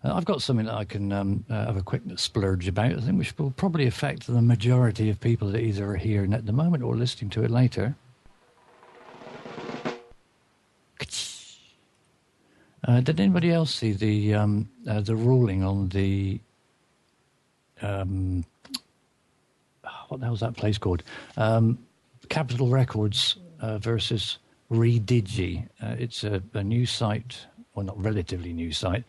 I've got something that I can have a quick splurge about, I think, which will probably affect the majority of people that either are here at the moment or listening to it later. Did anybody else see the ruling on the what the hell's that place called? Capitol Records versus Redigi. It's a new site, well, not relatively new site,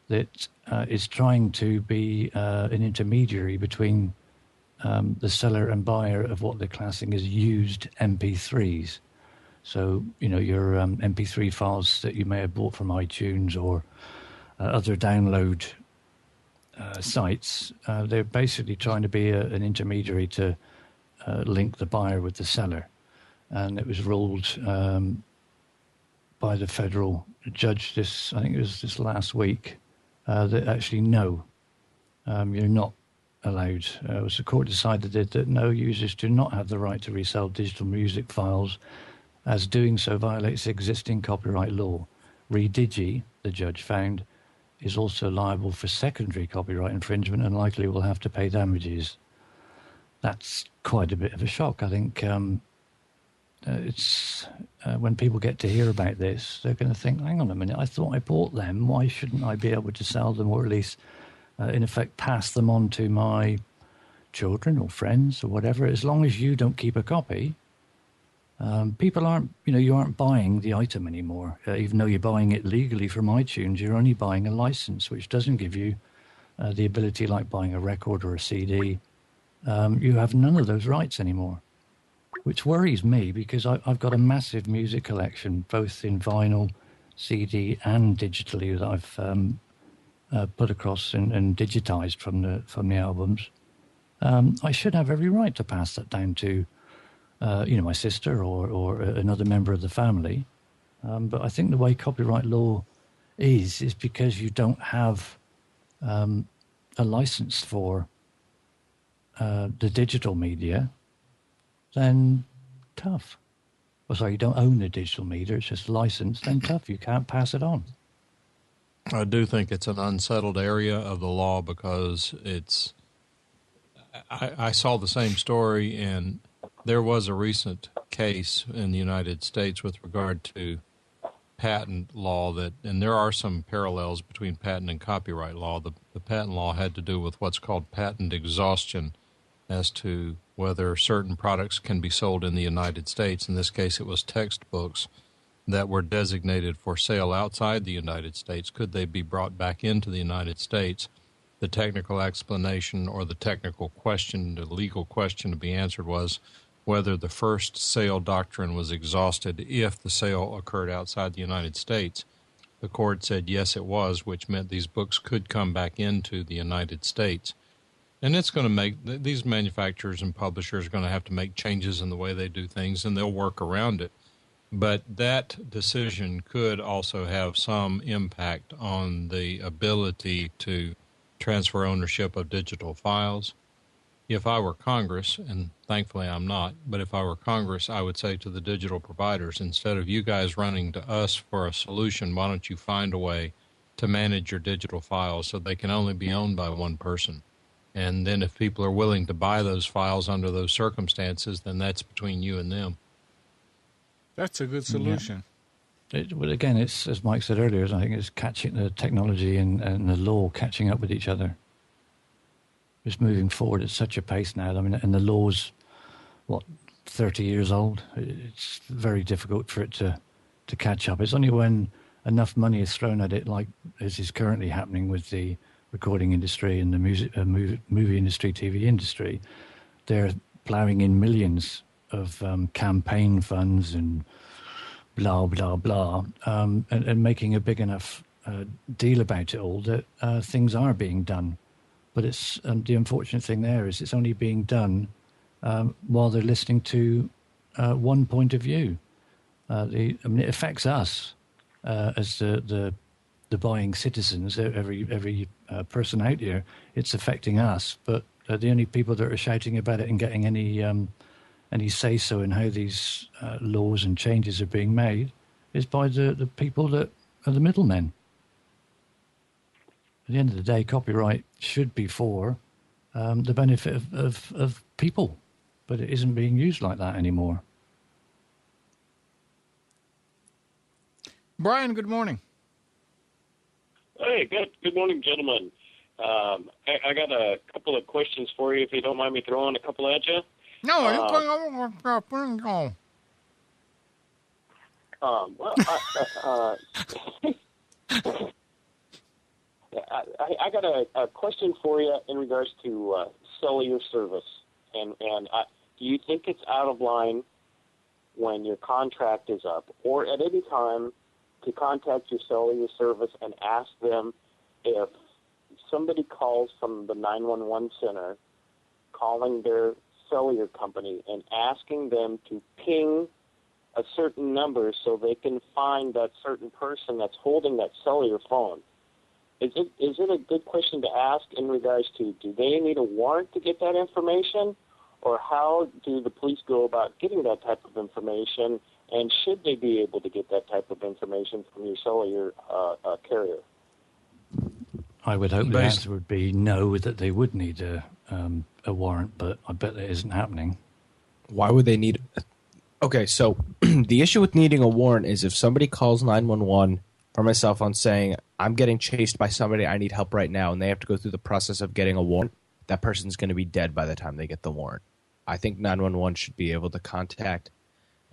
that is trying to be an intermediary between the seller and buyer of what they're classing as used MP3s. So, you know, your MP3 files that you may have bought from iTunes or other download sites, they're basically trying to be an intermediary to link the buyer with the seller. And it was ruled by the federal judge I think it was this last week, that actually no, you're not allowed. The court decided that no, users do not have the right to resell digital music files, as doing so violates existing copyright law. Redigi, the judge found, is also liable for secondary copyright infringement and likely will have to pay damages. That's quite a bit of a shock. I think it's when people get to hear about this, they're going to think, hang on a minute, I thought I bought them. Why shouldn't I be able to sell them, or at least, in effect, pass them on to my children or friends or whatever? As long as you don't keep a copy, people aren't, you aren't buying the item anymore. Even though you're buying it legally from iTunes, you're only buying a license, which doesn't give you the ability, like buying a record or a CD. You have none of those rights anymore, which worries me because I've got a massive music collection, both in vinyl, CD, and digitally, that I've put across and digitized from the albums. I should have every right to pass that down to my sister or another member of the family. But I think the way copyright law is because you don't have a license for the digital media, then tough. Well, sorry, you don't own the digital media, it's just licensed, then tough. You can't pass it on. I do think it's an unsettled area of the law because I saw the same story, and there was a recent case in the United States with regard to patent law and there are some parallels between patent and copyright law. The patent law had to do with what's called patent exhaustion as to whether certain products can be sold in the United States. In this case, it was textbooks that were designated for sale outside the United States. Could they be brought back into the United States? The technical explanation or the technical question, the legal question to be answered was whether the first sale doctrine was exhausted if the sale occurred outside the United States. The court said yes, it was, which meant these books could come back into the United States. And it's going to make, these manufacturers and publishers are going to have to make changes in the way they do things, and they'll work around it. But that decision could also have some impact on the ability to transfer ownership of digital files. If I were Congress, and thankfully I'm not, but if I were Congress, I would say to the digital providers, instead of you guys running to us for a solution, why don't you find a way to manage your digital files so they can only be owned by one person? And then if people are willing to buy those files under those circumstances, then that's between you and them. That's a good solution. Yeah. Well, again, it's, as Mike said earlier, I think it's catching the technology and the law catching up with each other. It's moving forward at such a pace now. I mean, and the law's, 30 years old? It's very difficult for it to catch up. It's only when enough money is thrown at it, like as is currently happening with the recording industry and the movie industry, TV industry, they're ploughing in millions of campaign funds and blah, blah, blah, and making a big enough deal about it all that things are being done. But it's the unfortunate thing there is it's only being done while they're listening to one point of view. It affects us as the buying citizens. Every person out here, it's affecting us. But the only people that are shouting about it and getting any say so in how these laws and changes are being made is by the people that are the middlemen. At the end of the day, copyright should be for the benefit of people, but it isn't being used like that anymore. Brian, good morning. Hey, good morning, gentlemen. I got a couple of questions for you, if you don't mind me throwing a couple at you. No, you can go. I got a question for you in regards to cellular service, and do you think it's out of line when your contract is up, or at any time, to contact your cellular service and ask them if somebody calls from the 911 center, calling their cellular company and asking them to ping a certain number so they can find that certain person that's holding that cellular phone? Is it a good question to ask in regards to, do they need a warrant to get that information, or how do the police go about getting that type of information, and should they be able to get that type of information from your cellular carrier? I would hope the answer would be no, that they would need a warrant, but I bet that isn't happening. Why would they need... Okay, so the issue with needing a warrant is if somebody calls 911 from my cell phone saying, I'm getting chased by somebody, I need help right now, and they have to go through the process of getting a warrant, that person's going to be dead by the time they get the warrant. I think 911 should be able to contact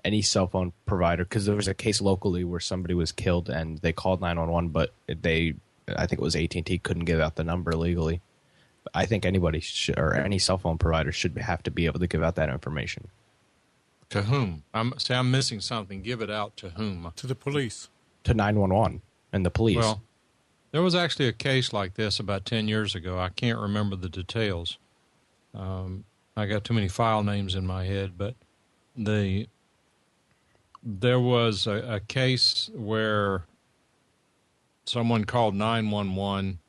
any cell phone provider, because there was a case locally where somebody was killed and they called 911, but I think it was AT&T, couldn't give out the number legally. I think anybody should, or any cell phone provider should have to be able to give out that information. To whom? I'm missing something. Give it out to whom? To the police. To 911 and the police. Well, there was actually a case like this about 10 years ago. I can't remember the details. I got too many file names in my head, but there was a case where someone called 911.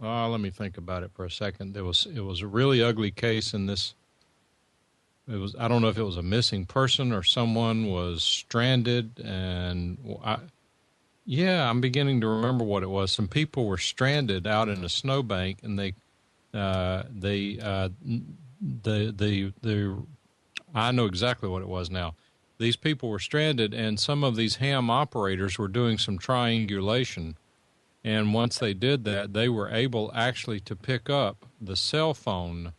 Let me think about it for a second. It was a really ugly case in this. I don't know if it was a missing person or someone was stranded, and I'm beginning to remember what it was. Some people were stranded out in a snowbank, and I know exactly what it was now. These people were stranded, and some of these ham operators were doing some triangulation. And once they did that, they were able actually to pick up the cell phone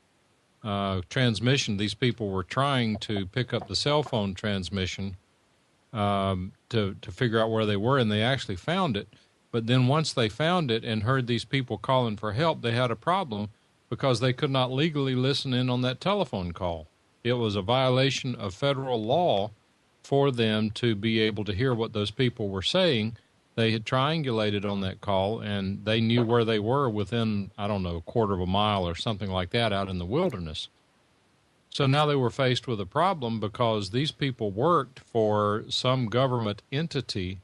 transmission. These people were trying to pick up the cell phone transmission to figure out where they were, and they actually found it. But then once they found it and heard these people calling for help, they had a problem because they could not legally listen in on that telephone call. It was a violation of federal law for them to be able to hear what those people were saying. They had triangulated on that call, and they knew where they were within, I don't know, a quarter of a mile or something like that out in the wilderness. So now they were faced with a problem because these people worked for some government entity,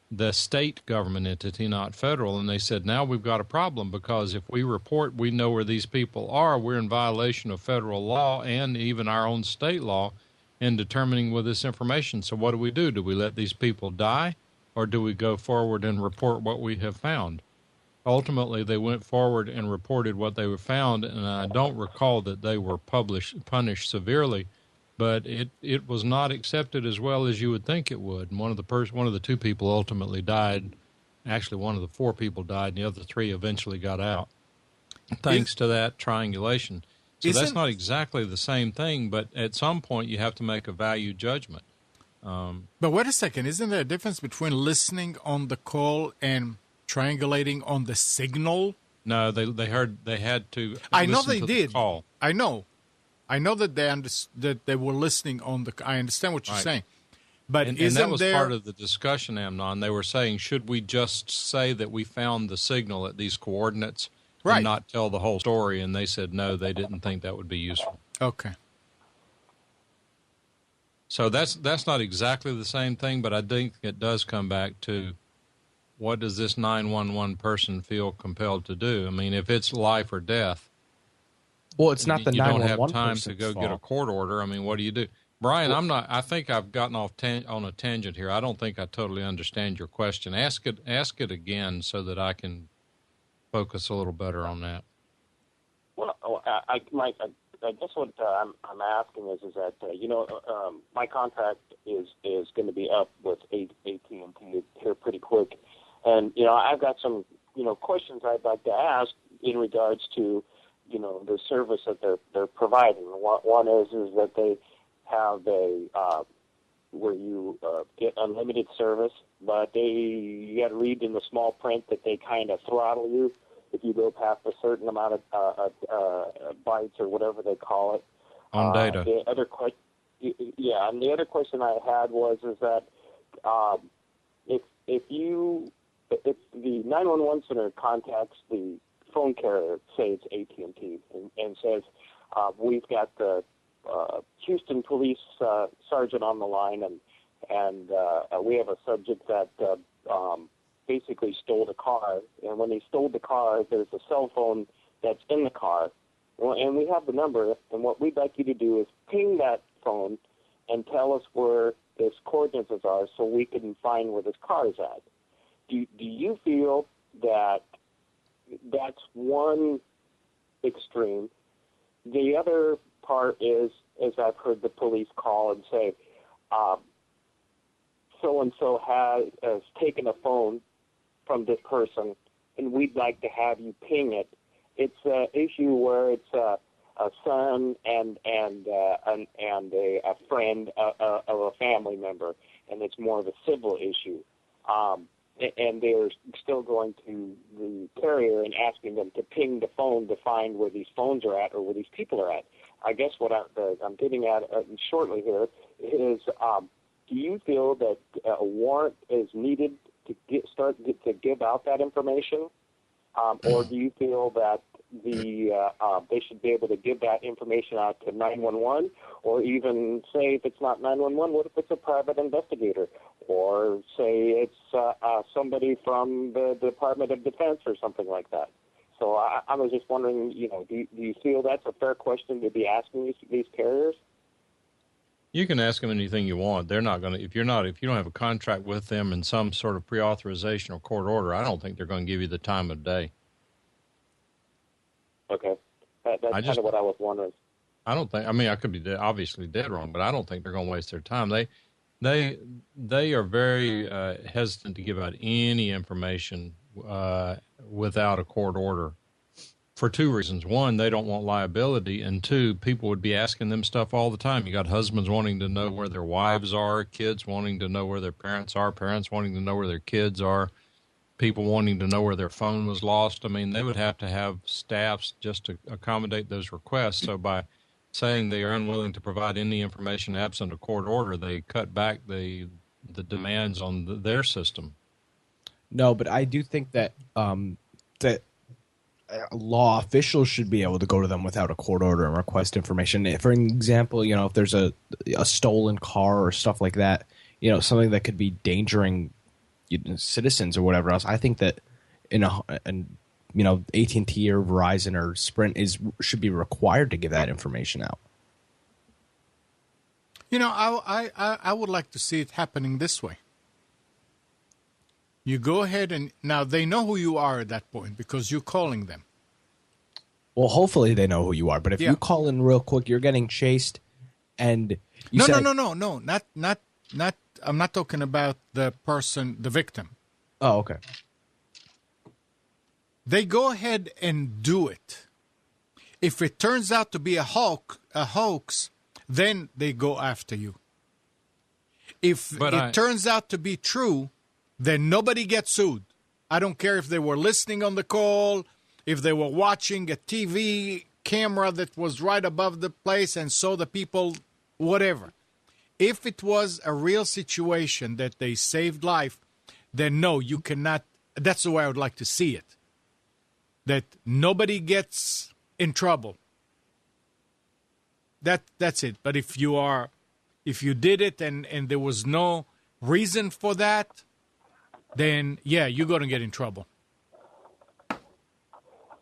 the state government entity, not federal, and they said, now we've got a problem because if we report we know where these people are, we're in violation of federal law and even our own state law in determining with this information. So what do? Do we let these people die? Or do we go forward and report what we have found? Ultimately, they went forward and reported what they found, and I don't recall that they were punished severely, but it was not accepted as well as you would think it would. And one of the two people ultimately died. Actually, one of the four people died, and the other three eventually got out, thanks to that triangulation. So that's not exactly the same thing, but at some point you have to make a value judgment. But wait a second, isn't there a difference between listening on the call and triangulating on the signal? No, they had to. I know they did. The call. I know that they were listening on the. I understand what you're saying, but and that was part of the discussion, Amnon. They were saying, should we just say that we found the signal at these coordinates Right. and not tell the whole story. And they said no, they didn't think that would be useful. Okay. So that's not exactly the same thing, but I think it does come back to what does this 911 person feel compelled to do? I mean, if it's life or death, Well, it's not the you don't 911 have time to person's go get a fault. court order. I mean, what do you do? Brian, I think I've gotten off on a tangent here. I don't think I totally understand your question. Ask it again so that I can focus a little better on that. Well, Mike, I guess what I'm asking is that my contract is going to be up with AT&T here pretty quick, and I've got some questions I'd like to ask in regards to the service that they're providing. One is that they have a where you get unlimited service, but you got to read in the small print that they kind of throttle you if you go past a certain amount of bytes or whatever they call it. On data. The other question, and the other question I had was that if the 911 center contacts the phone carrier, say it's AT&T, and says we've got the Houston police sergeant on the line, and we have a subject that basically stole the car, and when they stole the car, there's a cell phone that's in the car, and we have the number, and what we'd like you to do is ping that phone and tell us where its coordinates are so we can find where this car is at. Do you feel that that's one extreme? The other part is I've heard the police call and say, so-and-so has taken a phone from this person, and we'd like to have you ping it. It's an issue where it's a son and a friend of a family member, and it's more of a civil issue. And they're still going to the carrier and asking them to ping the phone to find where these phones are at or where these people are at. I guess what I'm getting at shortly here is, do you feel that a warrant is needed to start to give out that information, or do you feel that they should be able to give that information out to 911, or even say if it's not 911, what if it's a private investigator, or say it's somebody from the Department of Defense or something like that? So I was just wondering, do you feel that's a fair question to be asking these carriers? You can ask them anything you want. They're not going to, if you don't have a contract with them and some sort of pre-authorization or court order, I don't think they're going to give you the time of day. Okay. That's kind of what I was wondering. I don't think, I could be obviously dead wrong, but I don't think they're going to waste their time. They are very hesitant to give out any information without a court order for two reasons. One, they don't want liability, and two, people would be asking them stuff all the time. You got husbands wanting to know where their wives are, kids wanting to know where their parents are, parents wanting to know where their kids are, people wanting to know where their phone was lost. They would have to have staffs just to accommodate those requests. So by saying they are unwilling to provide any information absent a court order, they cut back the demands on their system. No, but I do think that that law officials should be able to go to them without a court order and request information. For example, if there's a stolen car or stuff like that, something that could be endangering citizens or whatever else. I think that AT&T or Verizon or Sprint should be required to give that information out. I would like to see it happening this way. You go ahead and now they know who you are at that point because you're calling them. Well, hopefully they know who you are. But if you call in real quick, you're getting chased, and No, not. I'm not talking about the person, the victim. Oh, okay. They go ahead and do it. If it turns out to be a hoax, then they go after you. If it turns out to be true, then nobody gets sued. I don't care if they were listening on the call, if they were watching a TV camera that was right above the place and saw the people, whatever. If it was a real situation that they saved life, then no, you cannot. That's the way I would like to see it. that nobody gets in trouble. That's it. But if you did it and there was no reason for that, then yeah, you're going to get in trouble.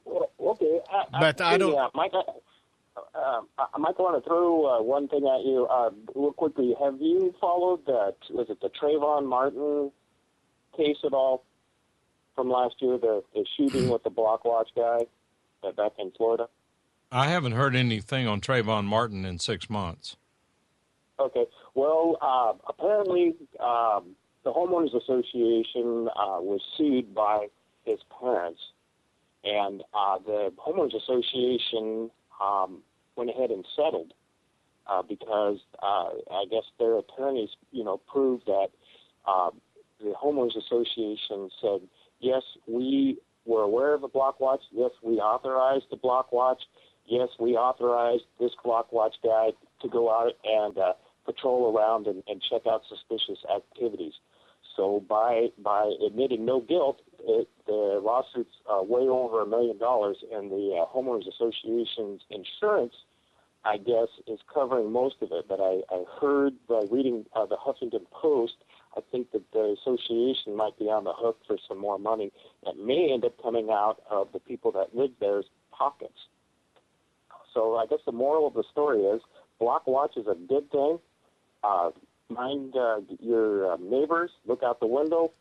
Well, okay. I don't. Mike, I might want to throw one thing at you real quickly. Have you followed was it the Trayvon Martin case at all from last year, the shooting with the block watch guy back in Florida? I haven't heard anything on Trayvon Martin in 6 months. Okay. Well, apparently the Homeowners Association was sued by his parents, and the Homeowners Association went ahead and settled because I guess their attorneys, proved that the Homeowners Association said, yes, we were aware of the block watch. Yes, we authorized the block watch. Yes, we authorized this block watch guy to go out and patrol around and check out suspicious activities. So by admitting no guilt, the lawsuit's way over $1 million, and the Homeowners Association's insurance, I guess, is covering most of it. But I heard by reading the Huffington Post, I think that the association might be on the hook for some more money that may end up coming out of the people that live there's pockets. So I guess the moral of the story is block watch is a good thing. Mind your neighbors, look out the window,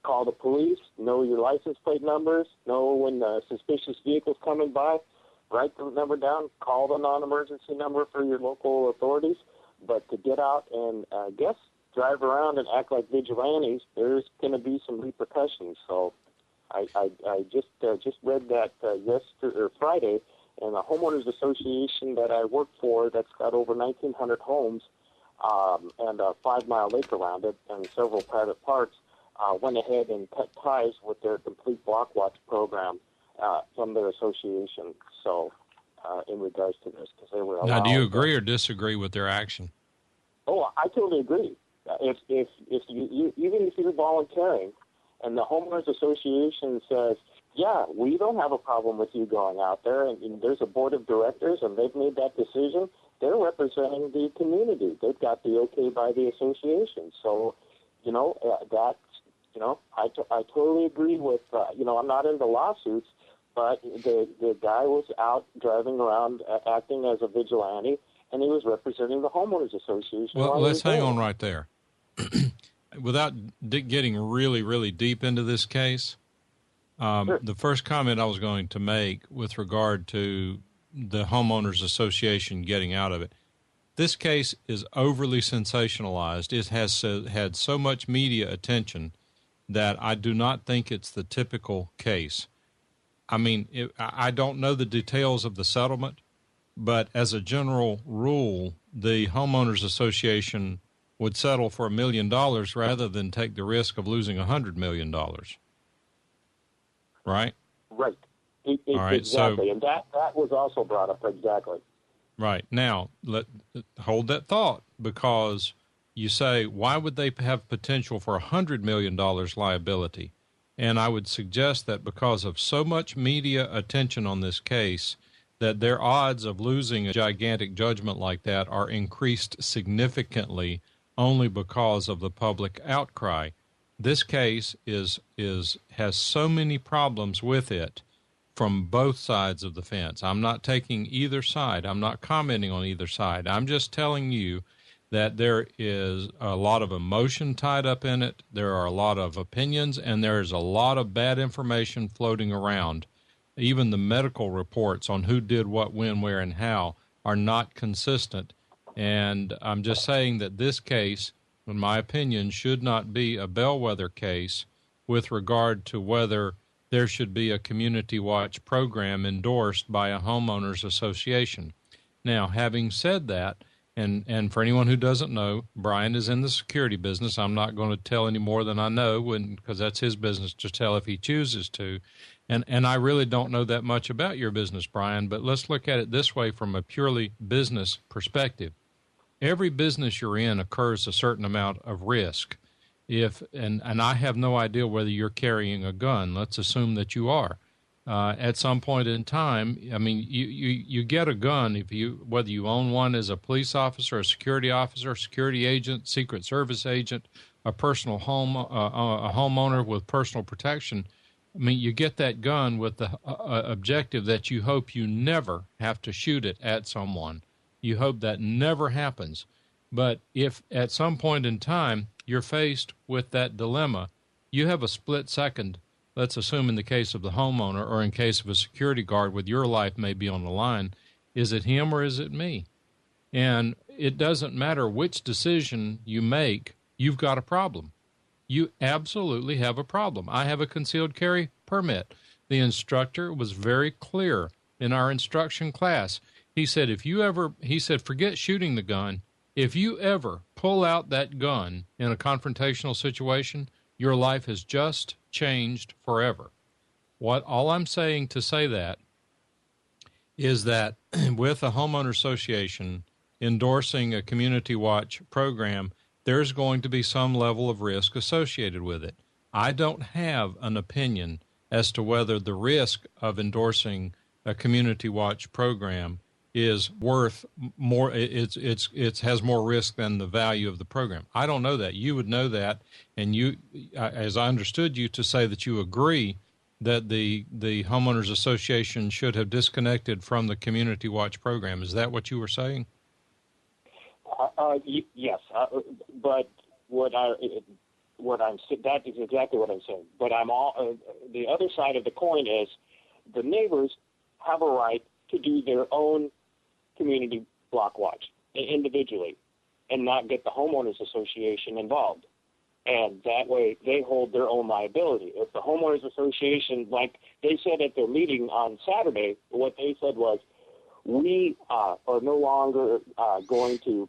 call the police, know your license plate numbers, know when suspicious vehicles coming by, write the number down, call the non-emergency number for your local authorities. But to get out and drive around and act like vigilantes, there's going to be some repercussions. So I just read that yesterday or Friday, and the Homeowners Association that I work for, that's got over 1,900 homes and a 5-mile lake around it and several private parks, went ahead and cut ties with their complete block watch program from their association. So in regards to this, because they were allowed. Now, do you agree or disagree with their action? Oh, I totally agree. If you even if you're volunteering, and the Homeowners Association says, yeah, we don't have a problem with you going out there, and there's a board of directors, and they've made that decision, they're representing the community. They've got the okay by the association. So, I totally agree with, I'm not into lawsuits, but the guy was out driving around acting as a vigilante, and he was representing the Homeowners Association. Well, let's hang on right there. Without getting really, really deep into this case, sure. The first comment I was going to make with regard to the Homeowners Association getting out of it, this case is overly sensationalized. It has had so much media attention that I do not think it's the typical case. I mean, I don't know the details of the settlement, but as a general rule, the Homeowners Association would settle for $1 million rather than take the risk of losing $100 million. Right? Right. All right. Exactly. So, and that was also brought up exactly. Right. Now, hold that thought, because you say, why would they have potential for $100 million liability? And I would suggest that because of so much media attention on this case, that their odds of losing a gigantic judgment like that are increased significantly only because of the public outcry. This case has so many problems with it from both sides of the fence. I'm not taking either side. I'm not commenting on either side. I'm just telling you that there is a lot of emotion tied up in it. There are a lot of opinions, and there's a lot of bad information floating around. Even the medical reports on who did what, when, where, and how are not consistent. And I'm just saying that this case, in my opinion, should not be a bellwether case with regard to whether there should be a community watch program endorsed by a homeowners association. Now, having said that, and for anyone who doesn't know, Brian is in the security business. I'm not going to tell any more than I know, because that's his business to tell if he chooses to. And I really don't know that much about your business, Brian, but let's look at it this way from a purely business perspective. Every business you're in occurs a certain amount of risk. And I have no idea whether you're carrying a gun. Let's assume that you are. at some point in time. I mean, you get a gun whether you own one as a police officer, a security agent, Secret Service agent, a personal home, a homeowner with personal protection. I mean, you get that gun with the objective that you hope you never have to shoot it at someone. You hope that never happens. But if at some point in time you're faced with that dilemma, you have a split second. Let's assume in the case of the homeowner or in case of a security guard with your life may be on the line, is it him or is it me? And it doesn't matter which decision you make, you've got a problem. You absolutely have a problem. I have a concealed carry permit. The instructor was very clear in our instruction class. He said, forget shooting the gun. If you ever pull out that gun in a confrontational situation, your life has just changed forever. All I'm saying to say that is that with a homeowner association endorsing a community watch program, there's going to be some level of risk associated with it. I don't have an opinion as to whether the risk of endorsing a community watch program is worth more. It has more risk than the value of the program. I don't know that. You would know that, and you, as I understood you to say that you agree that the homeowners association should have disconnected from the community watch program. Is that what you were saying? Yes, but that is exactly what I'm saying. But the other side of the coin is the neighbors have a right to do their own community block watch individually and not get the homeowners association involved. And that way they hold their own liability. If the homeowners association, like they said at their meeting on Saturday, what they said was, we are no longer going to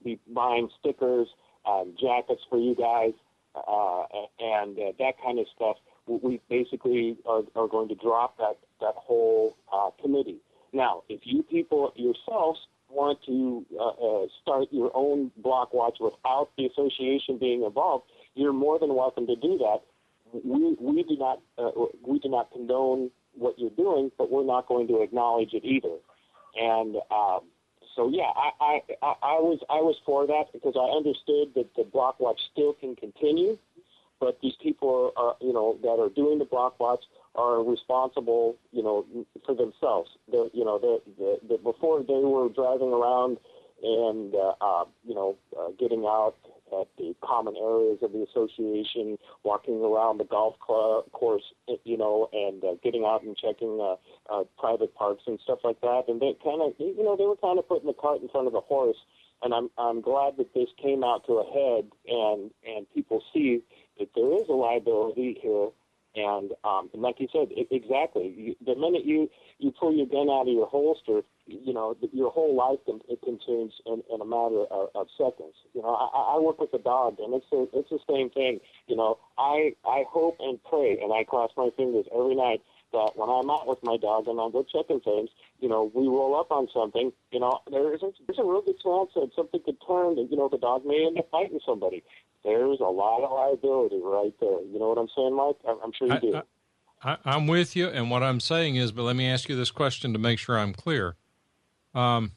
be buying stickers, jackets for you guys, and that kind of stuff. We basically are going to drop that whole committee. Now, if you people yourselves want to start your own block watch without the association being involved, you're more than welcome to do that. We do not condone what you're doing, but we're not going to acknowledge it either. And so, yeah, I was for that because I understood that the block watch still can continue, but these people are that are doing the block watch are responsible, for themselves. Before they were driving around and getting out at the common areas of the association, walking around the golf course, and getting out and checking private parks and stuff like that. And they kind of, they were kind of putting the cart in front of the horse. And I'm glad that this came out to a head, and people see that there is a liability here. And like you said, exactly. The minute you pull your gun out of your holster, your whole life can change in a matter of seconds. I work with a dog, and it's the same thing. I hope and pray, and I cross my fingers every night that when I'm out with my dog and I go checking things, we roll up on something, there's a real good chance that something could turn, and the dog may end up fighting somebody. There's a lot of liability right there. You know what I'm saying, Mike? I'm sure you do. I'm with you, and what I'm saying is, but let me ask you this question to make sure I'm clear. Do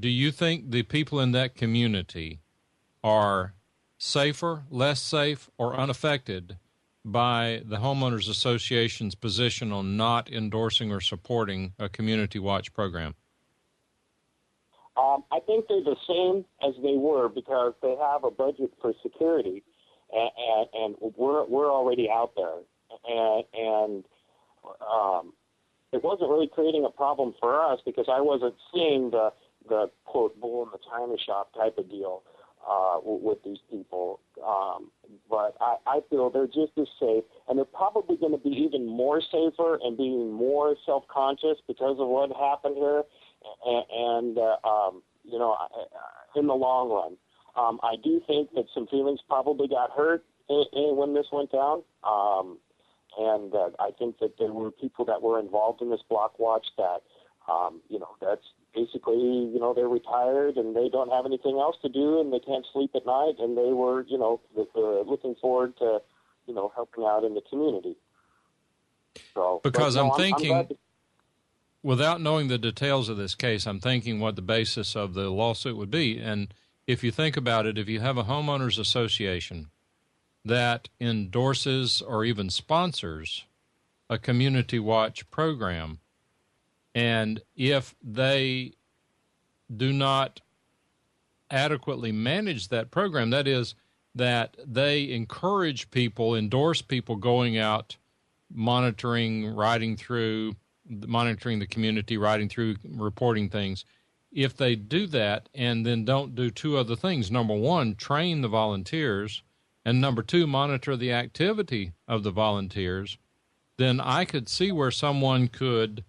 you think the people in that community are safer, less safe, or unaffected by the Homeowners Association's position on not endorsing or supporting a community watch program? I think they're the same as they were because they have a budget for security, and we're already out there, and it wasn't really creating a problem for us because I wasn't seeing the quote bull in the china shop type of deal with these people. But I feel they're just as safe, and they're probably going to be even more safer and being more self-conscious because of what happened here. And in the long run, I do think that some feelings probably got hurt when this went down. And I think that there were people that were involved in this block watch that, that's basically, they're retired and they don't have anything else to do and they can't sleep at night. And they were, looking forward to, helping out in the community. So, Because but, no, I'm thinking, glad to- without knowing the details of this case, I'm thinking what the basis of the lawsuit would be. And if you think about it, if you have a homeowners association that endorses or even sponsors a community watch program, and if they do not adequately manage that program, that is, that they encourage people, endorse people going out, monitoring the community, riding through, reporting things. If they do that and then don't do two other things, number one, train the volunteers, and number two, monitor the activity of the volunteers, then I could see where someone could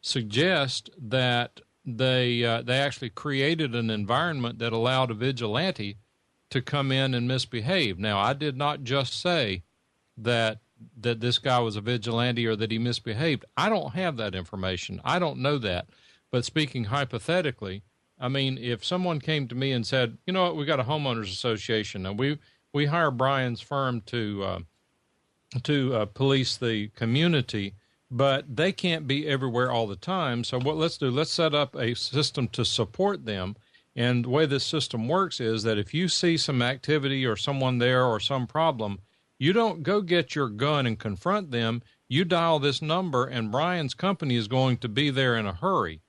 suggest that they actually created an environment that allowed a vigilante to come in and misbehave. Now, I did not just say that this guy was a vigilante or that he misbehaved. I don't have that information. I don't know that. But speaking hypothetically, I mean, if someone came to me and said, you know what, we got a homeowners association, and we hire Brian's firm to police the community, but they can't be everywhere all the time. So what let's set up a system to support them. And the way this system works is that if you see some activity or someone there or some problem, you don't go get your gun and confront them. You dial this number, and Brian's company is going to be there in a hurry.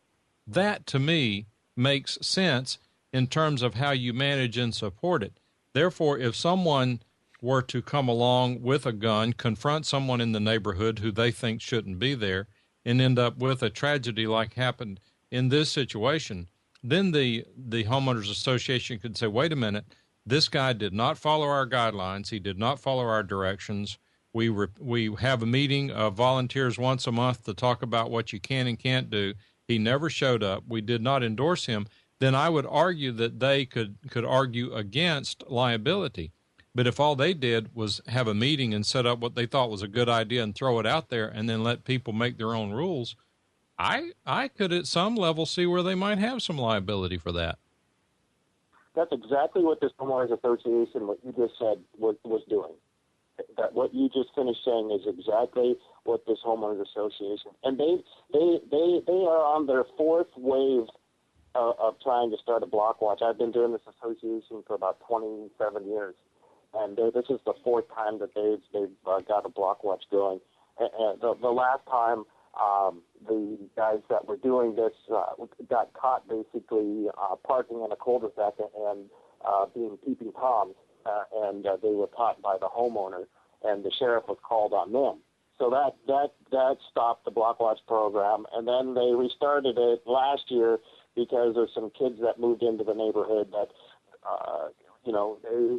That, to me, makes sense in terms of how you manage and support it. Therefore, if someone were to come along with a gun, confront someone in the neighborhood who they think shouldn't be there, and end up with a tragedy like happened in this situation, then the homeowners association could say, wait a minute, this guy did not follow our guidelines. He did not follow our directions. We have a meeting of volunteers once a month to talk about what you can and can't do. He never showed up. We did not endorse him. Then I would argue that they could argue against liability. But if all they did was have a meeting and set up what they thought was a good idea and throw it out there and then let people make their own rules, I could at some level see where they might have some liability for that. That's exactly what this homeowners association, what you just said, was doing. That what you just finished saying is exactly what this homeowners association, and they are on their fourth wave of trying to start a block watch. I've been doing this association for about 27 years, and this is the fourth time that they've got a block watch going. And the last time the guys that were doing this got caught basically parking in a cul-de-sac and being peeping toms, and they were caught by the homeowner, and the sheriff was called on them. So that stopped the block watch program, and then they restarted it last year because of some kids that moved into the neighborhood that they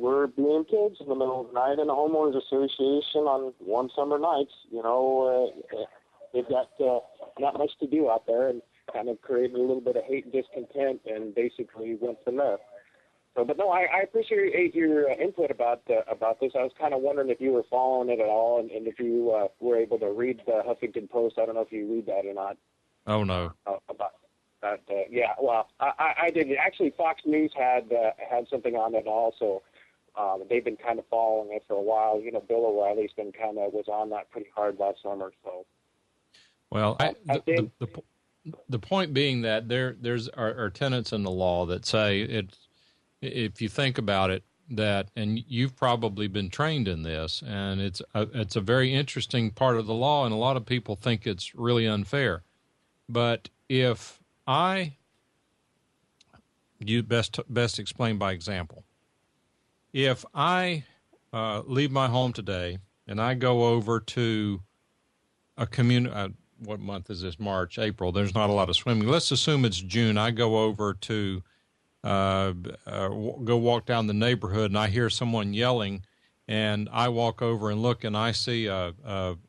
were being kids in the middle of the night in a homeowners association on one summer nights. They've got not much to do out there, and kind of created a little bit of hate and discontent, and basically went from there. So, but no, I appreciate your input about this. I was kind of wondering if you were following it at all, and if you were able to read the Huffington Post. I don't know if you read that or not. Oh, no. About that, yeah. Well, I did. Actually, Fox News had something on it also. They've been kind of following it for a while. Bill O'Reilly's been was on that pretty hard last summer. So, well, the point being that there's are tenets in the law that say it's. If you think about it, and you've probably been trained in this, and it's a very interesting part of the law, and a lot of people think it's really unfair. But if you best explain by example. If I leave my home today and I go over to a community, what month is this? March, April. There's not a lot of swimming. Let's assume it's June. I go over to go walk down the neighborhood, and I hear someone yelling, and I walk over and look, and I see a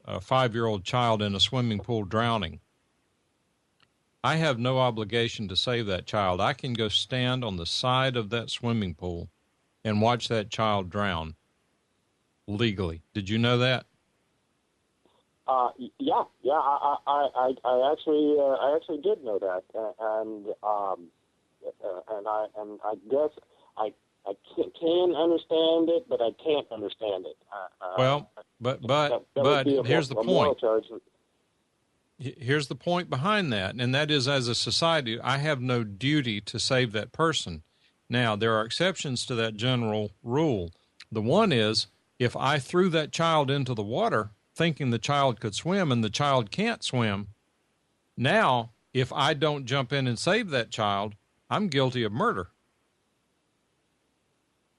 5-year-old child in a swimming pool drowning. I have no obligation to save that child. I can go stand on the side of that swimming pool and watch that child drown legally. Did you know that? Yeah. I actually did know that, and I guess I can understand it, but I can't understand it. Well, but here's the point. here's the point behind that, and that is, as a society, I have no duty to save that person. Now, there are exceptions to that general rule. The one is, if I threw that child into the water thinking the child could swim and the child can't swim, now, if I don't jump in and save that child, I'm guilty of murder.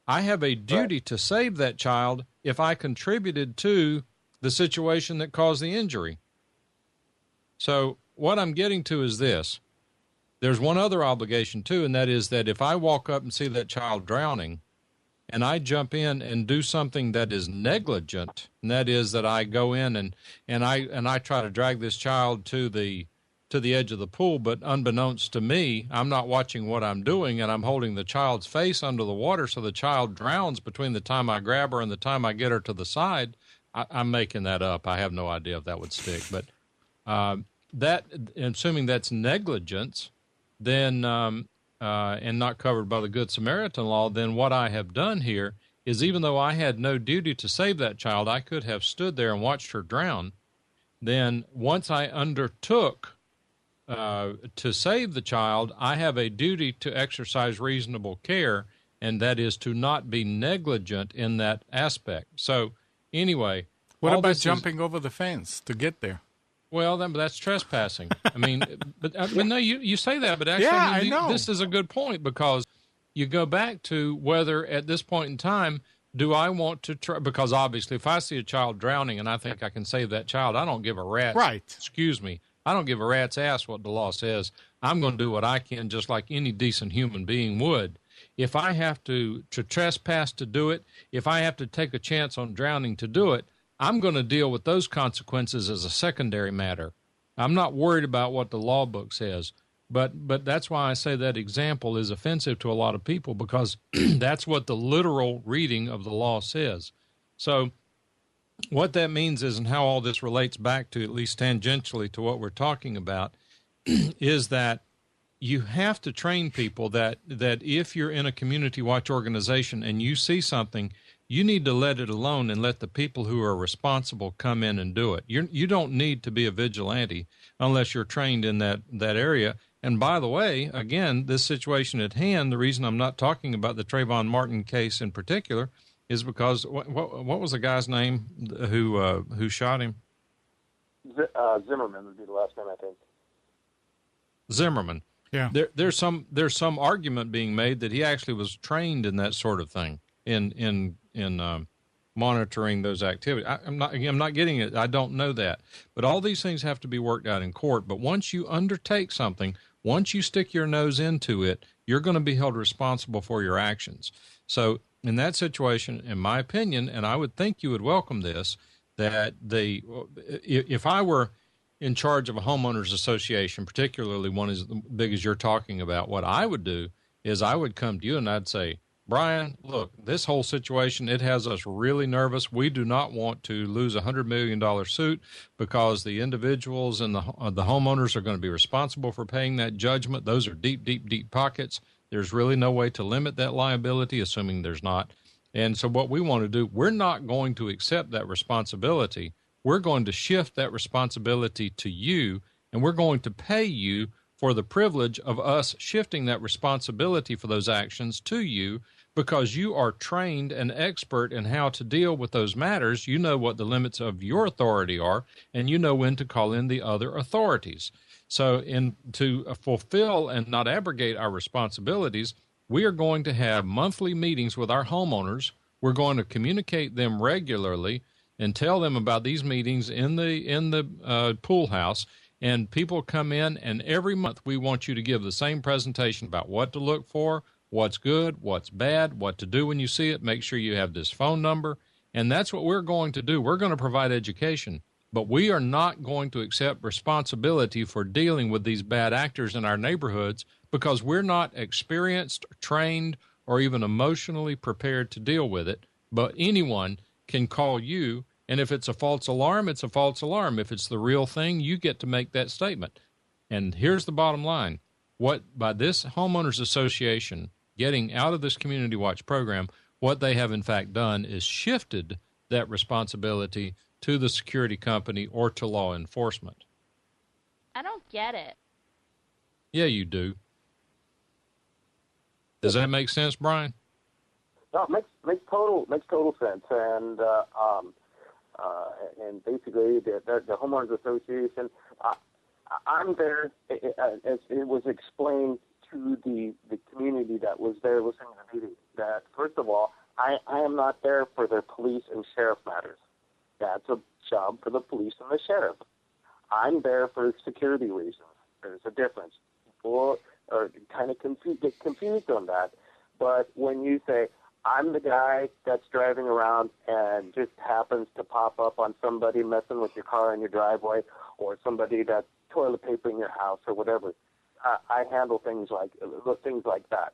I have a duty to save that child if I contributed to the situation that caused the injury. So what I'm getting to is this. There's one other obligation, too, and that is that if I walk up and see that child drowning and I jump in and do something that is negligent, and that is that I go in and I try to drag this child to the edge of the pool, but unbeknownst to me, I'm not watching what I'm doing, and I'm holding the child's face under the water so the child drowns between the time I grab her and the time I get her to the side. I'm making that up. I have no idea if that would stick, but that, assuming that's negligence, then and not covered by the Good Samaritan law, then what I have done here is, even though I had no duty to save that child, I could have stood there and watched her drown. Then once I undertook to save the child, I have a duty to exercise reasonable care, and that is to not be negligent in that aspect. So anyway. What about jumping over the fence to get there? Well, that's trespassing. I mean, but no, you say that, but actually, yeah, I know. This is a good point, because you go back to whether at this point in time, do I want to try? Because obviously, if I see a child drowning and I think I can save that child, I don't give a rat's. Right. Excuse me. I don't give a rat's ass what the law says. I'm going to do what I can, just like any decent human being would. If I have to trespass to do it, if I have to take a chance on drowning to do it, I'm going to deal with those consequences as a secondary matter. I'm not worried about what the law book says, but that's why I say that example is offensive to a lot of people, because that's what the literal reading of the law says. So what that means is, and how all this relates back to, at least tangentially to what we're talking about, is that you have to train people that if you're in a community watch organization and you see something, you need to let it alone and let the people who are responsible come in and do it. You don't need to be a vigilante unless you're trained in that area. And by the way, again, this situation at hand, the reason I'm not talking about the Trayvon Martin case in particular is because what was the guy's name who shot him? Zimmerman would be the last name, I think. Zimmerman. Yeah. There's some argument being made that he actually was trained in that sort of thing, in monitoring those activities. I'm not getting it. I don't know that. But all these things have to be worked out in court. But once you undertake something, once you stick your nose into it, you're going to be held responsible for your actions. So in that situation, in my opinion, and I would think you would welcome this, that if I were in charge of a homeowners association, particularly one as big as you're talking about, what I would do is I would come to you and I'd say, Brian, look, this whole situation, it has us really nervous. We do not want to lose a $100 million suit because the individuals and the homeowners are going to be responsible for paying that judgment. Those are deep, deep, deep pockets. There's really no way to limit that liability, assuming there's not. And so what we want to do, we're not going to accept that responsibility. We're going to shift that responsibility to you, and we're going to pay you for the privilege of us shifting that responsibility for those actions to you, because you are trained and expert in how to deal with those matters. You know what the limits of your authority are, and you know when to call in the other authorities. So to fulfill and not abrogate our responsibilities, we are going to have monthly meetings with our homeowners. We're going to communicate them regularly and tell them about these meetings in the pool house. And people come in, and every month we want you to give the same presentation about what to look for, what's good, what's bad, what to do when you see it. Make sure you have this phone number. And that's what we're going to do. We're going to provide education. But we are not going to accept responsibility for dealing with these bad actors in our neighborhoods, because we're not experienced, trained, or even emotionally prepared to deal with it. But anyone can call you, and if it's a false alarm, it's a false alarm. If it's the real thing, you get to make that statement. And here's the bottom line. By this homeowners association getting out of this Community Watch program, what they have in fact done is shifted that responsibility to the security company or to law enforcement. I don't get it. Yeah, you do. Does that make sense, Brian? No, it makes total sense. And basically, the homeowners association, I'm there, as it was explained to the community that was there listening to the meeting, that first of all, I am not there for the police and sheriff matters. That's a job for the police and the sheriff. I'm there for security reasons. There's a difference. People are kind of get confused on that. But when you say, I'm the guy that's driving around and just happens to pop up on somebody messing with your car in your driveway, or somebody that's toilet papering your house or whatever, I handle things like that.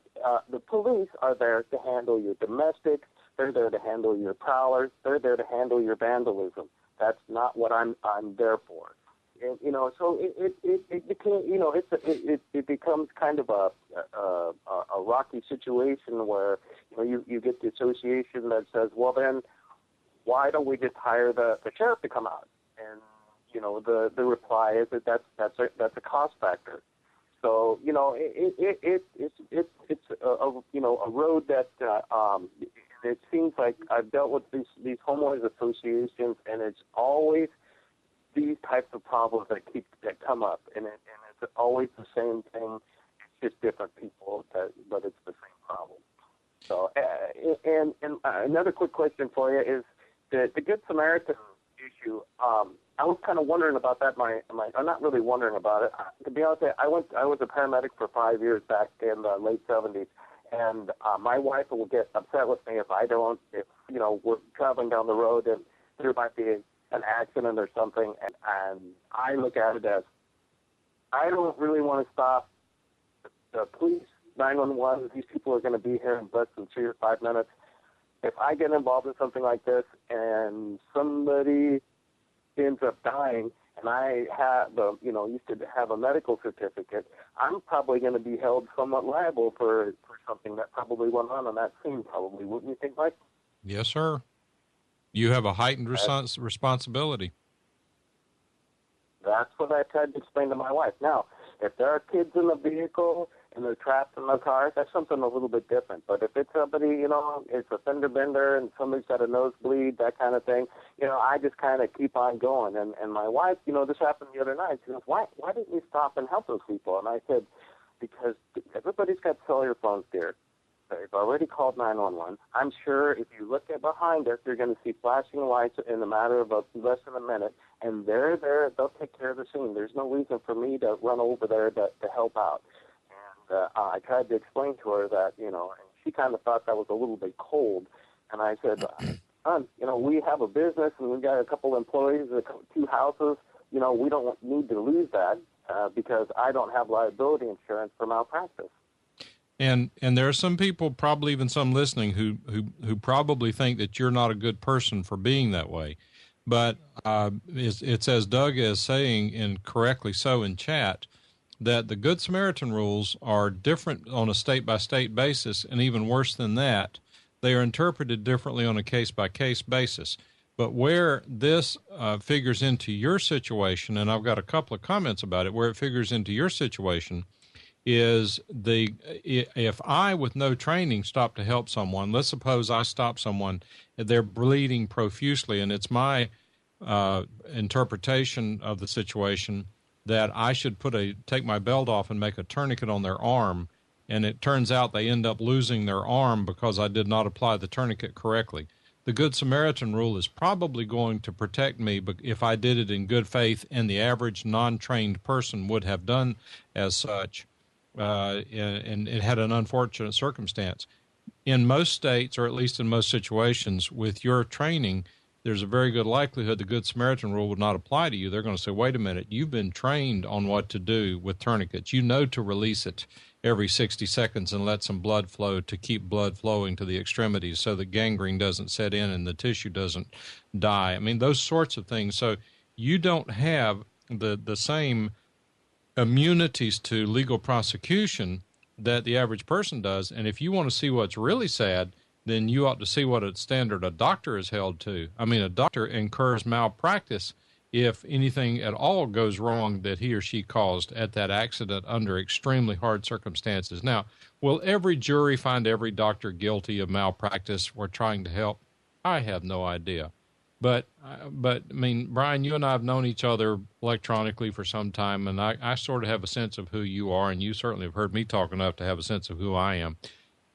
The police are there to handle your domestic. They're there to handle your prowlers. They're there to handle your vandalism. That's not what I'm there for. And, so it became, it becomes kind of a rocky situation where, you get the association that says, well, then why don't we just hire the sheriff to come out? And, the reply is that that's a cost factor. So, it's a road that, it seems like I've dealt with these homeowners associations, and it's always these types of problems that come up, and it's always the same thing. It's just different people, but it's the same problem. So, and another quick question for you is the Good Samaritan issue. I was kind of wondering about that. I'm not really wondering about it. To be honest, I was a paramedic for 5 years back in the late 70s, and my wife will get upset with me if we're traveling down the road and there might be an accident or something, and I look at it as, I don't really want to stop the police, 911. These people are going to be here in less than 3 or 5 minutes. If I get involved in something like this and somebody ends up dying, and I used to have a medical certificate, I'm probably going to be held somewhat liable for something that probably went on that scene, probably. Wouldn't you think, Mike? Yes, sir. You have a heightened responsibility. That's what I tried to explain to my wife. Now, if there are kids in the vehicle and they're trapped in the car, that's something a little bit different. But if it's somebody, it's a fender bender and somebody's got a nosebleed, that kind of thing, I just kind of keep on going. And my wife, this happened the other night. She goes, why didn't you stop and help those people? And I said, because everybody's got cellular phones there. They've already called 911. I'm sure if you look at behind us, you're going to see flashing lights in a matter of less than a minute, and they're there. They'll take care of the scene. There's no reason for me to run over there to help out. And I tried to explain to her that, and she kind of thought that was a little bit cold. And I said, son, we have a business, and we've got a couple employees, 2 houses. We don't need to lose that because I don't have liability insurance for malpractice. And there are some people, probably even some listening, who probably think that you're not a good person for being that way. But it's as Doug is saying, and correctly so in chat, that the Good Samaritan rules are different on a state-by-state basis, and even worse than that, they are interpreted differently on a case-by-case basis. But where this figures into your situation, and I've got a couple of comments about it, where it figures into your situation is if I, with no training, stop to help someone, let's suppose I stop someone, they're bleeding profusely, and it's my interpretation of the situation that I should take my belt off and make a tourniquet on their arm, and it turns out they end up losing their arm because I did not apply the tourniquet correctly. The Good Samaritan rule is probably going to protect me if I did it in good faith, and the average non-trained person would have done as such. And it had an unfortunate circumstance. In most states, or at least in most situations, with your training, there's a very good likelihood the Good Samaritan rule would not apply to you. They're going to say, wait a minute, you've been trained on what to do with tourniquets. You know to release it every 60 seconds and let some blood flow to keep blood flowing to the extremities so that gangrene doesn't set in and the tissue doesn't die. I mean, those sorts of things. So you don't have the same immunities to legal prosecution that the average person does. And if you want to see what's really sad, then you ought to see what a standard a doctor is held to. I mean, a doctor incurs malpractice if anything at all goes wrong that he or she caused at that accident under extremely hard circumstances. Now, will every jury find every doctor guilty of malpractice or trying to help? I have no idea. But I mean, Brian, you and I have known each other electronically for some time, and I sort of have a sense of who you are, and you certainly have heard me talk enough to have a sense of who I am.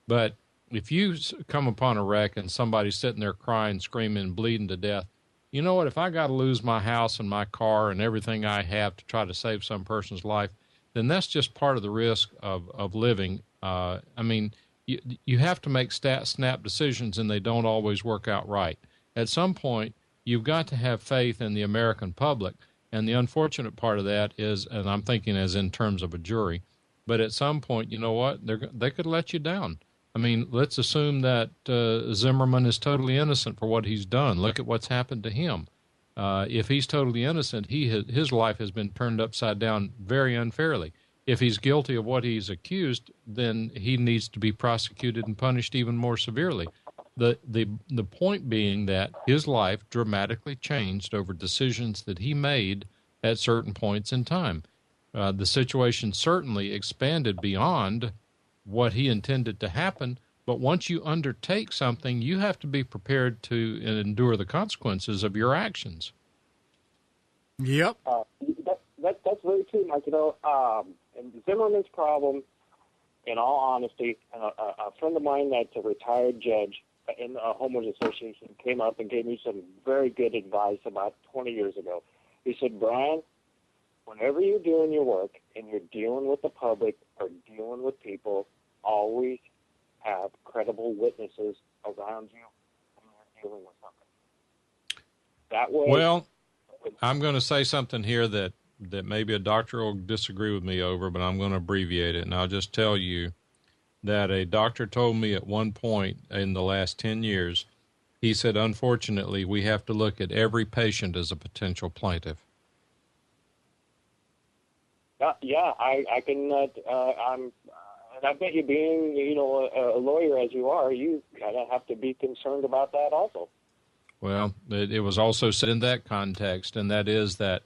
But if you come upon a wreck and somebody's sitting there crying, screaming, bleeding to death, you know what? If I got to lose my house and my car and everything I have to try to save some person's life, then that's just part of the risk of living. I mean, you have to make snap decisions, and they don't always work out right. At some point, you've got to have faith in the American public, and the unfortunate part of that is, and I'm thinking as in terms of a jury, but at some point, you know what? They could let you down. I mean, let's assume that Zimmerman is totally innocent for what he's done. Look at what's happened to him. If he's totally innocent, his life has been turned upside down very unfairly. If he's guilty of what he's accused, then he needs to be prosecuted and punished even more severely. The point being that his life dramatically changed over decisions that he made at certain points in time. The situation certainly expanded beyond what he intended to happen, but once you undertake something, you have to be prepared to endure the consequences of your actions. Yep. That's very true, Mike. You know, Zimmerman's problem, in all honesty, a friend of mine that's a retired judge in the homeowners association came up and gave me some very good advice about 20 years ago. He said, Brian, whenever you're doing your work and you're dealing with the public or dealing with people, always have credible witnesses around you when you're dealing with something. That way. Well, I'm going to say something here that maybe a doctor will disagree with me over, but I'm going to abbreviate it. And I'll just tell you that a doctor told me at one point in the last 10 years, he said, unfortunately, we have to look at every patient as a potential plaintiff. Yeah, I can. And I bet you, being a lawyer as you are, you kind of have to be concerned about that also. Well, it was also said in that context, and that is that,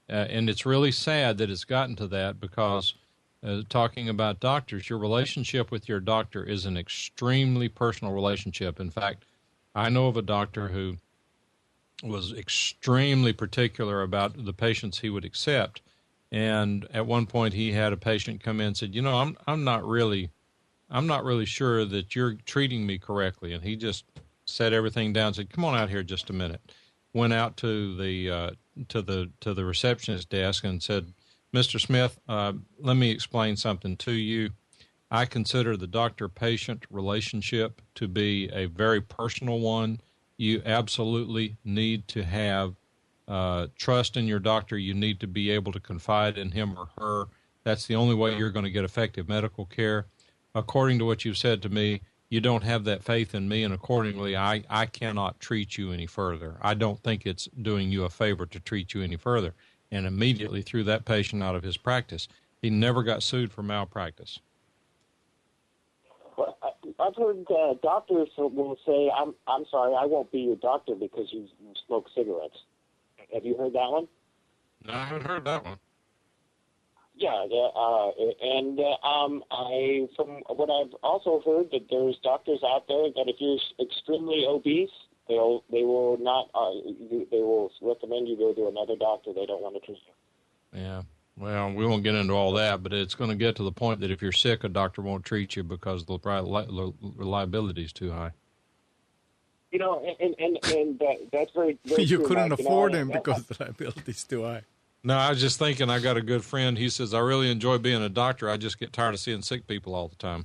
and it's really sad that it's gotten to that because talking about doctors, your relationship with your doctor is an extremely personal relationship. In fact, I know of a doctor who was extremely particular about the patients he would accept. And at one point, he had a patient come in and said, I'm not really sure that you're treating me correctly. And he just set everything down and said, come on out here just a minute. Went out to the receptionist desk and said, Mr. Smith, let me explain something to you. I consider the doctor-patient relationship to be a very personal one. You absolutely need to have trust in your doctor. You need to be able to confide in him or her. That's the only way you're going to get effective medical care. According to what you've said to me, you don't have that faith in me, and accordingly, I cannot treat you any further. I don't think it's doing you a favor to treat you any further. And immediately threw that patient out of his practice. He never got sued for malpractice. Well, I've heard doctors will say, I'm sorry, I won't be your doctor because you smoke cigarettes. Have you heard that one? No, I haven't heard that one. Yeah, from what I've also heard, that there's doctors out there that if you're extremely obese, they will not. They will recommend you go to another doctor. They don't want to treat you. Yeah. Well, we won't get into all that, but it's going to get to the point that if you're sick, a doctor won't treat you because the liability is too high. And that's very, very you true, couldn't Mike. afford him because the liability is too high. No, I was just thinking, I got a good friend. He says, I really enjoy being a doctor. I just get tired of seeing sick people all the time.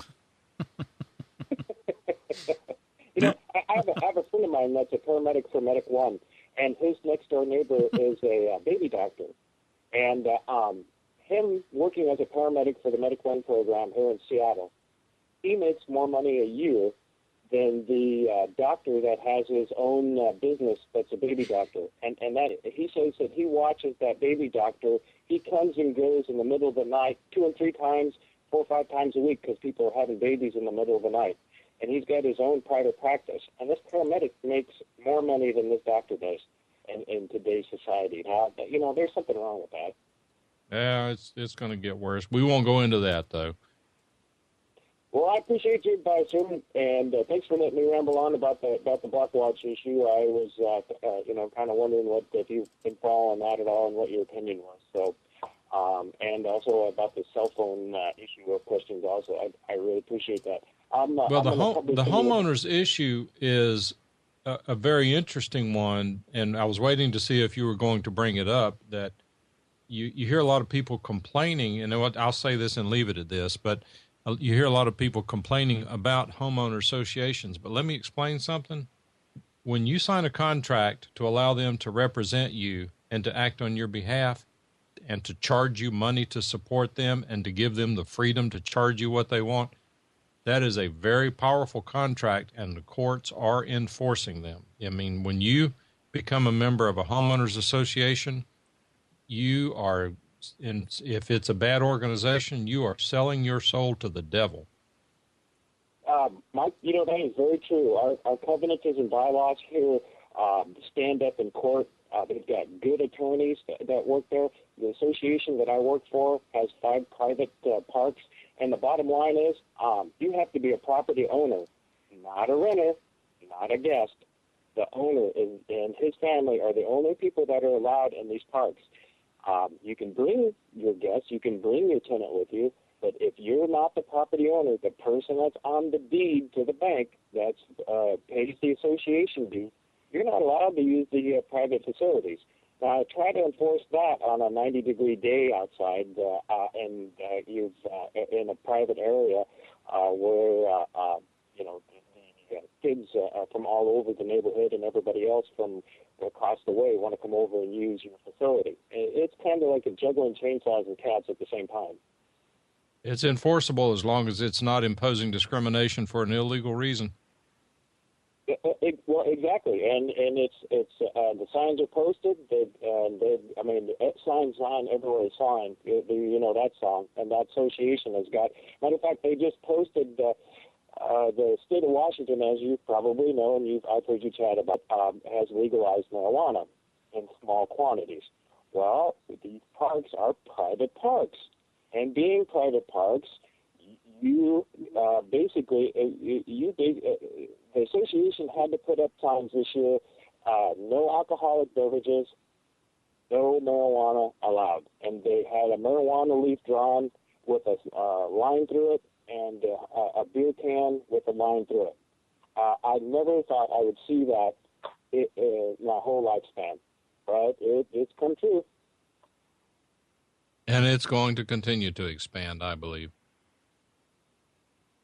I have a friend of mine that's a paramedic for Medic One, and his next door neighbor is a baby doctor. And him working as a paramedic for the Medic One program here in Seattle, he makes more money a year than the doctor that has his own business that's a baby doctor. And that he says that he watches that baby doctor. He comes and goes in the middle of the night 2 and 3 times, 4 or 5 times a week because people are having babies in the middle of the night. And he's got his own private practice. And this paramedic makes more money than this doctor does in today's today's society. Now, there's something wrong with that. Yeah, it's going to get worse. We won't go into that, though. Well, I appreciate your advice, sir, and thanks for letting me ramble on about the Blockwatch issue. I was, kind of wondering if you've been following that at all and what your opinion was. So, and also about the cell phone issue or questions. Also, I really appreciate that. Well, the homeowner's issue is a very interesting one, and I was waiting to see if you were going to bring it up. That you hear a lot of people complaining, and I'll say this and leave it at this, but you hear a lot of people complaining about homeowner associations. But let me explain something. When you sign a contract to allow them to represent you and to act on your behalf and to charge you money to support them and to give them the freedom to charge you what they want, that is a very powerful contract, and the courts are enforcing them. I mean, when you become a member of a homeowners association, you are, if it's a bad organization, you are selling your soul to the devil. Mike, that is very true. Our covenants and bylaws here stand up in court. They've got good attorneys that work there. The association that I work for has 5 private parks. And the bottom line is, you have to be a property owner, not a renter, not a guest. The owner and his family are the only people that are allowed in these parks. You can bring your guests, you can bring your tenant with you, but if you're not the property owner, the person that's on the deed to the bank that pays the association fee, you're not allowed to use the private facilities. Now, I try to enforce that on a 90-degree day outside, and you've in a private area where the kids from all over the neighborhood and everybody else from across the way want to come over and use your facility. It's kind of like a juggling chainsaws and cats at the same time. It's enforceable as long as it's not imposing discrimination for an illegal reason. Well, exactly, and it's the signs are posted. Signs on everywhere. Sign, that song, and that association has got. Matter of fact, they just posted the state of Washington, as you probably know, and I've heard you chat about, has legalized marijuana in small quantities. Well, these parks are private parks, and being private parks, the association had to put up signs this year, no alcoholic beverages, no marijuana allowed. And they had a marijuana leaf drawn with a line through it and a beer can with a line through it. I never thought I would see that in my whole lifespan, but it's come true. And it's going to continue to expand, I believe.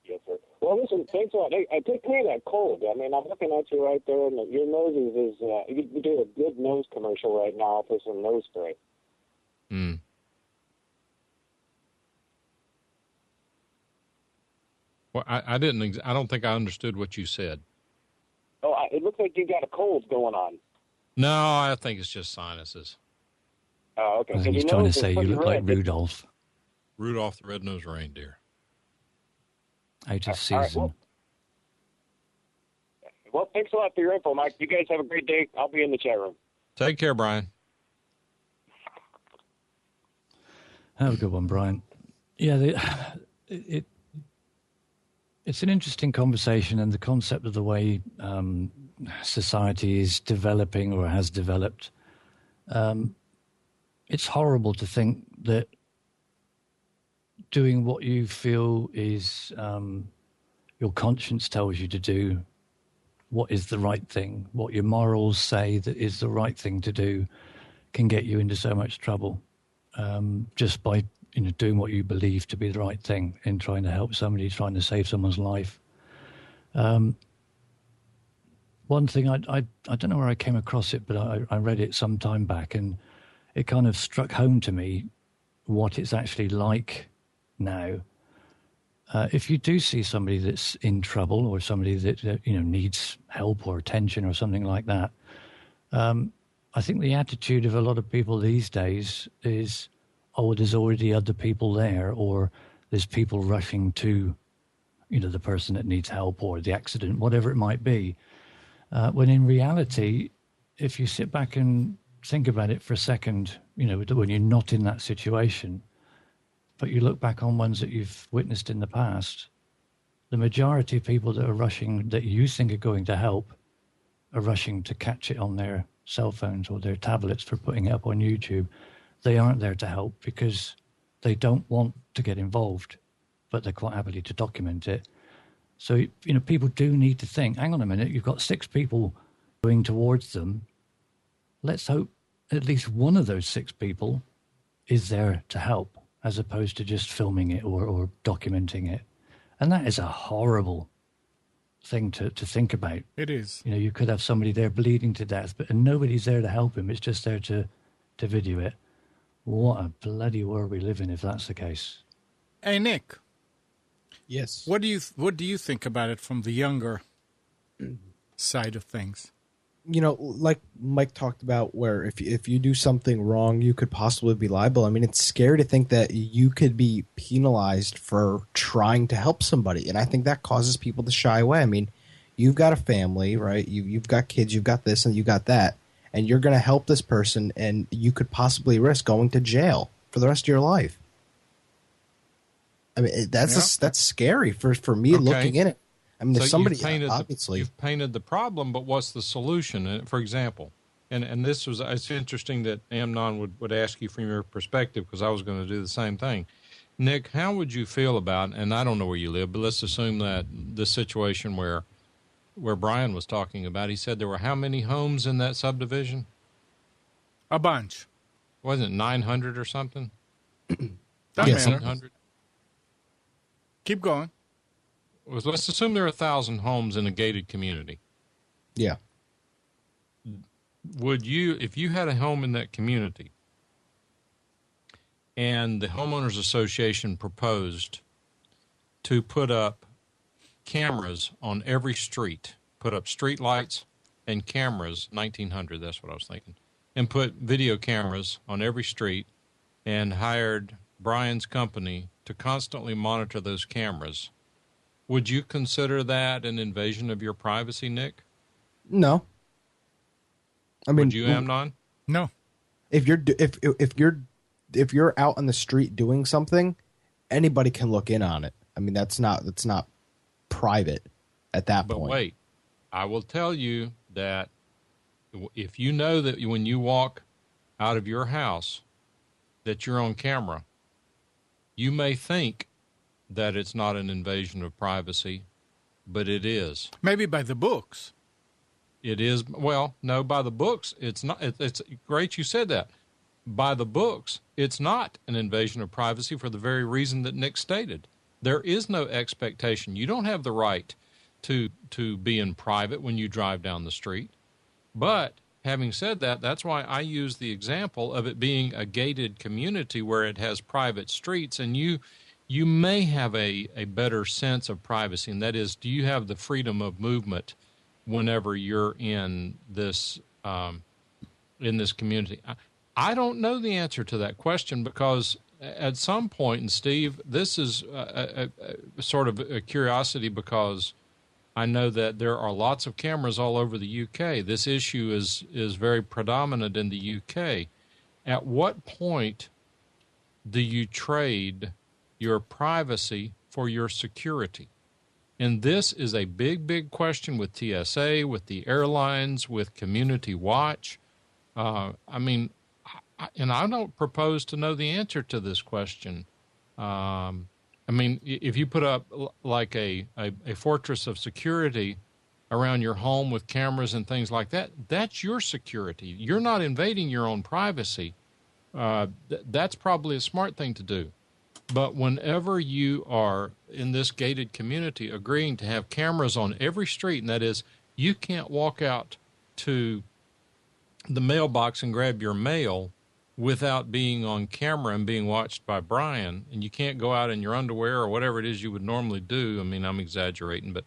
Yes, sir. Well, listen, thanks a lot. Hey, take care of that cold. I mean, I'm looking at you right there, and your nose is you do a good nose commercial right now for some nose spray. Hmm. Well, I don't think I understood what you said. Oh, it looks like you got a cold going on. No, I think it's just sinuses. Oh, okay. I think he's trying to say you look like Rudolph. Rudolph the Red-Nosed Reindeer. Out of season. Right, well, thanks a lot for your info, Mike. You guys have a great day. I'll be in the chat room. Take care, Brian. Have a good one, Brian. Yeah, it's an interesting conversation, and the concept of the way society is developing or has developed. It's horrible to think that doing what you feel is your conscience tells you to do, what is the right thing, what your morals say that is the right thing to do, can get you into so much trouble just by doing what you believe to be the right thing in trying to help somebody, trying to save someone's life. One thing, I don't know where I came across it, but I read it some time back, and it kind of struck home to me what it's actually like now. If you do see somebody that's in trouble or somebody that needs help or attention or something like that, I think the attitude of a lot of people these days is, oh, there's already other people there, or there's people rushing to, the person that needs help or the accident, whatever it might be. When in reality, if you sit back and think about it for a second, when you're not in that situation, but you look back on ones that you've witnessed in the past, the majority of people that are rushing, that you think are going to help, are rushing to catch it on their cell phones or their tablets for putting it up on YouTube. They aren't there to help because they don't want to get involved, but they're quite happy to document it. So, people do need to think, hang on a minute, you've got 6 people going towards them. Let's hope at least one of those 6 people is there to help, as opposed to just filming it or documenting it. And that is a horrible thing to think about. It is. You could have somebody there bleeding to death, and nobody's there to help him. It's just there to video it. What a bloody world we live in if that's the case. Hey, Nick. Yes. What do you think about it from the younger side of things? Like Mike talked about, where if you do something wrong, you could possibly be liable. I mean, it's scary to think that you could be penalized for trying to help somebody, and I think that causes people to shy away. I mean, you've got a family, right? You've got kids, you've got this and you got that, and you're going to help this person, and you could possibly risk going to jail for the rest of your life. I mean, that's scary for me looking in it. I mean, so if somebody you've painted the problem, but what's the solution? For example, and it's interesting that Amnon would ask you from your perspective, because I was going to do the same thing. Nick, how would you feel about, and I don't know where you live, but let's assume that the situation where Brian was talking about, he said there were how many homes in that subdivision? A bunch. Wasn't it 900 or something? Yes. 900. Keep going. Let's assume there are 1,000 homes in a gated community. Yeah. Would you, if you had a home in that community and the homeowners association proposed to put up cameras on every street, put up street lights and cameras, 1900, that's what I was thinking, and put video cameras on every street and hired Brian's company to constantly monitor those cameras, would you consider that an invasion of your privacy, Nick? No. I mean, would you, Amnon? No. If you're out on the street doing something, anybody can look in on it. I mean, that's not private at that point. But wait, I will tell you that if you know that when you walk out of your house that you're on camera, you may think that it's not an invasion of privacy, but it is. Maybe by the books. It is. Well, no, by the books, it's not. It's great you said that. By the books, it's not an invasion of privacy for the very reason that Nick stated. There is no expectation. You don't have the right to be in private when you drive down the street. But having said that, that's why I use the example of it being a gated community where it has private streets, and you may have a better sense of privacy, and that is, do you have the freedom of movement whenever you're in this community? I don't know the answer to that question, because at some point, and Steve, this is a sort of a curiosity, because I know that there are lots of cameras all over the UK. This issue is very predominant in the UK. At what point do you trade your privacy for your security? And this is a big, big question with TSA, with the airlines, with Community Watch. I don't propose to know the answer to this question. If you put up like a fortress of security around your home with cameras and things like that, that's your security. You're not invading your own privacy. That's probably a smart thing to do. But whenever you are in this gated community agreeing to have cameras on every street, and that is, you can't walk out to the mailbox and grab your mail without being on camera and being watched by Brian, and you can't go out in your underwear or whatever it is you would normally do. I mean, I'm exaggerating, but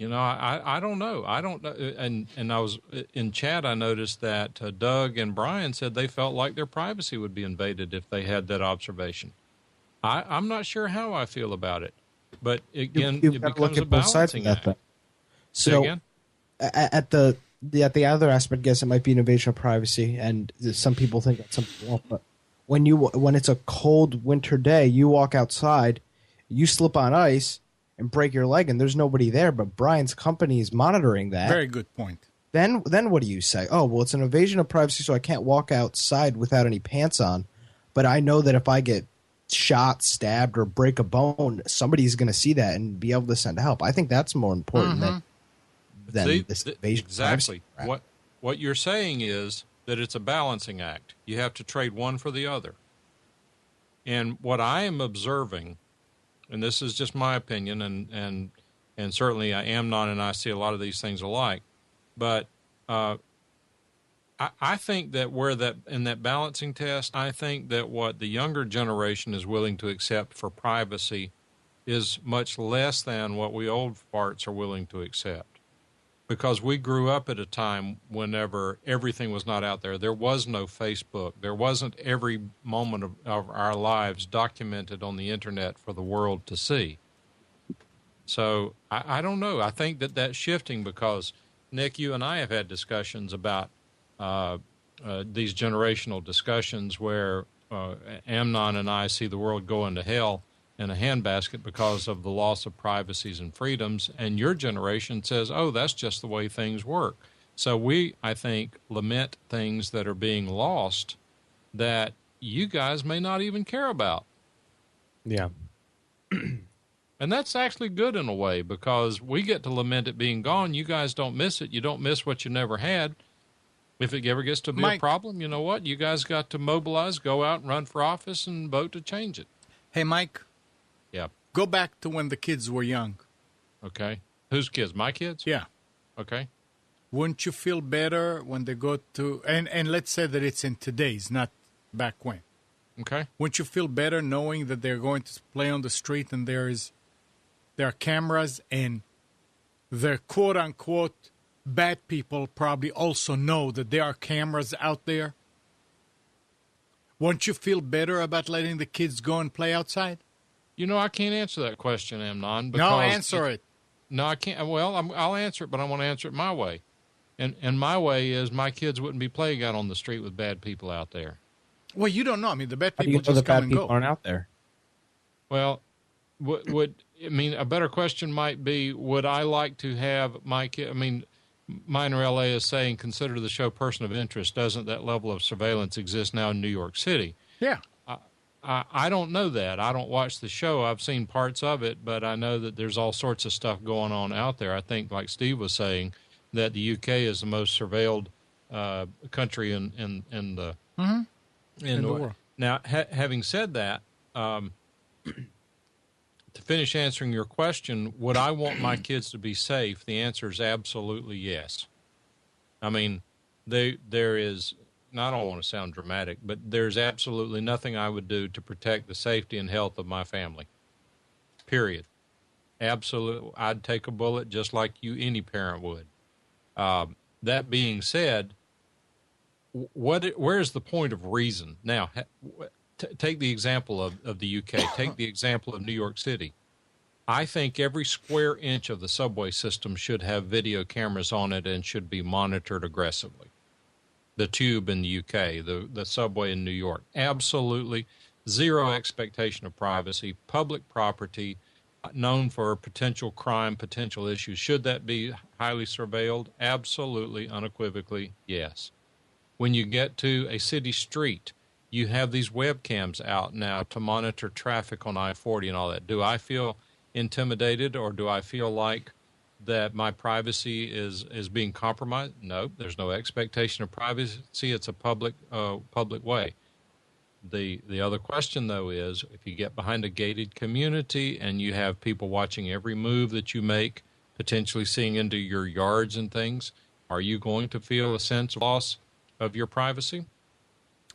I don't know. I don't know. And I was in chat, I noticed that Doug and Brian said they felt like their privacy would be invaded if they had that observation. I'm not sure how I feel about it, but again, You've it got to becomes look a at both sides of balancing that act. thing. Say So again? the other aspect, I guess it might be an invasion of privacy, and some people think that some people won't. But when it's a cold winter day, you walk outside, you slip on ice and break your leg, and there's nobody there, but Brian's company is monitoring that. Very good point. Then what do you say? Oh, well, it's an invasion of privacy, so I can't walk outside without any pants on. But I know that if I get shot, stabbed, or break a bone, somebody's going to see that and be able to send help. I think that's more important than this invasion of privacy. Exactly. What you're saying is that it's a balancing act. You have to trade one for the other. And what I am observing, and this is just my opinion, and certainly Amnon and I see a lot of these things alike, but I think that in that balancing test, I think that what the younger generation is willing to accept for privacy is much less than what we old farts are willing to accept. Because we grew up at a time whenever everything was not out there. There was no Facebook. There wasn't every moment of our lives documented on the internet for the world to see. So I don't know. I think that's shifting because, Nick, you and I have had discussions about these generational discussions where Amnon and I see the world going to hell in a handbasket because of the loss of privacies and freedoms, and your generation says, oh, that's just the way things work. So we, I think, lament things that are being lost that you guys may not even care about. Yeah. And that's actually good in a way because we get to lament it being gone. You guys don't miss it. You don't miss what you never had. If it ever gets to be a problem, you know what? You guys got to mobilize, go out and run for office and vote to change it. Hey, Mike. Yeah. Go back to when the kids were young. Okay. Whose kids? My kids? Yeah. Okay. Wouldn't you feel better when they go to, and let's say that it's in today's, not back when. Okay. Wouldn't you feel better knowing that they're going to play on the street and there are cameras and they're quote-unquote bad people probably also know that there are cameras out there? Won't you feel better about letting the kids go and play outside? You know, I can't answer that question, Amnon. No, answer it. No, I can't. Well, I'll answer it, but I want to answer it my way. And my way is my kids wouldn't be playing out on the street with bad people out there. Well, you don't know. I mean, the bad How do people you know just the come bad and people go. aren't out there? Well, a better question might be, would I like to have my kid? I mean, Minor LA is saying, consider the show Person of Interest. Doesn't that level of surveillance exist now in New York City? Yeah. I don't know that. I don't watch the show. I've seen parts of it, but I know that there's all sorts of stuff going on out there. I think, like Steve was saying, that the UK is the most surveilled country in the world. Now, having said that, to finish answering your question, would I want my kids to be safe? The answer is absolutely yes. I mean, there is, and I don't want to sound dramatic, but there's absolutely nothing I would do to protect the safety and health of my family. Period. Absolutely. I'd take a bullet just like any parent would. That being said, where's the point of reason? Now, take the example of the UK. Take the example of New York City. I think every square inch of the subway system should have video cameras on it and should be monitored aggressively. The tube in the UK, the subway in New York. Absolutely zero expectation of privacy, public property, known for potential crime, potential issues. Should that be highly surveilled? Absolutely, unequivocally, yes. When you get to a city street, you have these webcams out now to monitor traffic on I-40 and all that. Do I feel intimidated or do I feel like that my privacy is being compromised? No, there's no expectation of privacy. It's a public way. The other question, though, is if you get behind a gated community and you have people watching every move that you make, potentially seeing into your yards and things, are you going to feel a sense of loss of your privacy?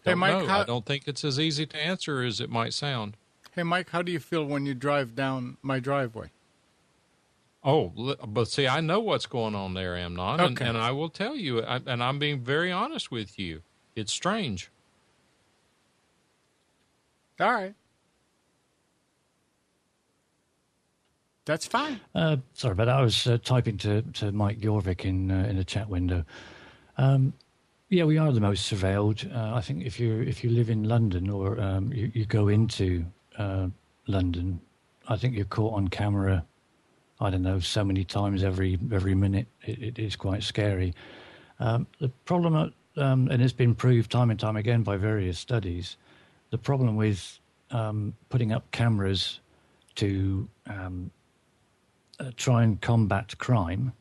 Hey, Mike, I don't think it's as easy to answer as it might sound. Hey, Mike, how do you feel when you drive down my driveway? Oh, but see, I know what's going on there, Amnon, Okay. and I will tell you, and I'm being very honest with you. It's strange. All right. That's fine. Sorry about that. I was typing to Mike Jorvik in the chat window. Yeah, we are the most surveilled. I think if you live in London or you go into London, I think you're caught on camera. I don't know, so many times every minute. It is quite scary. The problem, and it's been proved time and time again by various studies, the problem with putting up cameras to try and combat crime,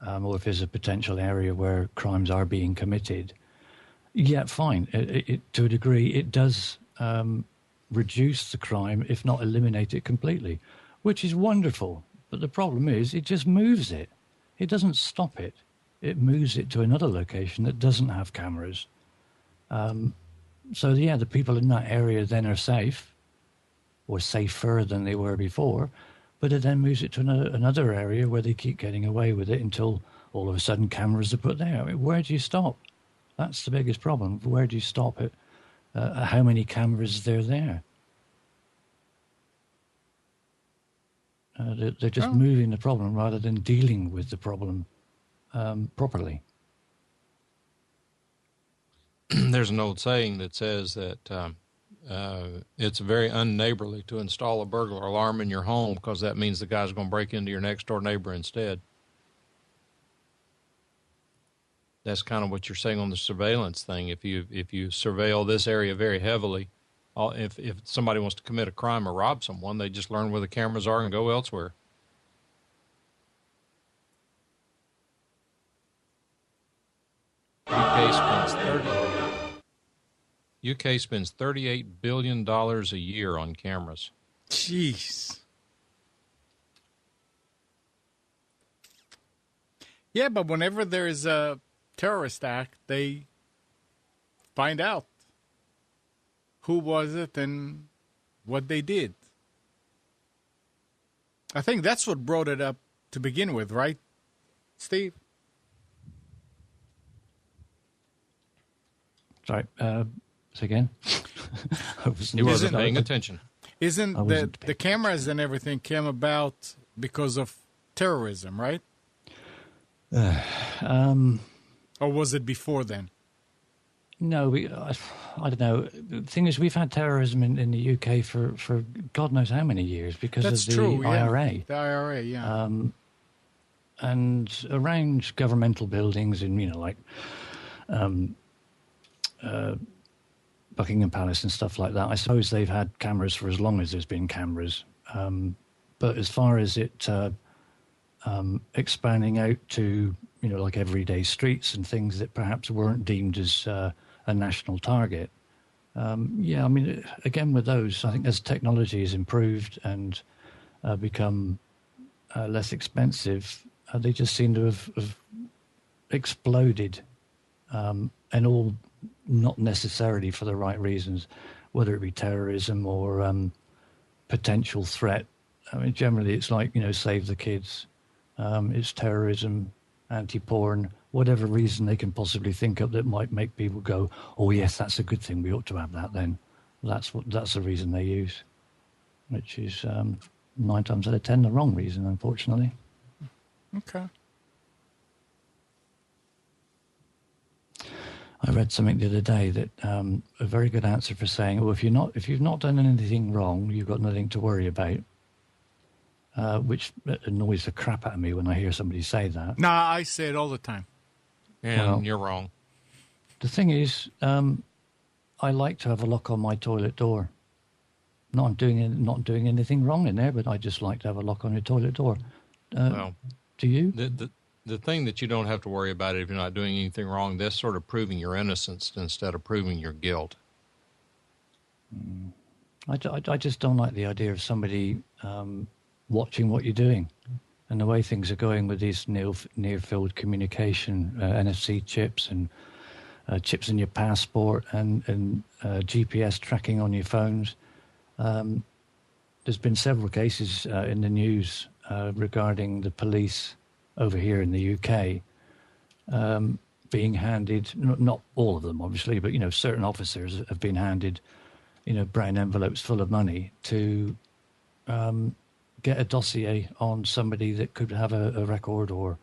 or if there's a potential area where crimes are being committed, yeah, fine. To a degree, it does reduce the crime, if not eliminate it completely, which is wonderful. But the problem is it just moves it. It doesn't stop it. It moves it to another location that doesn't have cameras. So, yeah, the people in that area then are safe, or safer than they were before, but it then moves it to another area where they keep getting away with it until all of a sudden cameras are put there. I mean, where do you stop? That's the biggest problem. Where do you stop it? How many cameras are there? They're just moving the problem rather than dealing with the problem properly. There's an old saying that says that it's very unneighborly to install a burglar alarm in your home because that means the guy's going to break into your next door neighbor instead. That's kind of what you're saying on the surveillance thing. If you surveil this area very heavily, if somebody wants to commit a crime or rob someone, they just learn where the cameras are and go elsewhere. UK spends $38 billion a year on cameras. Jeez. Yeah, but whenever there is a terrorist act, they find out who was it and what they did. I think that's what brought it up to begin with, right, Steve? Sorry, say again? He wasn't paying attention. Isn't the cameras and everything came about because of terrorism, right? Or was it before then? No, I don't know. The thing is, we've had terrorism in the UK for God knows how many years because That's of the true, yeah. IRA. The IRA, yeah. And around governmental buildings in, like Buckingham Palace and stuff like that, I suppose they've had cameras for as long as there's been cameras. But as far as it expanding out to, like everyday streets and things that perhaps weren't deemed as a national target. Yeah, I mean, again, with those, I think as technology has improved and become less expensive, they just seem to have exploded, and all not necessarily for the right reasons, whether it be terrorism or potential threat. I mean, generally it's like, save the kids. It's terrorism, anti-porn, whatever reason they can possibly think of that might make people go, oh yes, that's a good thing, we ought to have that then. That's the reason they use, which is 9 times out of 10 the wrong reason, unfortunately. Okay. I read something the other day that a very good answer for saying, well, if you've not done anything wrong, you've got nothing to worry about. Which annoys the crap out of me when I hear somebody say that. Nah, I say it all the time. And you're wrong. The thing is, I like to have a lock on my toilet door. Not doing anything wrong in there, but I just like to have a lock on your toilet door. Well, do you? The thing that you don't have to worry about if you're not doing anything wrong, that's sort of proving your innocence instead of proving your guilt. I just don't like the idea of somebody watching what you're doing and the way things are going with these near-field communication, NFC chips and chips in your passport and GPS tracking on your phones. There's been several cases in the news regarding the police over here in the UK being handed, not all of them obviously, but certain officers have been handed brown envelopes full of money to get a dossier on somebody that could have a record, or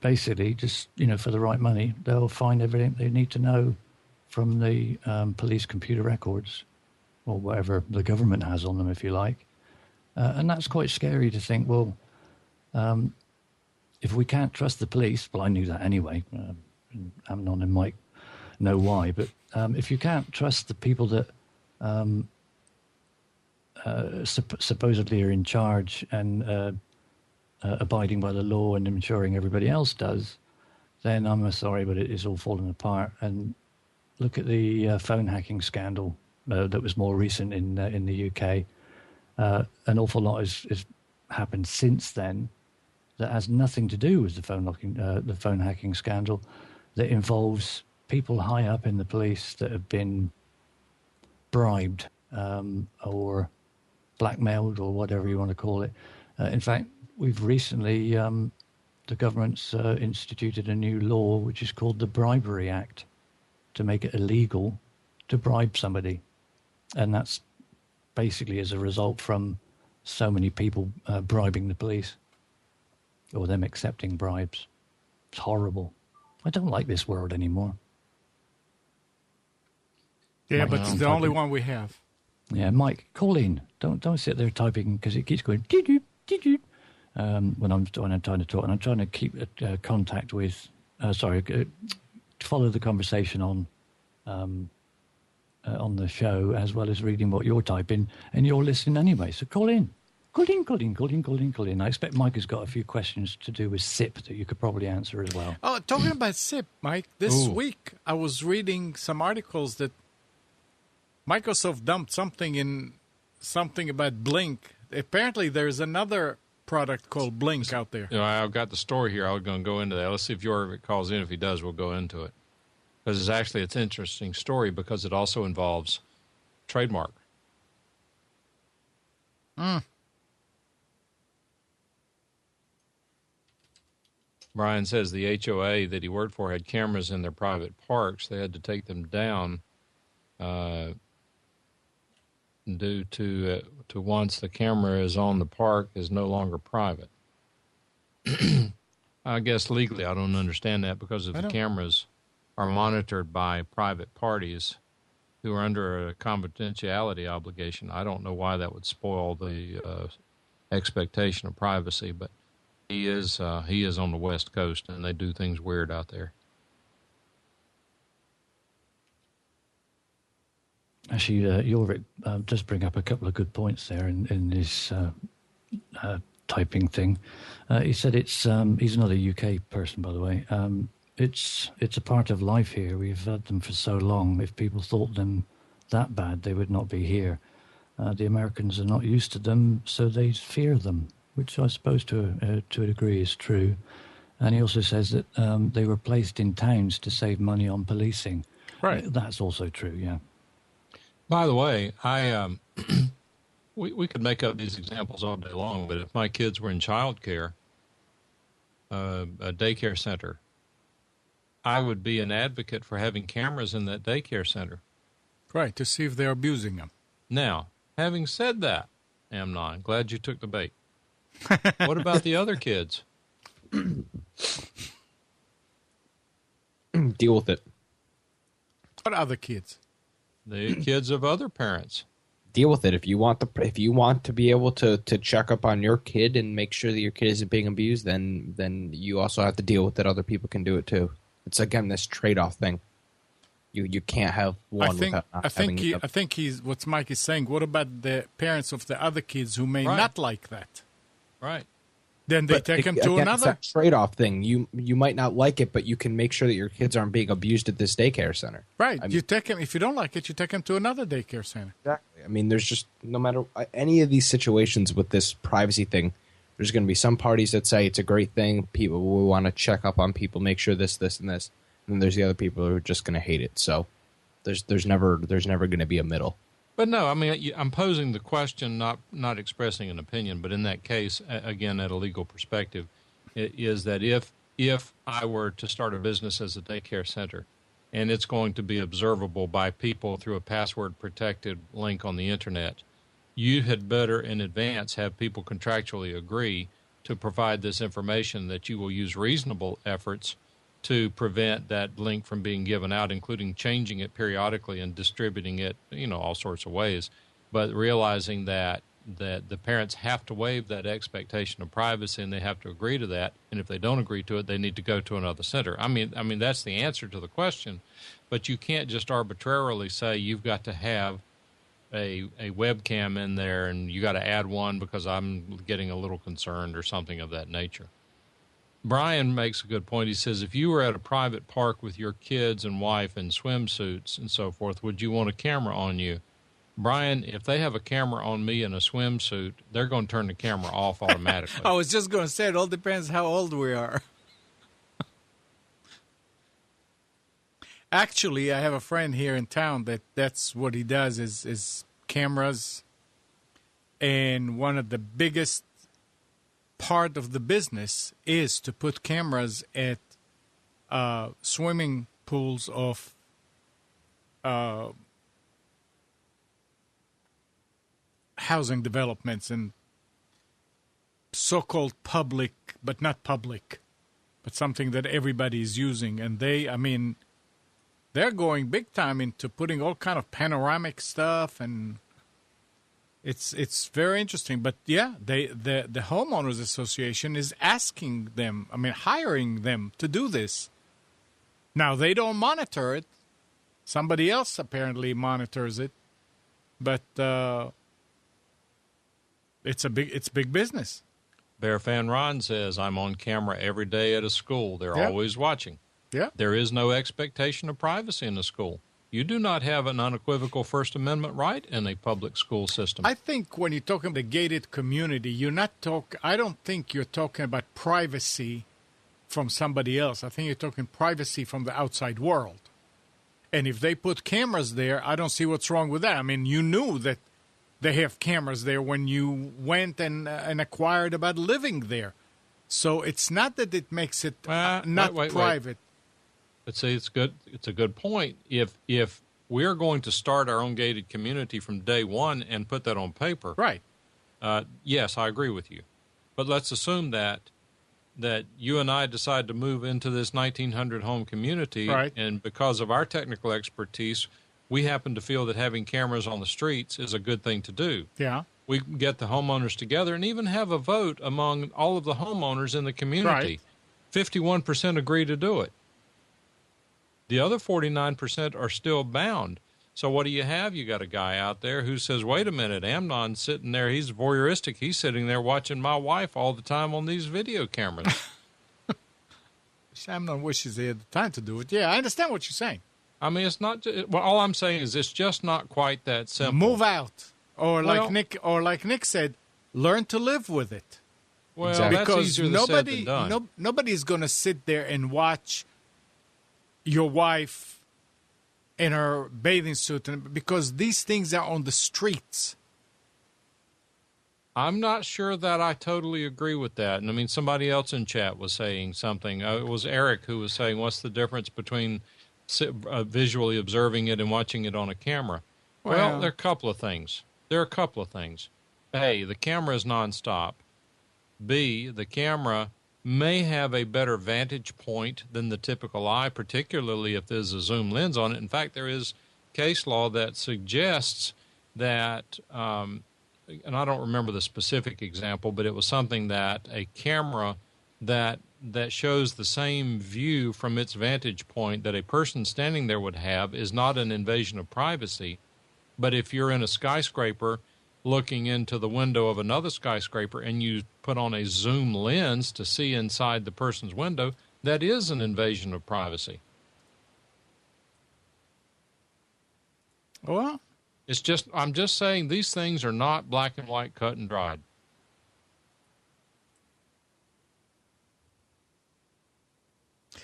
basically just, for the right money, they'll find everything they need to know from the police computer records, or whatever the government has on them, if you like. And that's quite scary to think, well, if we can't trust the police, well, I knew that anyway, Amnon and Mike know why, but if you can't trust the people that supposedly are in charge and abiding by the law and ensuring everybody else does, then I'm sorry, but it is all falling apart. And look at the phone hacking scandal that was more recent in the UK. An awful lot has happened since then that has nothing to do with the phone hacking scandal, that involves people high up in the police that have been bribed or blackmailed, or whatever you want to call it. In fact, we've recently, the government's instituted a new law which is called the Bribery Act, to make it illegal to bribe somebody. And that's basically as a result from so many people bribing the police, or them accepting bribes. It's horrible. I don't like this world anymore. Yeah, but it's the only one we have. Yeah, Mike, call in. Don't sit there typing, because it keeps going when I'm trying to talk, and I'm trying to keep contact with. Follow the conversation on the show, as well as reading what you're typing, and you're listening anyway. So call in. Call in. I expect Mike has got a few questions to do with SIP that you could probably answer as well. Oh, talking about SIP, Mike, this week I was reading some articles that Microsoft dumped something about Blink. Apparently there's another product called Blink out there. I've got the story here. I was going to go into that. Let's see if Jorvik calls in. If he does, we'll go into it. Because it's an interesting story, because it also involves trademark. Brian says the HOA that he worked for had cameras in their private parks. They had to take them down due to once the camera is on the park is no longer private. I guess legally I don't understand that, because if the cameras are monitored by private parties who are under a confidentiality obligation, I don't know why that would spoil the expectation of privacy, but he is on the West Coast, and they do things weird out there. Actually, Jorvik does bring up a couple of good points there in this typing thing. He said it's he's not a UK person, by the way. It's a part of life here. We've had them for so long. If people thought them that bad, they would not be here. The Americans are not used to them, so they fear them, which I suppose to a degree is true. And he also says that they were placed in towns to save money on policing. Right. That's also true, yeah. By the way, we could make up these examples all day long, but if my kids were in child care, a daycare center, I would be an advocate for having cameras in that daycare center. Right, to see if they're abusing them. Now, having said that, Amnon, glad you took the bait. What about the other kids? Deal with it. What other kids? The kids of other parents. Deal with it. If you want to be able to check up on your kid and make sure that your kid isn't being abused, then you also have to deal with that other people can do it too. It's again this trade-off thing. You can't have one without having the other. I think he's what Mike is saying. What about the parents of the other kids who may not like that? Right. Then they take them to another. It's that trade-off thing. You might not like it, but you can make sure that your kids aren't being abused at this daycare center. Right. You take them. If you don't like it, you take them to another daycare center. Exactly. I mean, there's just no matter any of these situations with this privacy thing, there's going to be some parties that say it's a great thing. People will want to check up on people, make sure this, and this. And then there's the other people who are just going to hate it. So there's never going to be a middle. But no, I mean, I'm posing the question, not expressing an opinion, but in that case, again, at a legal perspective, it is that if I were to start a business as a daycare center, and it's going to be observable by people through a password-protected link on the internet, you had better in advance have people contractually agree to provide this information, that you will use reasonable efforts to prevent that link from being given out, including changing it periodically and distributing it, all sorts of ways. But realizing that the parents have to waive that expectation of privacy, and they have to agree to that. And if they don't agree to it, they need to go to another center. I mean that's the answer to the question. But you can't just arbitrarily say you've got to have a webcam in there and you got to add one because I'm getting a little concerned or something of that nature. Brian makes a good point. He says, if you were at a private park with your kids and wife in swimsuits and so forth, would you want a camera on you? Brian, if they have a camera on me in a swimsuit, they're going to turn the camera off automatically. I was just going to say, it all depends how old we are. Actually, I have a friend here in town that's what he does is cameras. And one of the biggest part of the business is to put cameras at swimming pools of housing developments and so-called public, but not public, but something that everybody is using. And they're going big time into putting all kind of panoramic stuff, and it's very interesting. But yeah, the homeowners association is asking them, hiring them to do this. Now they don't monitor it. Somebody else apparently monitors it, but it's big business. Bear Fan Ron says, I'm on camera every day at a school. They're always watching. Yeah. There is no expectation of privacy in the school. You do not have an unequivocal First Amendment right in a public school system. I think when you're talking about the gated community, I don't think you're talking about privacy from somebody else. I think you're talking privacy from the outside world. And if they put cameras there, I don't see what's wrong with that. You knew that they have cameras there when you went and acquired about living there. So it's not that it makes it not private. But see, it's good. It's a good point. If we're going to start our own gated community from day one and put that on paper, right? Yes, I agree with you. But let's assume that you and I decide to move into this 1,900 home community, right? And because of our technical expertise, we happen to feel that having cameras on the streets is a good thing to do. Yeah. We can get the homeowners together and even have a vote among all of the homeowners in the community. Right. 51% agree to do it. The other 49% are still bound. So what do you have? You got a guy out there who says, wait a minute, Amnon's sitting there. He's voyeuristic. He's sitting there watching my wife all the time on these video cameras. Amnon wishes he had the time to do it. Yeah, I understand what you're saying. It's not. All I'm saying is it's just not quite that simple. Move out, like Nick said, learn to live with it. Well, exactly. That's easier said than done. Nobody's going to sit there and watch your wife in her bathing suit, because these things are on the streets. I'm not sure that I totally agree with that. And somebody else in chat was saying something. It was Eric who was saying, what's the difference between visually observing it and watching it on a camera? Well, there are a couple of things. A, the camera is nonstop. B, the camera may have a better vantage point than the typical eye, particularly if there's a zoom lens on it. In fact, there is case law that suggests that, and I don't remember the specific example, but it was something that a camera that shows the same view from its vantage point that a person standing there would have is not an invasion of privacy. But if you're in a skyscraper looking into the window of another skyscraper and you put on a zoom lens to see inside the person's window, that is an invasion of privacy. Well, I'm just saying these things are not black and white, cut and dried.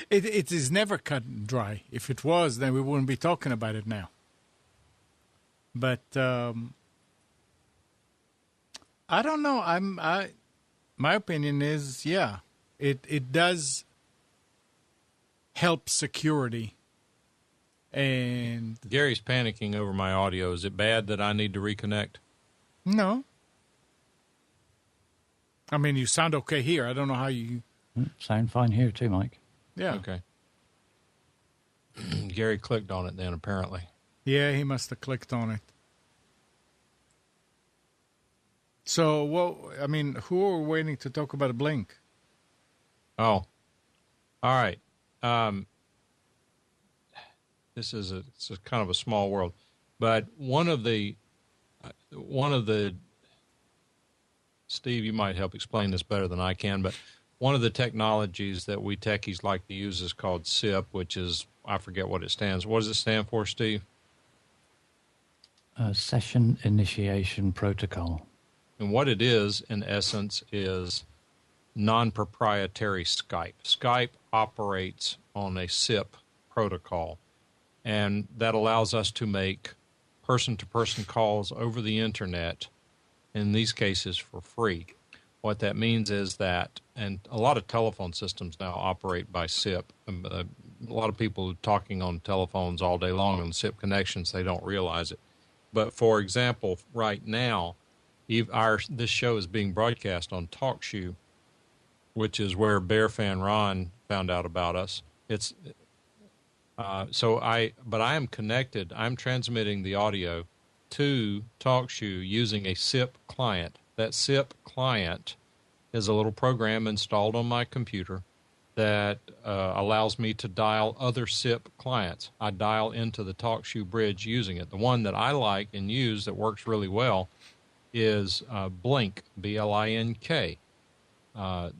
It is never cut and dry. If it was, then we wouldn't be talking about it now. But I don't know. My opinion is, yeah, it does help security. And Gary's panicking over my audio. Is it bad that I need to reconnect? No. I mean, you sound okay here. I don't know how you... Sound fine here too, Mike. Yeah. Okay. Gary clicked on it then, apparently. Yeah, he must have clicked on it. So, I mean, who are we waiting to talk about Blink? Oh. All right. This is it's a kind of a small world. But one of the Steve, you might help explain this better than I can, but one of the technologies that we techies like to use is called SIP, which is, I forget what it stands. What does it stand for, Steve? Session Initiation Protocol. And what it is, in essence, is non-proprietary Skype. Skype operates on a SIP protocol, and that allows us to make person-to-person calls over the Internet, in these cases for free. What that means is that, and a lot of telephone systems now operate by SIP. A lot of people are talking on telephones all day long on SIP connections, they don't realize it. But for example, right now, this show is being broadcast on TalkShoe, which is where Bear Fan Ron found out about us. But I am connected. I'm transmitting the audio to TalkShoe using a SIP client. That SIP client is a little program installed on my computer that allows me to dial other SIP clients. I dial into the TalkShoe bridge using it. The one that I like and use that works really well is Blink, B-L-I-N-K.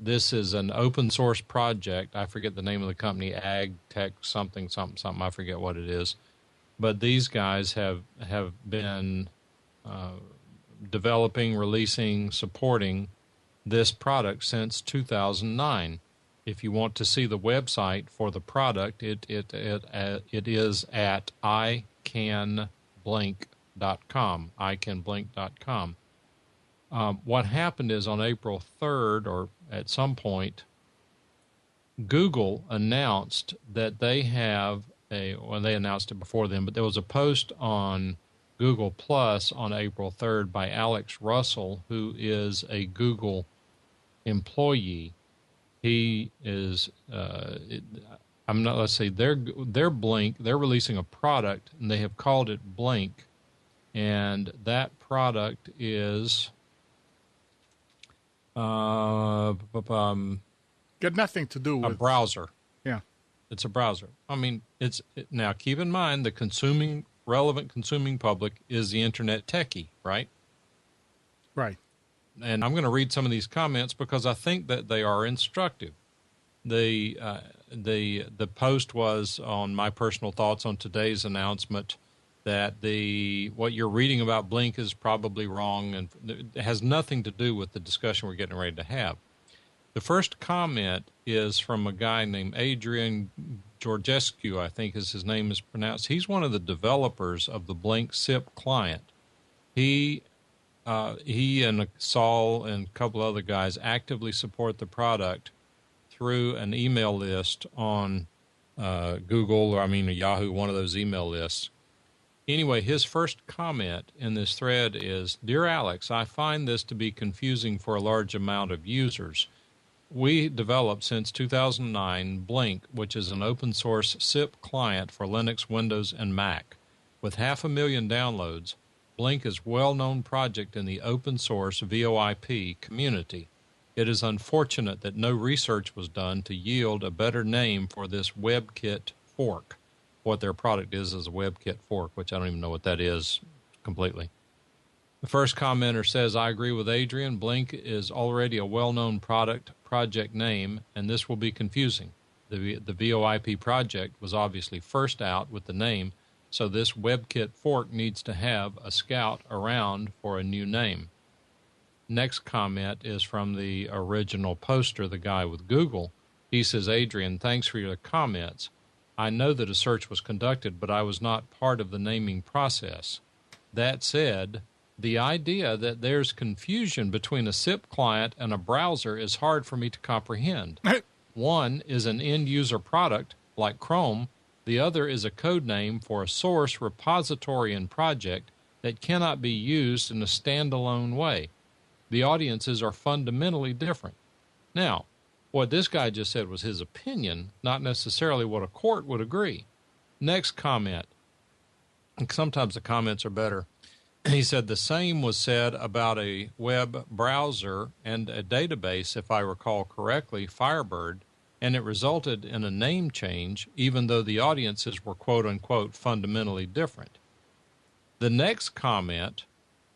This is an open source project. I forget the name of the company, Ag Tech something. I forget what it is. But these guys have been developing, releasing, supporting this product since 2009. If you want to see the website for the product, it is at icanblink.com. icanblink.com. What happened is on April 3rd, or at some point, Google announced that they have they announced it before then, but there was a post on Google Plus on April 3rd by Alex Russell, who is a Google employee. He is, let's say they're Blink, they're releasing a product, and they have called it Blink, and that product is, Got nothing to do with a browser. Yeah. It's a browser. I mean, now keep in mind the relevant consuming public is the internet techie, right? Right. And I'm going to read some of these comments because I think that they are instructive. The post was on my personal thoughts on today's announcement that what you're reading about Blink is probably wrong, and it has nothing to do with the discussion we're getting ready to have. The first comment is from a guy named Adrian Georgescu, I think is his name is pronounced. He's one of the developers of the Blink SIP client. He and Saul and a couple other guys actively support the product through an email list on Google, or Yahoo, one of those email lists. Anyway, his first comment in this thread is, "Dear Alex, I find this to be confusing for a large amount of users. We developed since 2009 Blink, which is an open source SIP client for Linux, Windows, and Mac. With 500,000 downloads, Blink is a well-known project in the open source VoIP community. It is unfortunate that no research was done to yield a better name for this WebKit fork." What their product is a WebKit fork, which I don't even know what that is completely. The first commenter says, "I agree with Adrian. Blink is already a well-known project name, and this will be confusing. The VoIP project was obviously first out with the name, so this WebKit fork needs to have a scout around for a new name." Next comment is from the original poster, the guy with Google. He says, "Adrian, thanks for your comments. I know that a search was conducted, but I was not part of the naming process. That said, the idea that there's confusion between a SIP client and a browser is hard for me to comprehend. One is an end-user product, like Chrome. The other is a code name for a source, repository, and project. that cannot be used in a standalone way. The audiences are fundamentally different. Now, what this guy just said was his opinion, not necessarily what a court would agree. Next comment. Sometimes the comments are better. He said the same was said about a web browser and a database, if I recall correctly, Firebird, and it resulted in a name change, even though the audiences were quote-unquote fundamentally different. The next comment,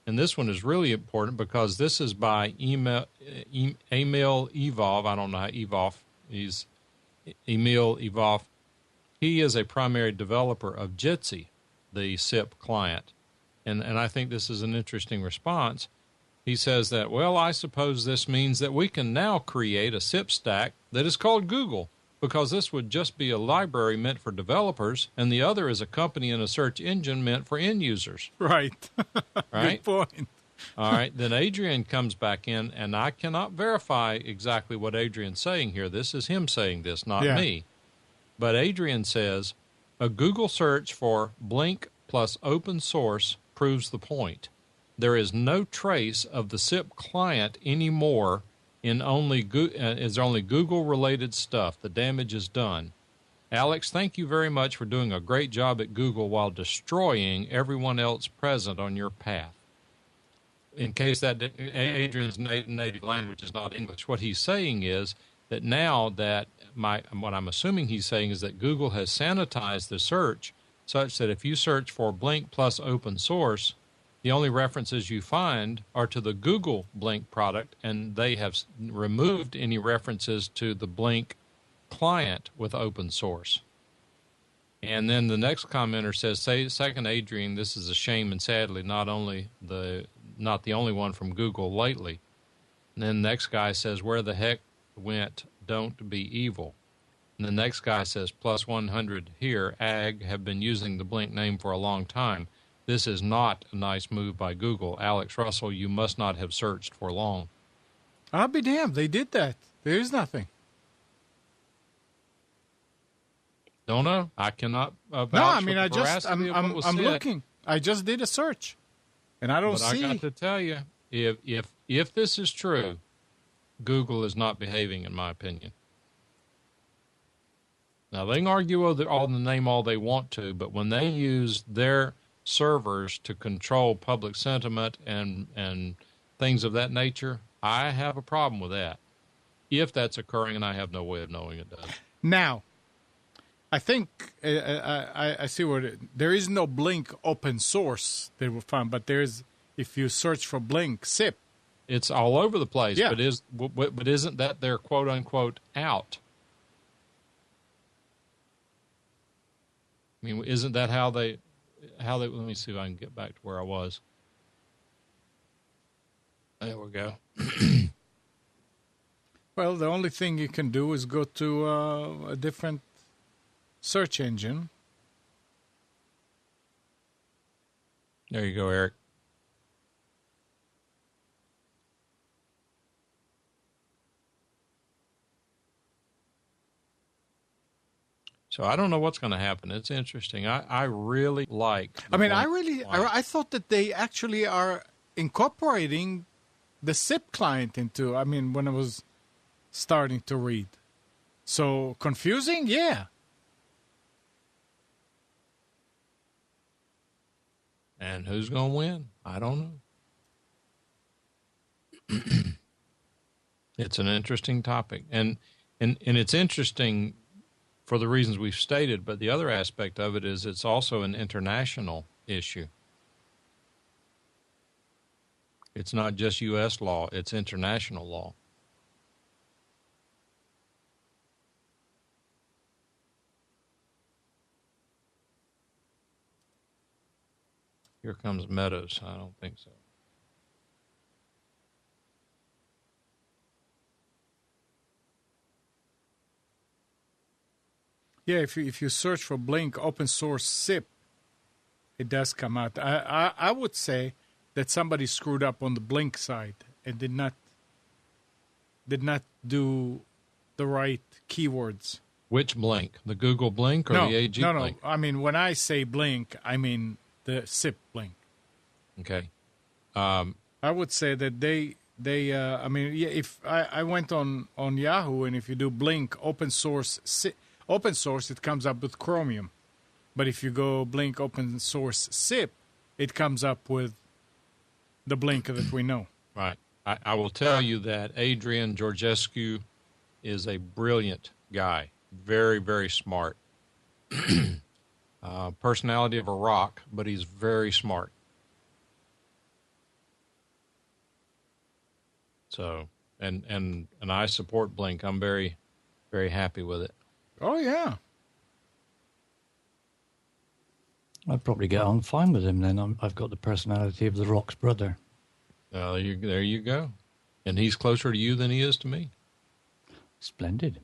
and this one is really important because this is by Emil Evov. I don't know how Evov, he's Emil Evov. He is a primary developer of Jitsi, the SIP client. And I think this is an interesting response. He says that, well, I suppose this means that we can now create a SIP stack that is called Google, because this would just be a library meant for developers, and the other is a company and a search engine meant for end users. Right. Right? Good point. All right. Then Adrian comes back in, and I cannot verify exactly what Adrian's saying here. This is him saying this, not me. But Adrian says, a Google search for Blink plus open source proves the point. There is no trace of the SIP client anymore in only Google-related stuff. The damage is done. Alex, thank you very much for doing a great job at Google while destroying everyone else present on your path. In case that Adrian's native language is not English, what he's saying is that now that what I'm assuming he's saying is that Google has sanitized the search such that if you search for Blink plus open source, the only references you find are to the Google Blink product, and they have removed any references to the Blink client with open source. And then the next commenter says, second Adrian, this is a shame and sadly not the only one from Google lately. And then the next guy says, where the heck went don't be evil. And the next guy says, plus 100 here, ag, have been using the Blink name for a long time. This is not a nice move by Google. Alex Russell, you must not have searched for long. I'll be damned. They did that. There is nothing. Don't know. I cannot vouch No, I mean, for I'm looking. I just did a search, and I don't see. I got to tell you, if this is true, Google is not behaving, in my opinion. Now, they can argue all the name all they want to, but when they use their servers to control public sentiment and things of that nature, I have a problem with that. If that's occurring, and I have no way of knowing it does. Now, I think I see there is no Blink open source they will find, but there's, if you search for Blink SIP, it's all over the place. Yeah. But isn't that their quote unquote out? I mean, isn't that how they, let me see if I can get back to where I was. There we go. Well, the only thing you can do is go to a different search engine. There you go, Eric. So I don't know what's going to happen. It's interesting. I really like. I thought that they actually are incorporating the SIP client into. I mean, when I was starting to read, so confusing, yeah. And who's going to win? I don't know. It's an interesting topic, and it's interesting for the reasons we've stated, but the other aspect of it is it's also an international issue. It's not just U.S. law, it's international law. Here comes Meadows. I don't think so. Yeah, if you search for Blink open source SIP, it does come out. I would say that somebody screwed up on the Blink side and did not do the right keywords. Which Blink? The Google Blink or the AG Blink? No. I mean, when I say Blink, I mean the SIP Blink. Okay. I would say that they I mean, yeah, if I went on Yahoo, and if you do Blink open source, it comes up with Chromium. But if you go Blink open source SIP, it comes up with the Blink that we know. Right. I will tell you that Adrian Georgescu is a brilliant guy. Very, very smart. Personality of a rock, but he's very smart. So, and I support Blink. I'm very, very happy with it. Oh, yeah. I'd probably get on fine with him then. I've got the personality of the Rock's brother. There you go. And he's closer to you than he is to me. Splendid.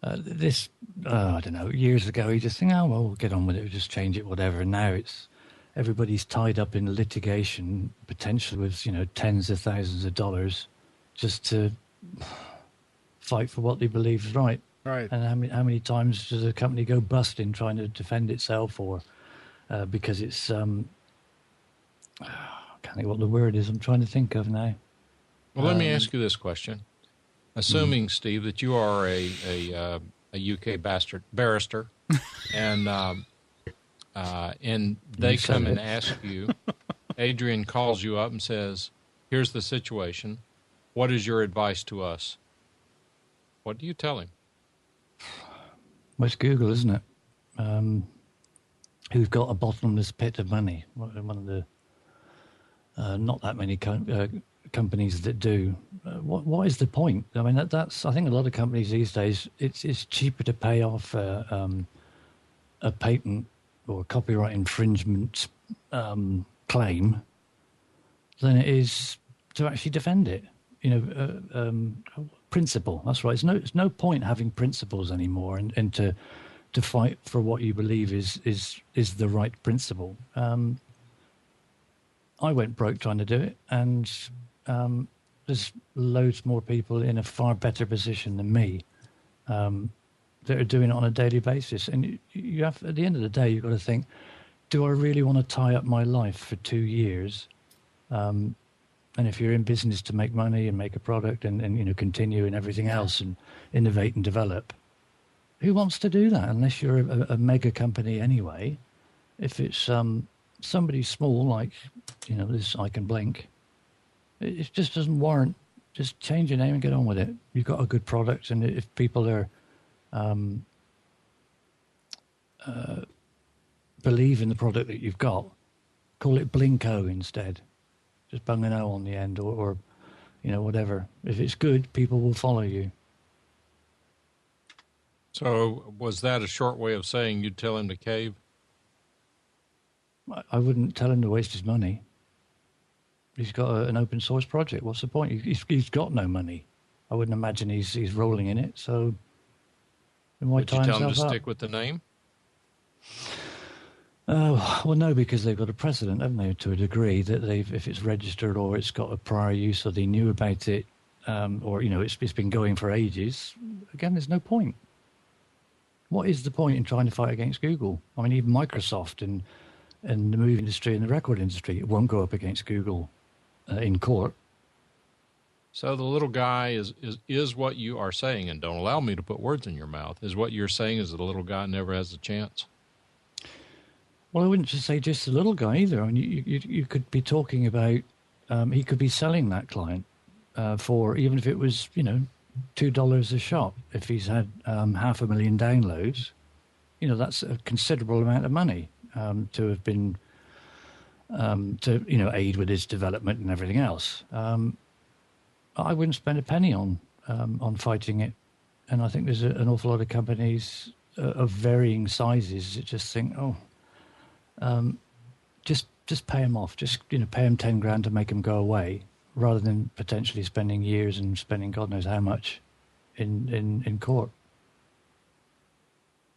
I don't know, years ago, you just think, oh, well, we'll get on with it, we'll just change it, whatever. And now everybody's tied up in litigation, potentially with, tens of thousands of dollars, just to fight for what they believe is right. Right. And how many times does a company go bust in trying to defend itself, or because it's, I can't think what the word is I'm trying to think of now. Well, let me ask you this question. Assuming, Steve, that you are a UK barrister, and they come and ask you, Adrian calls you up and says, here's the situation. What is your advice to us? What do you tell him? Well, it's Google, isn't it? Who've got a bottomless pit of money. One of the not that many companies that do. What is the point? I mean, that's. I think a lot of companies these days, it's cheaper to pay off a patent or copyright infringement claim than it is to actually defend it. Principle. That's right. It's no point having principles anymore, and to fight for what you believe is the right principle. I went broke trying to do it, and there's loads more people in a far better position than me that are doing it on a daily basis. And you have, at the end of the day, you've got to think, do I really want to tie up my life for 2 years? And if you're in business to make money and make a product and continue and everything else and innovate and develop, who wants to do that unless you're a mega company anyway? If it's somebody small like this I Can Blink, it just doesn't warrant. Just change your name and get on with it. You've got a good product, and if people are believe in the product that you've got, call it Blinko instead. Just bung an O on the end, or whatever. If it's good, people will follow you. So was that a short way of saying you'd tell him to cave? I wouldn't tell him to waste his money. He's got an open source project. What's the point? He's got no money. I wouldn't imagine he's rolling in it. So why Would you tell him to stick with the name? Well, no, because they've got a precedent, haven't they, to a degree, that if it's registered or it's got a prior use or they knew about it, or it's been going for ages. Again, there's no point. What is the point in trying to fight against Google? I mean, even Microsoft and the movie industry and the record industry, it won't go up against Google in court. So the little guy is what you are saying, and don't allow me to put words in your mouth, is what you're saying is the little guy never has a chance. Well, I wouldn't just say just the little guy either. I mean, you could be talking about, he could be selling that client for, even if it was, $2 a shop. If he's had 500,000 downloads, that's a considerable amount of money to have been, to aid with his development and everything else. I wouldn't spend a penny on fighting it. And I think there's an awful lot of companies of varying sizes that just think, just pay him off. Just pay him 10 grand to make him go away, rather than potentially spending years and spending God knows how much in court.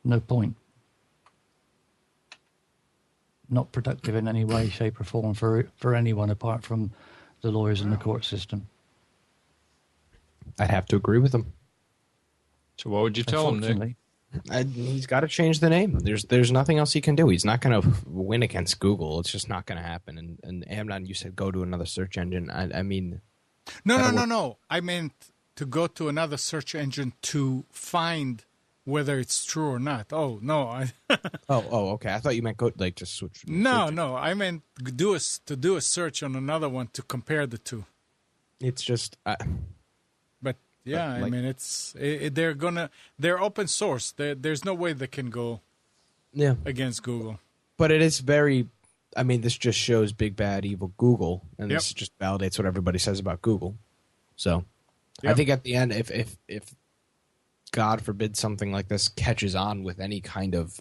No point. Not productive in any way, shape, or form for anyone apart from the lawyers and the court system. I'd have to agree with them. So what would you tell him, Nick? He's got to change the name. There's nothing else he can do. He's not going to win against Google. It's just not going to happen. And Amnon, you said go to another search engine. I mean, No. I meant to go to another search engine to find whether it's true or not. Oh no, okay. I thought you meant go like just switch. No. I meant do a search on another one to compare the two. It's just. But yeah, I mean, they're open source. There's no way they can go against Google. But it is very. I mean, this just shows big bad evil Google, and this just validates what everybody says about Google. So, I think at the end, if God forbid something like this catches on with any kind of,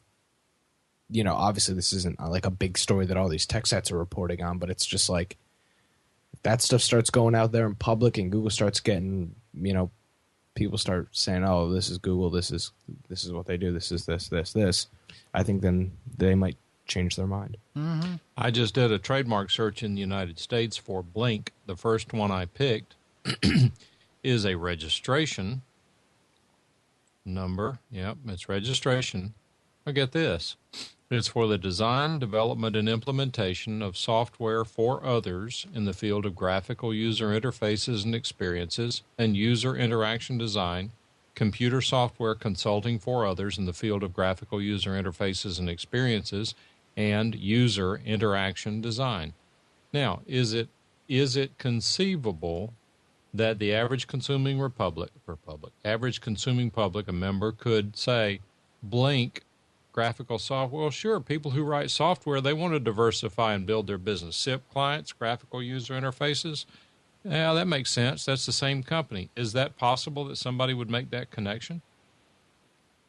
obviously this isn't like a big story that all these tech sites are reporting on, but it's just like if that stuff starts going out there in public and Google starts getting, people start saying, "Oh, this is Google. This is what they do. This is this." I think then they might change their mind. Mm-hmm. I just did a trademark search in the United States for Blink. The first one I picked is a registration number. Yep, it's registration. Now get this. It's for the design, development, and implementation of software for others in the field of graphical user interfaces and experiences and user interaction design, computer software consulting for others in the field of graphical user interfaces and experiences, and user interaction design. Now, is it conceivable that the average consuming average consuming public, a member could say, Blink graphical software? Well, sure, people who write software, they want to diversify and build their business. SIP clients, graphical user interfaces, yeah, that makes sense. That's the same company. Is that possible that somebody would make that connection?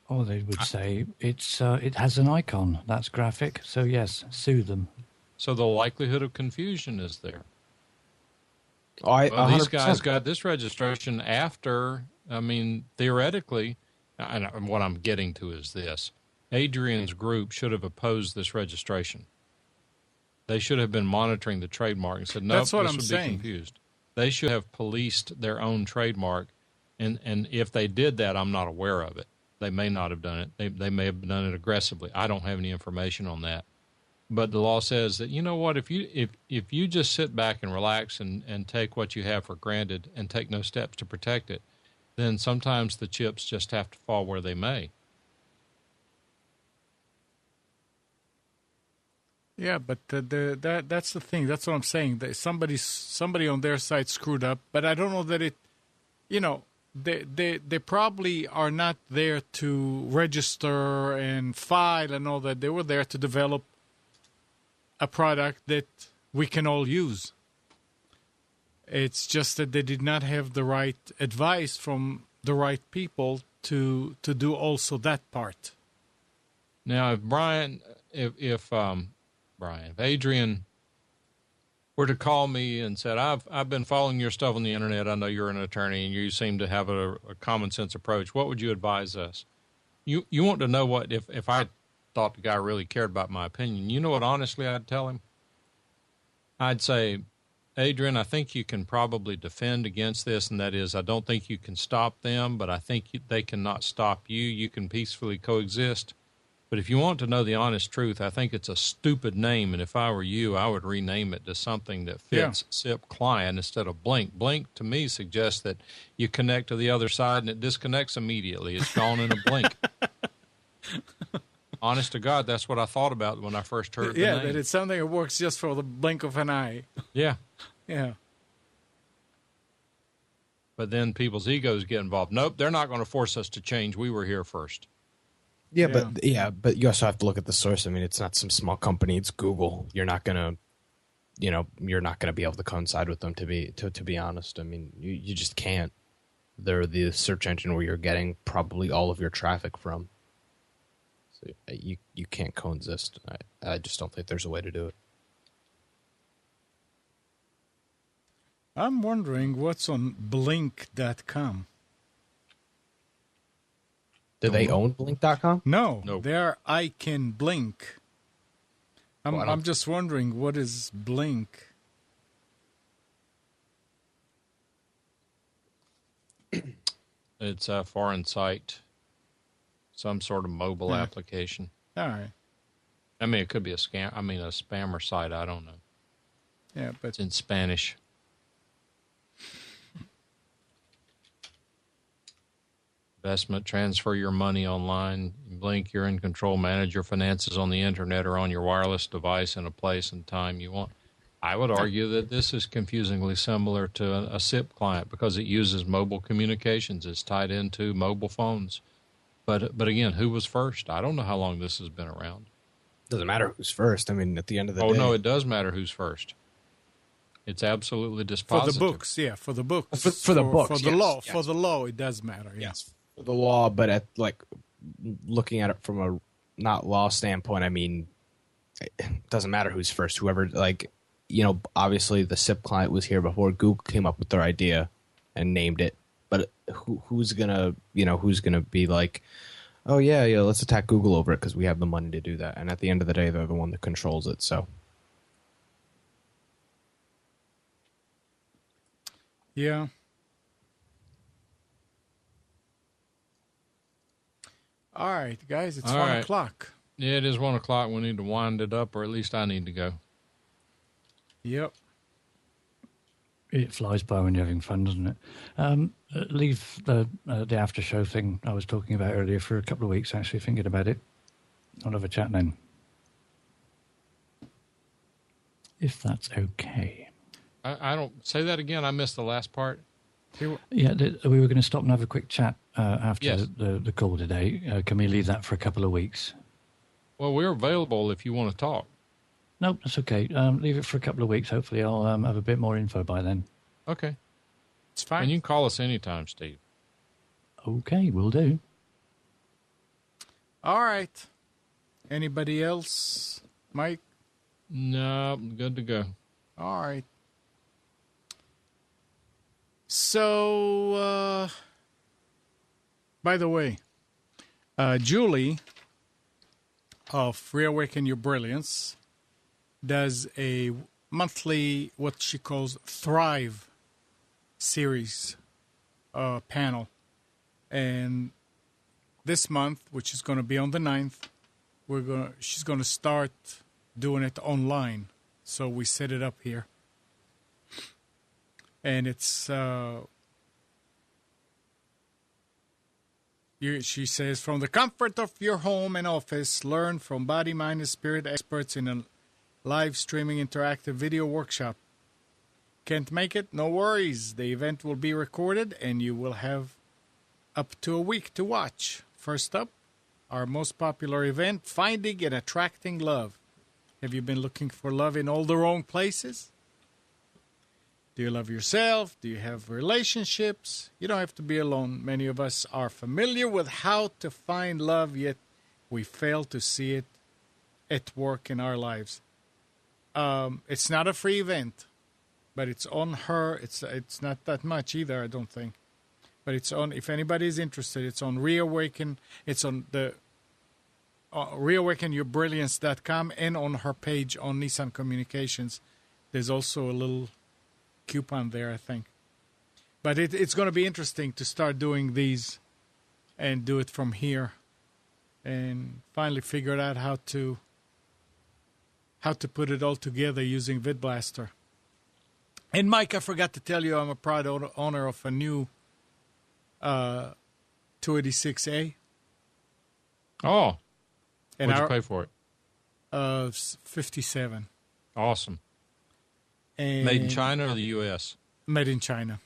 Or they would say it has an icon. That's graphic. So, yes, sue them. So the likelihood of confusion is there. These guys got this registration after, theoretically, and what I'm getting to is this. Adrian's group should have opposed this registration. They should have been monitoring the trademark and said, nope, this would be confused. They should have policed their own trademark, and if they did that, I'm not aware of it. They may not have done it. They may have done it aggressively. I don't have any information on that. But the law says that, you know what, if you just sit back and relax and take what you have for granted and take no steps to protect it, then sometimes the chips just have to fall where they may. Yeah, but that's the thing. That's what I'm saying. That somebody on their side screwed up, but I don't know that it, they probably are not there to register and file and all that. They were there to develop a product that we can all use. It's just that they did not have the right advice from the right people to do also that part. Now, if Adrian were to call me and said, I've been following your stuff on the internet, I know you're an attorney and you seem to have a common sense approach, what would you advise us? You want to know what, if I thought the guy really cared about my opinion, you know what honestly I'd tell him? I'd say, Adrian, I think you can probably defend against this, and that is, I don't think you can stop them, but I think they cannot stop you. You can peacefully coexist. But if you want to know the honest truth, I think it's a stupid name, and if I were you, I would rename it to something that fits SIP client instead of Blink. Blink, to me, suggests that you connect to the other side and it disconnects immediately. It's gone in a blink. Honest to God, that's what I thought about when I first heard the name. Yeah, that it's something that works just for the blink of an eye. Yeah. Yeah. But then people's egos get involved. Nope, they're not going to force us to change. We were here first. But you also have to look at the source. I mean, it's not some small company. It's Google. You're not gonna be able to coincide with them. To be honest, I mean, you just can't. They're the search engine where you're getting probably all of your traffic from. So you can't coexist. I just don't think there's a way to do it. I'm wondering what's on Blink.com. Do they own Blink.com? No, nope. They're I Can Blink. I'm just wondering, what is Blink? It's a foreign site. some sort of mobile Yeah. application. All right. I mean, it could be a spammer site. I don't know. Yeah, but It's in Spanish. Investment, transfer your money online, blink, you're in control, manage your finances on the internet or on your wireless device in a place and time you want. I would argue that this is confusingly similar to a SIP client because it uses mobile communications. It's tied into mobile phones. But again, who was first? I don't know how long this has been around. Doesn't matter who's first. I mean, at the end of the day. Oh, no, it does matter who's first. It's absolutely dispositive. for the books, yeah, for the books. For the books, For the yes, law. yes. For the law, it does matter. Yeah. Yes, for the law, but at looking at it from a not law standpoint, I mean, it doesn't matter who's first. Whoever, obviously the SIP client was here before Google came up with their idea and named it. But who's gonna be like, oh yeah, let's attack Google over it because we have the money to do that. And at the end of the day, they're the one that controls it. So. Yeah. All right, guys, it's All 1 right. o'clock. Yeah, it is 1 o'clock. We need to wind it up, or at least I need to go. Yep. It flies by when you're having fun, doesn't it? Leave the after show thing I was talking about earlier for a couple of weeks, actually, thinking about it. I'll have a chat then. If that's okay. I don't say that again. I missed the last part. Yeah, we were going to stop and have a quick chat after Yes. the call today. Can we leave that for a couple of weeks? Well, we're available if you want to talk. Nope, that's okay. Leave it for a couple of weeks. Hopefully I'll have a bit more info by then. Okay. It's fine. And you can call us anytime, Steve. Okay, will do. All right. Anybody else? Mike? No, good to go. All right. So, by the way, Julie of Reawaken Your Brilliance does a monthly, what she calls Thrive series panel. And this month, which is going to be on the 9th, she's going to start doing it online. So we set it up here. And it's, she says, from the comfort of your home and office, learn from body, mind, and spirit experts in a live streaming interactive video workshop. Can't make it? No worries. The event will be recorded and you will have up to a week to watch. First up, our most popular event, Finding and Attracting Love. Have you been looking for love in all the wrong places? Do you love yourself? Do you have relationships? You don't have to be alone. Many of us are familiar with how to find love, yet we fail to see it at work in our lives. It's not a free event, but it's on her. It's not that much either, I don't think. But it's on, if anybody is interested, it's on Reawaken. It's on the reawakenyourbrilliance.com and on her page on Nissan Communications. There's also a little coupon there, I think. But it's going to be interesting to start doing these and do it from here and finally figure out how to put it all together using VidBlaster. And Mike, I forgot to tell you I'm a proud owner of a new 286A. Oh, And what'd you pay for it? $57. Awesome. And Made in China or the U.S.? Made in China.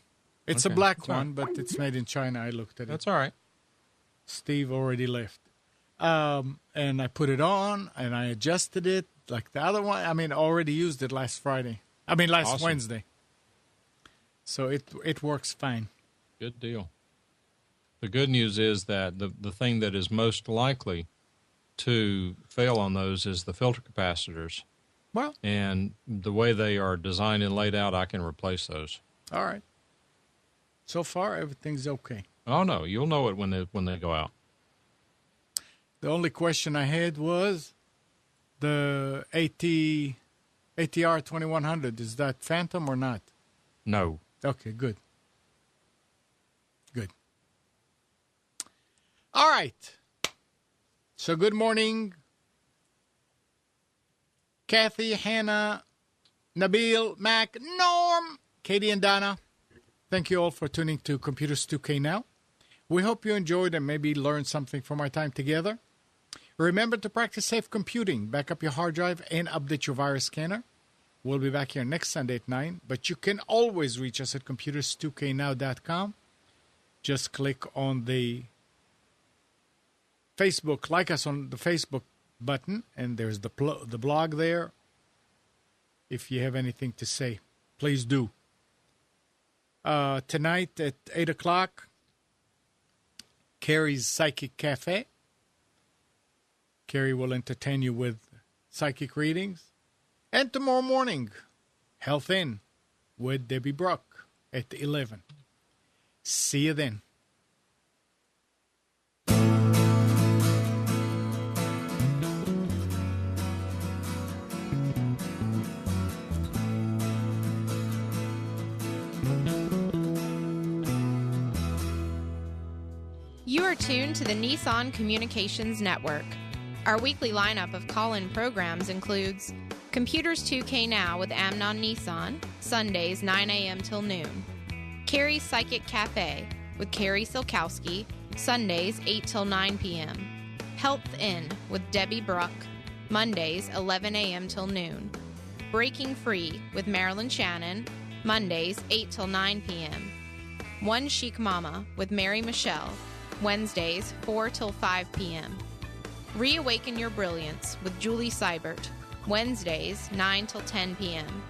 It's a Okay. black That's all one, but it's made in China. I looked at it. That's all right. Steve already left. And I put it on, and I adjusted it like the other one. I mean, I already used it last Awesome. Wednesday. So it works fine. Good deal. The good news is that the thing that is most likely to fail on those is the filter capacitors. Well, And the way they are designed and laid out, I can replace those. all right. So far, everything's okay. Oh, no, you'll know it when they go out. The only question I had was the ATR 2100. Is that Phantom or not? No. Okay, good. Good. All right. So good morning, Kathy, Hannah, Nabil, Mac, Norm, Katie, and Donna. Thank you all for tuning to Computers 2K Now. We hope you enjoyed and maybe learned something from our time together. Remember to practice safe computing, back up your hard drive, and update your virus scanner. We'll be back here next Sunday at 9, but you can always reach us at computers2know.com. Just click on the Facebook, like us on the Facebook button, and there's the blog there. If you have anything to say, please do. Tonight at 8 o'clock, Carrie's Psychic Cafe. Carrie will entertain you with psychic readings. And tomorrow morning, Health In with Debbie Brock at 11. See you then. You are tuned to the Nissan Communications Network. Our weekly lineup of call-in programs includes Computers 2K Now with Amnon Nissan, Sundays 9 a.m. till noon. Carrie's Psychic Cafe with Carrie Silkowski, Sundays 8 till 9 p.m. Health In with Debbie Bruck, Mondays 11 a.m. till noon. Breaking Free with Marilyn Shannon, Mondays 8 till 9 p.m. One Chic Mama with Mary Michelle, Wednesdays 4 till 5 p.m. Reawaken Your Brilliance with Julie Seibert, Wednesdays 9 till 10 p.m.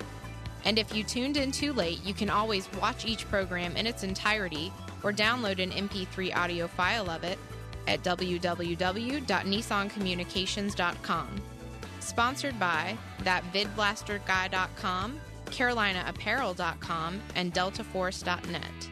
And if you tuned in too late, you can always watch each program in its entirety or download an MP3 audio file of it at www.nissancommunications.com. Sponsored by ThatVidBlasterGuy.com, CarolinaApparel.com, and DeltaForce.net.